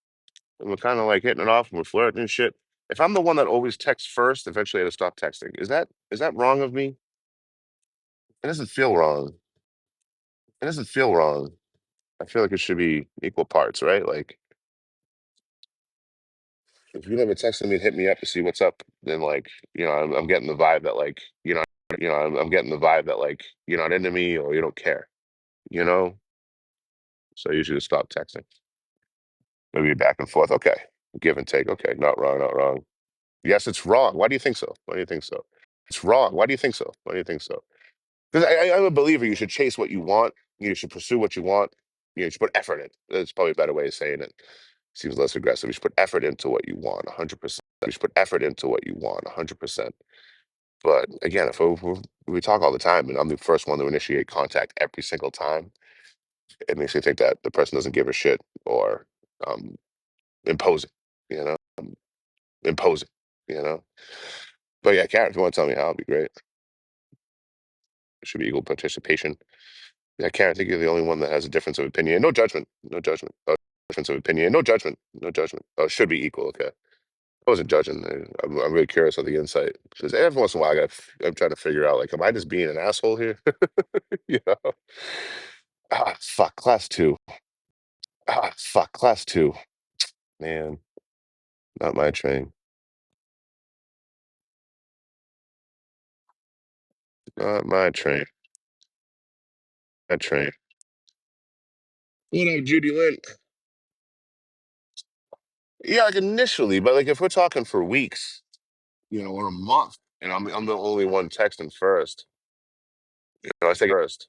and we're kind of like hitting it off and we're flirting and shit? If I'm the one that always texts first, eventually I have to stop texting. Is that wrong of me? It doesn't feel wrong. It doesn't feel wrong. I feel like it should be equal parts, right? Like if you never texted me and hit me up to see what's up, then like I'm getting the vibe that like I'm getting the vibe that like you're not into me or you don't care. You know, so you should just stop texting. Maybe back and forth. Okay, give and take. Okay, not wrong, not wrong. Yes, it's wrong. Why do you think so? Why do you think so? It's wrong. Why do you think so? Why do you think so? Because I'm a believer. You should chase what you want. You should pursue what you want. You should put effort in. That's probably a better way of saying it. Seems less aggressive. You should put effort into what you want. 100%. You should put effort into what you want. 100%. But again, if we talk all the time, and I'm the first one to initiate contact every single time, it makes me think that the person doesn't give a shit or um, imposing, you know, imposing, you know. But yeah, Karen, if you want to tell me how, it'd be great. It should be equal participation. Yeah, Karen, I think you're the only one that has a difference of opinion. No judgment. No judgment. Difference of opinion. No judgment. No judgment. Oh, it should be equal. Okay. I wasn't judging. I'm really curious of the insight because every once in a while I'm trying to figure out like, am I just being an asshole here? you know? Fuck, class two. Fuck, class two. Man, not my train. Not my train. My train. What up, Judy Lynn? Yeah, like initially, but like if we're talking for weeks, or a month, and I'm the only one texting first. I was thinking first.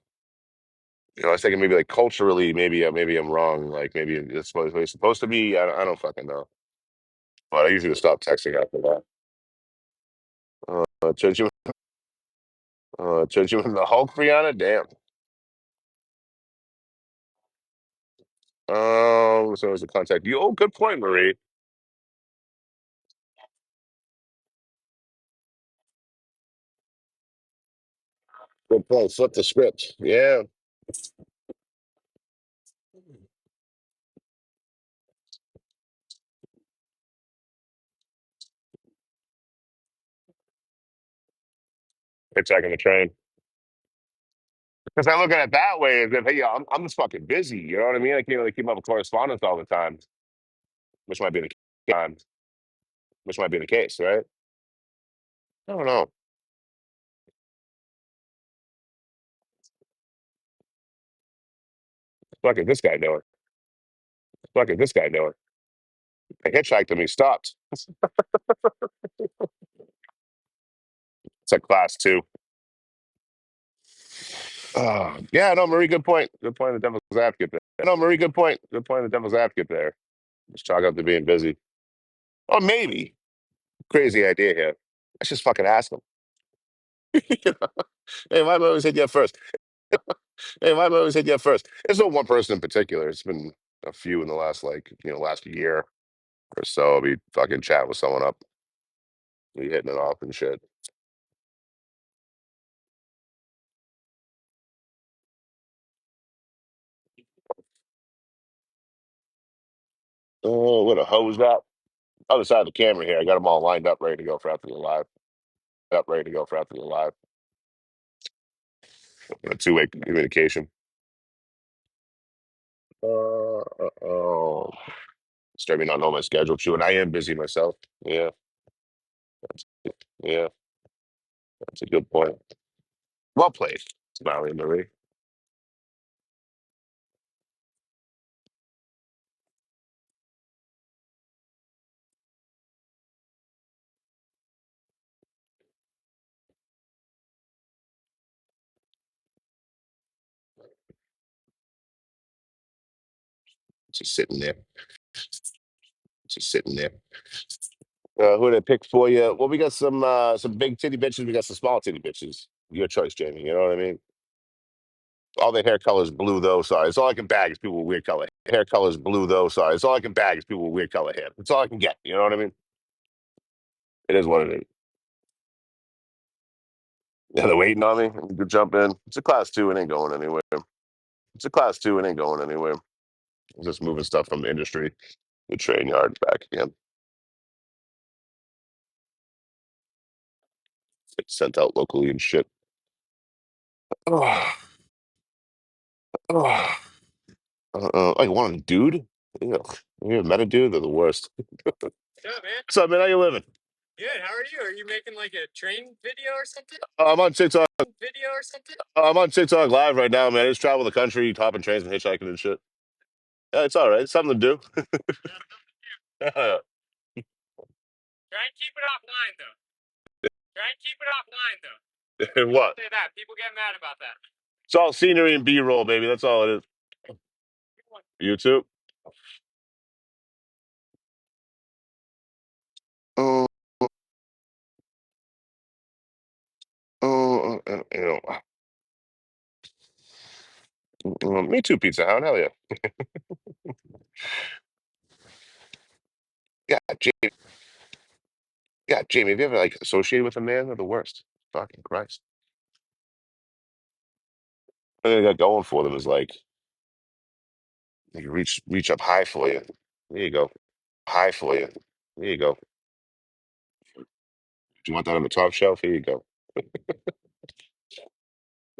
I was thinking maybe like culturally, maybe I'm wrong. Like maybe it's supposed to be. I don't fucking know. But I usually just stop texting after that. Judge you, judge you in the Hulk, Brianna. Damn. So as a contact you. Oh, good point, Marie. Good point. Flip the script. Yeah, hitchhiking the train. Because I look at it that way, as if hey, yeah, I'm just fucking busy. You know what I mean? I can't really keep up with correspondence all the time, which might be the time, which might be the case, right? I don't know. Fuck is this guy doing? Fuck is this guy doing? I hitchhiked him. He stopped. It's like class two. Yeah, no, Marie, good point. Good point. The devil's advocate there. No, Marie, good point. Good point. The devil's advocate there. Just chalk up to being busy. Or maybe crazy idea here. Let's just fucking ask him. Hey, why am I always hit you first? Hey, why am I always hit you first? There's no one person in particular. It's been a few in the last last year or so. I'll be fucking chatting with someone up, be hitting it off and shit. Oh, what a hose up. Other side of the camera here. I got them all lined up, ready to go for after the live. Ready to go for after the live. A two-way communication. Oh, starting not know my schedule too, and I am busy myself. Yeah, yeah, that's a good point. Well played, Smiley Marie. Just sitting there, just sitting there. Who did I pick for you? Well, we got some big titty bitches. We got some small titty bitches. Your choice, Jamie. You know what I mean? All the hair colors blue though. Sorry, it's all I can bag is people with weird color hair colors blue though. Sorry, it's all I can bag is people with weird color hair. That's all I can get. You know what I mean? It is what it is. Yeah, they're waiting on me. I need to jump in. It's a class two. It ain't going anywhere. It's a class two. It ain't going anywhere. I'm just moving stuff from the industry, the train yard back again. It's sent out locally and shit. Oh, oh, oh, you want a dude? Ugh. You ever met a dude? They're the worst. What's up, man? What's up, man? How you living? Good. How are you? Are you making like a train video or something? I'm on TikTok. Video or something? I'm on TikTok live right now, man. I just travel the country, hopping trains and hitchhiking and shit. Yeah, it's all right. It's something to do. Try and keep it offline though. Try and keep it offline though. What? Say that. People get mad about that. It's all scenery and B-roll, baby. That's all it is. YouTube. Oh, know, me too, Pizza Hound. Hell yeah. Yeah, Jamie. Yeah, Jamie. Have you ever like associated with a man? They're the worst. Fucking Christ. What they got going for them is like they can reach up high for you. There you go. High for you. There you go. Do you want that on the top shelf? Here you go.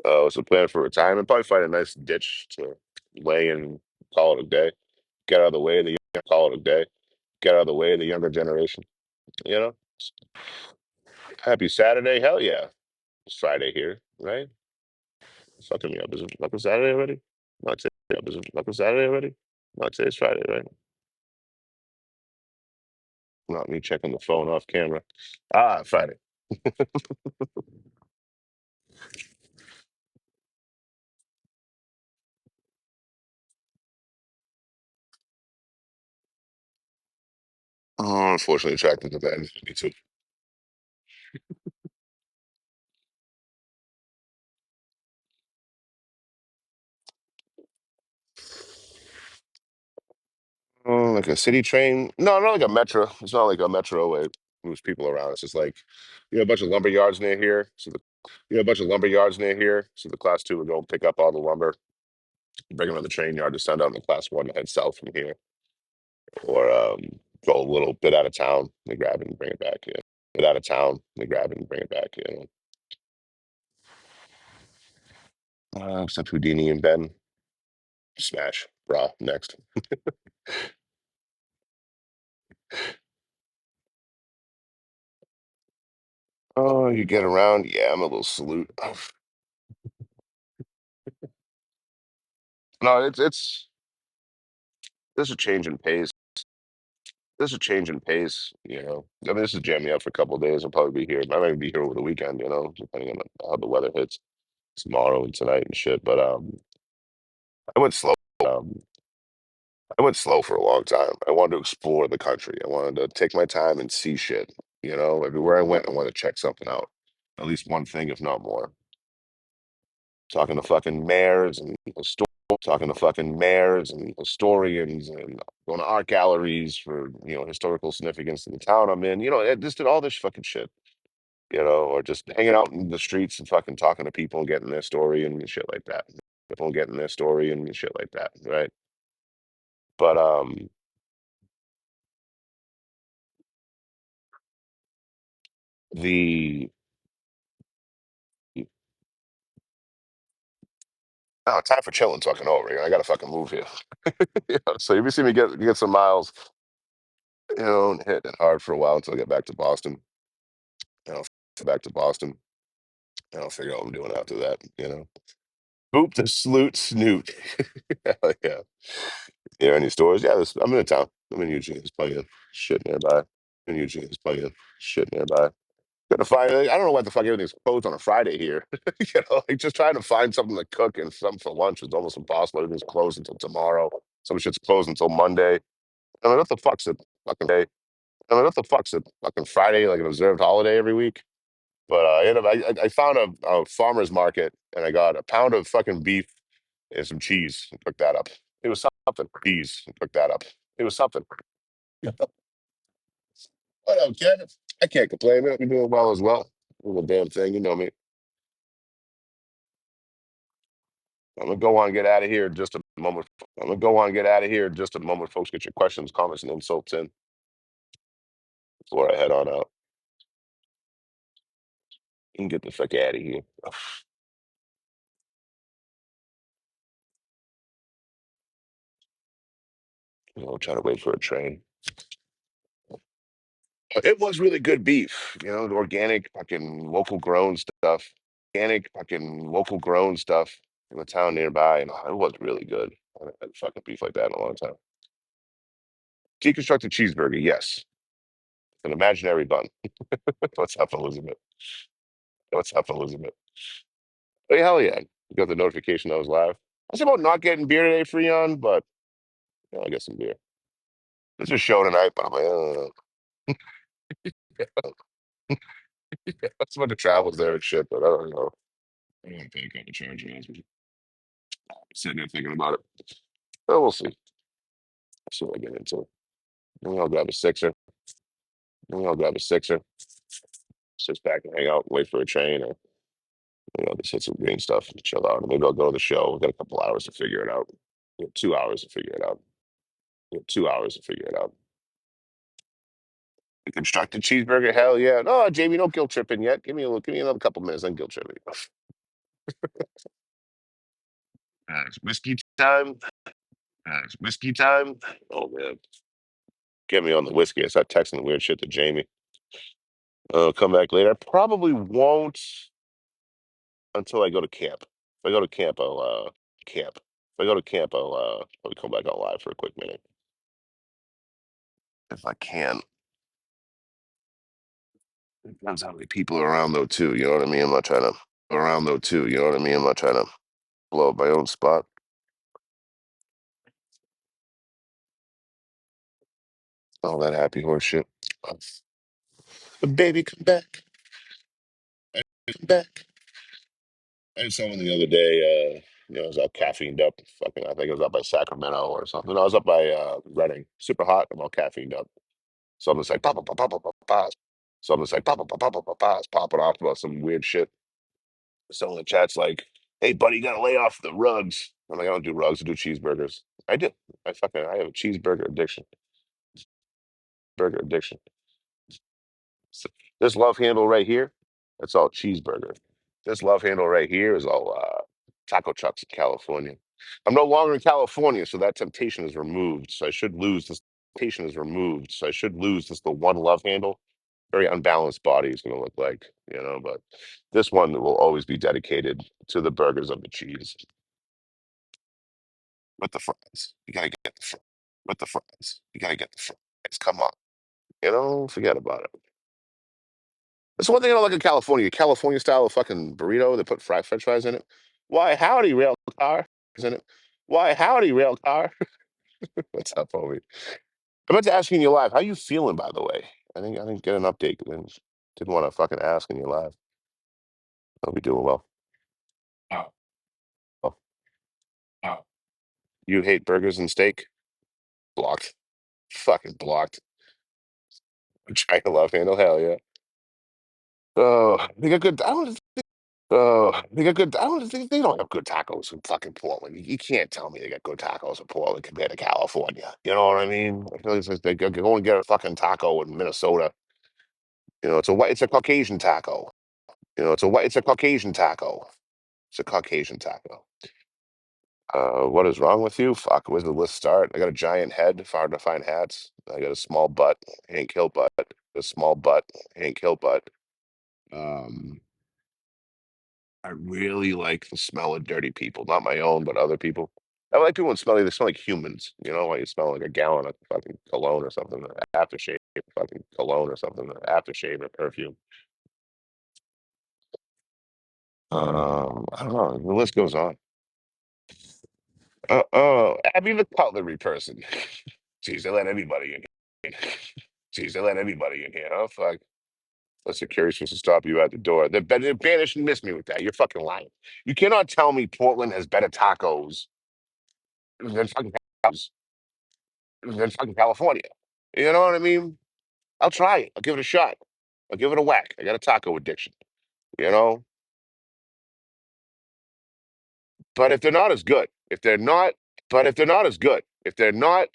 What's the plan for retirement? Probably find a nice ditch to lay and call it a day. Get out of the way of the call it a day. Get out of the way of the younger generation. You know? Happy Saturday. Hell yeah. It's Friday here, right? Fucking me up. Is it fucking Saturday already? Not today. Is it fucking Saturday already? Not today. It's Friday, right? Not me checking the phone off camera. Ah, Friday. Oh, unfortunately, attracted to that. Me too. Oh, like a city train? No, not like a metro. It's not like a metro where it moves people around. It's just like, a bunch of lumber yards near here. A bunch of lumber yards near here. So the class two would go pick up all the lumber, bring them to the train yard to send out in the class one to head south from here, or go a little bit out of town. They grab it and bring it back. Yeah, bit out of town. They grab it and bring it back. Except Houdini and Ben. Smash. Raw. Next. Oh, you get around. Yeah, I'm a little salute. No, it's there's a change in pace. There's a change in pace. I mean, this is jamming me up for a couple of days. I'll probably be here. I might be here over the weekend. Depending on how the weather hits tomorrow and tonight and shit. But I went slow. Um, I went slow for a long time. I wanted to explore the country. I wanted to take my time and see shit. Everywhere I went, I wanted to check something out, at least one thing, if not more. Talking to fucking mayors and talking to fucking mayors and historians and going to art galleries for historical significance in the town I'm in. I just did all this fucking shit. Or just hanging out in the streets and fucking talking to people and getting their story and shit like that. People getting their story and shit like that, right? But the oh, time for chilling fucking over. I gotta fucking move here. So if you see me get some miles, and hit it hard for a while until I get back to Boston. Back to Boston, and I'll figure out what I'm doing after that. Boop the sloot snoot. Hell yeah. Any stores? Yeah, I'm in a town. I'm in Eugene. There's plenty of shit nearby. In Eugene, there's plenty of shit nearby. Gotta find. I don't know what the fuck everything's closed on a Friday here. Like just trying to find something to cook and something for lunch is almost impossible. Everything's closed until tomorrow. Some shit's closed until Monday. I'm like, what the fuck's a fucking day? I'm like, what the fuck's a fucking Friday, like an observed holiday every week? But I found a farmer's market and I got a pound of fucking beef and some cheese and cooked that up. It was something. Cheese and cooked that up. It was something. What up, Kevin? I can't complain, man. You're doing well as well. Doing the damn thing, you know me. I'm gonna go on and get out of here in just a moment. I'm gonna go on and get out of here in just a moment, folks. Get your questions, comments, and insults in before I head on out and get the fuck out of here. Try to wait for a train. It was really good beef, the organic, fucking local grown stuff. Organic, fucking local grown stuff in the town nearby, and it was really good. I haven't had fucking beef like that in a long time. Deconstructed cheeseburger, yes. An imaginary bun. What's up, Elizabeth? What's up, Elizabeth? Oh, hell yeah. You got the notification I was live. I was about not getting beer today, Freon, but I'll get some beer. There's a show tonight, but I'm like, it's a bunch of travels there and shit, but I don't know. I gotta pay a couple charges. Sitting there thinking about it. Well, we'll see. See what I get into. Maybe I'll grab a sixer. Maybe I'll grab a sixer. Sit back and hang out, wait for a train, or I'll just hit some green stuff and chill out. Or maybe I'll go to the show. We've got a couple hours to figure it out. 2 hours to figure it out. 2 hours to figure it out. A constructed cheeseburger? Hell yeah. No, Jamie, no guilt tripping yet. Give me another couple minutes. Then guilt tripping. It's whiskey time. It's whiskey time. Oh man, get me on the whiskey. I start texting weird shit to Jamie. Come back later. I probably won't until I go to camp. If I go to camp, I'll camp. If I go to camp, I'll probably come back on live for a quick minute if I can. Depends how many people are around though too. You know what I mean? I'm not trying to around though too. You know what I mean? I'm not trying to blow up my own spot. All that happy horse shit. Baby, come back, come back. I had someone the other day. I was all caffeined up. Fucking, I think it was up by Sacramento or something. No, I was up by Reading. Super hot. I'm all caffeined up. So I'm just like, pop, pop, pop, pop, pop, pop. So I'm just like, pop, pop, pop, pop, pop, pop, pop, popping off about some weird shit. Someone in the chat's like, hey, buddy, you got to lay off the rugs. I'm like, I don't do rugs. I do cheeseburgers. I do. I have a cheeseburger addiction. Burger addiction. So this love handle right here, that's all cheeseburger. This love handle right here is all taco trucks in California. I'm no longer in California, so that temptation is removed. So I should lose this temptation is removed. So I should lose this the one love handle. Very unbalanced body is going to look like, but this one will always be dedicated to the burgers of the cheese. With the fries. You gotta get the fries. With the fries. You gotta get the fries. Come on. Forget about it. That's one thing I don't like in California. California style of fucking burrito. They put French fries in it. Why howdy rail car is in it. Why howdy rail car. What's up, homie? I meant to ask you in your live. How you feeling, by the way? I didn't get an update. Didn't want to fucking ask in your live. Hope you doing well. Oh, Oh, oh. you hate burgers and steak? Blocked. Fucking blocked. I'm trying to love handle. Hell yeah. Oh, they got good. I don't. They got good. I don't think they don't have good tacos in fucking Portland. You can't tell me they got good tacos in Portland compared to California. You know what I mean? I feel like they go and get a fucking taco in Minnesota. It's a Caucasian taco. It's a Caucasian taco. It's a Caucasian taco. What is wrong with you? Fuck, where's the list start? I got a giant head, hard to find hats. I got a small butt, Hank Hill butt. A small butt, Hank Hill butt. Um, I really like the smell of dirty people, not my own, but other people. I like people when they smell like humans, while you smell like a gallon of fucking cologne or something, or aftershave, fucking cologne or something, or aftershave or perfume. I don't know. The list goes on. Abby the cutlery person. Jeez, they let anybody in here. Jeez, they let anybody in here, huh? Fuck. Unless security supposed to stop you at the door. They banished and missed me with that. You're fucking lying. You cannot tell me Portland has better tacos than fucking California. You know what I mean? I'll try it. I'll give it a shot. I'll give it a whack. I got a taco addiction, you know? But if they're not as good, if they're not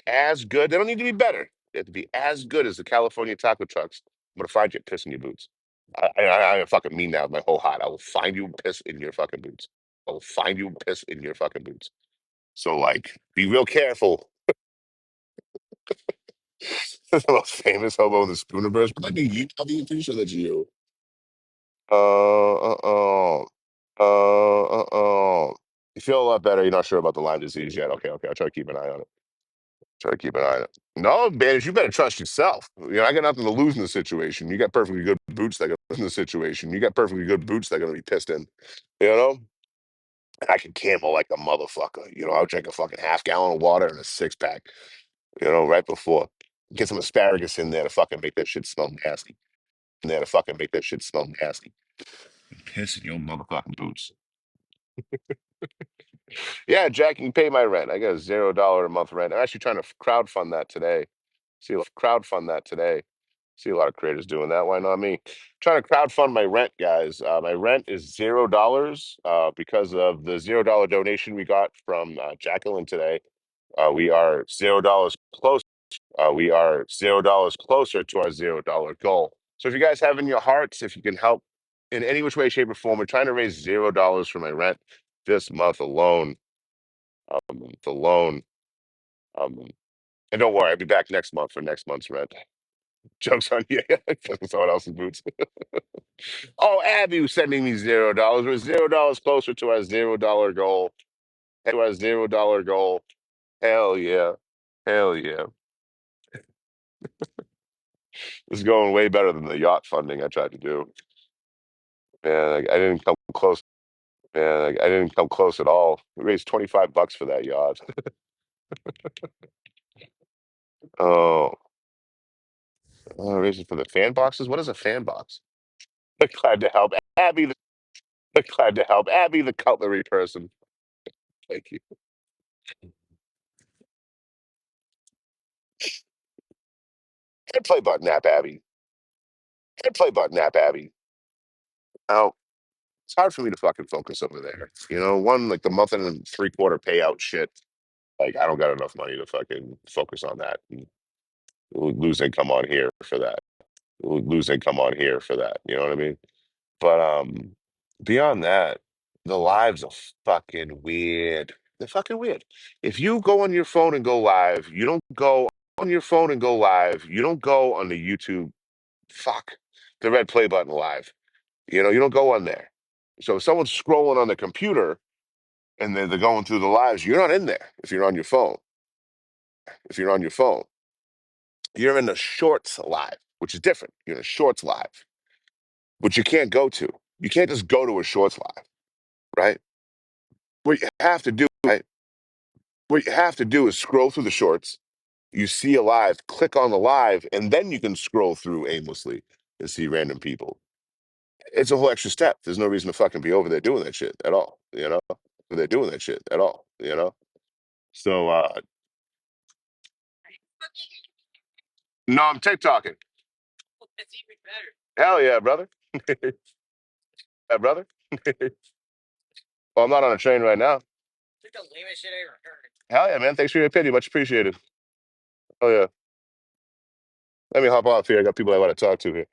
as good, they don't need to be better. They have to be as good as the California taco trucks. I'm gonna find you and piss in your boots. I fucking mean that with my whole heart. I will find you and piss in your fucking boots. I will find you and piss in your fucking boots. So like, be real careful. The most famous hobo in the Spoonerverse. But I think I'm pretty sure that's you. Uh. You feel a lot better. You're not sure about the Lyme disease yet. Okay, okay. I'll try to keep an eye on it. Try to keep an eye on it. No, Banish, you better trust yourself. I got nothing to lose in the situation. You got perfectly good boots that got in the situation. You got perfectly good boots that are gonna be pissed in. You know? And I can camel like a motherfucker. I'll drink a fucking half gallon of water and a six pack, right before. Get some asparagus in there to fucking make that shit smell nasty. In there to fucking make that shit smell nasty. Piss in your motherfucking boots. Yeah, Jack, you can pay my rent. I got a $0 a month rent. I'm actually trying to crowdfund that today. Crowdfund that today. See a lot of creators doing that. Why not me? Trying to crowdfund my rent, guys. My rent is $0 because of the $0 donation we got from Jacqueline today. We are $0 close. We are $0 closer to our $0 goal. So if you guys have in your hearts, if you can help in any which way, shape, or form, we're trying to raise $0 for my rent this month alone. Alone. Um, and don't worry, I'll be back next month for next month's rent. Jokes on you. Someone else's boots. Oh, Abby was sending me $0. We're $0 closer to our $0 goal. To our $0 goal. Hell yeah. Hell yeah. This is going way better than the yacht funding I tried to do. Man, I didn't come close. Man, I didn't come close at all. We raised $25 for that yacht. Oh, raised it for the fan boxes. What is a fan box? Glad to help Abby. Glad to help Abby, the cutlery person. Thank you. Hit play button app, Abby. Hit play button app, Abby. Oh, it's hard for me to fucking focus over there. You know, one like the month and three-quarter payout shit. Like I don't got enough money to fucking focus on that. And lose income on here for that. Lose income on here for that. You know what I mean? But beyond that, the lives are fucking weird. They're fucking weird. If you go on your phone and go live, you don't go on your phone and go live. You don't go on the YouTube. Fuck the red play button live. You know, you don't go on there. So if someone's scrolling on the computer and they're going through the lives, you're not in there if you're on your phone. If you're on your phone, you're in the shorts live, which is different. You're in a shorts live, which you can't go to. You can't just go to a shorts live, right? What you have to do, right? What you have to do is scroll through the shorts. You see a live, click on the live, and then you can scroll through aimlessly and see random people. It's a whole extra step. There's no reason to fucking be over there doing that shit at all. You know, they're doing that shit at all. You know, so no, I'm TikToking. That's even better. Hell yeah, brother. Yeah, brother. Well, I'm not on a train right now. It's the lamest shit I ever heard. Hell yeah, man. Thanks for your opinion. Much appreciated. Oh yeah. Let me hop off here. I got people I want to talk to here.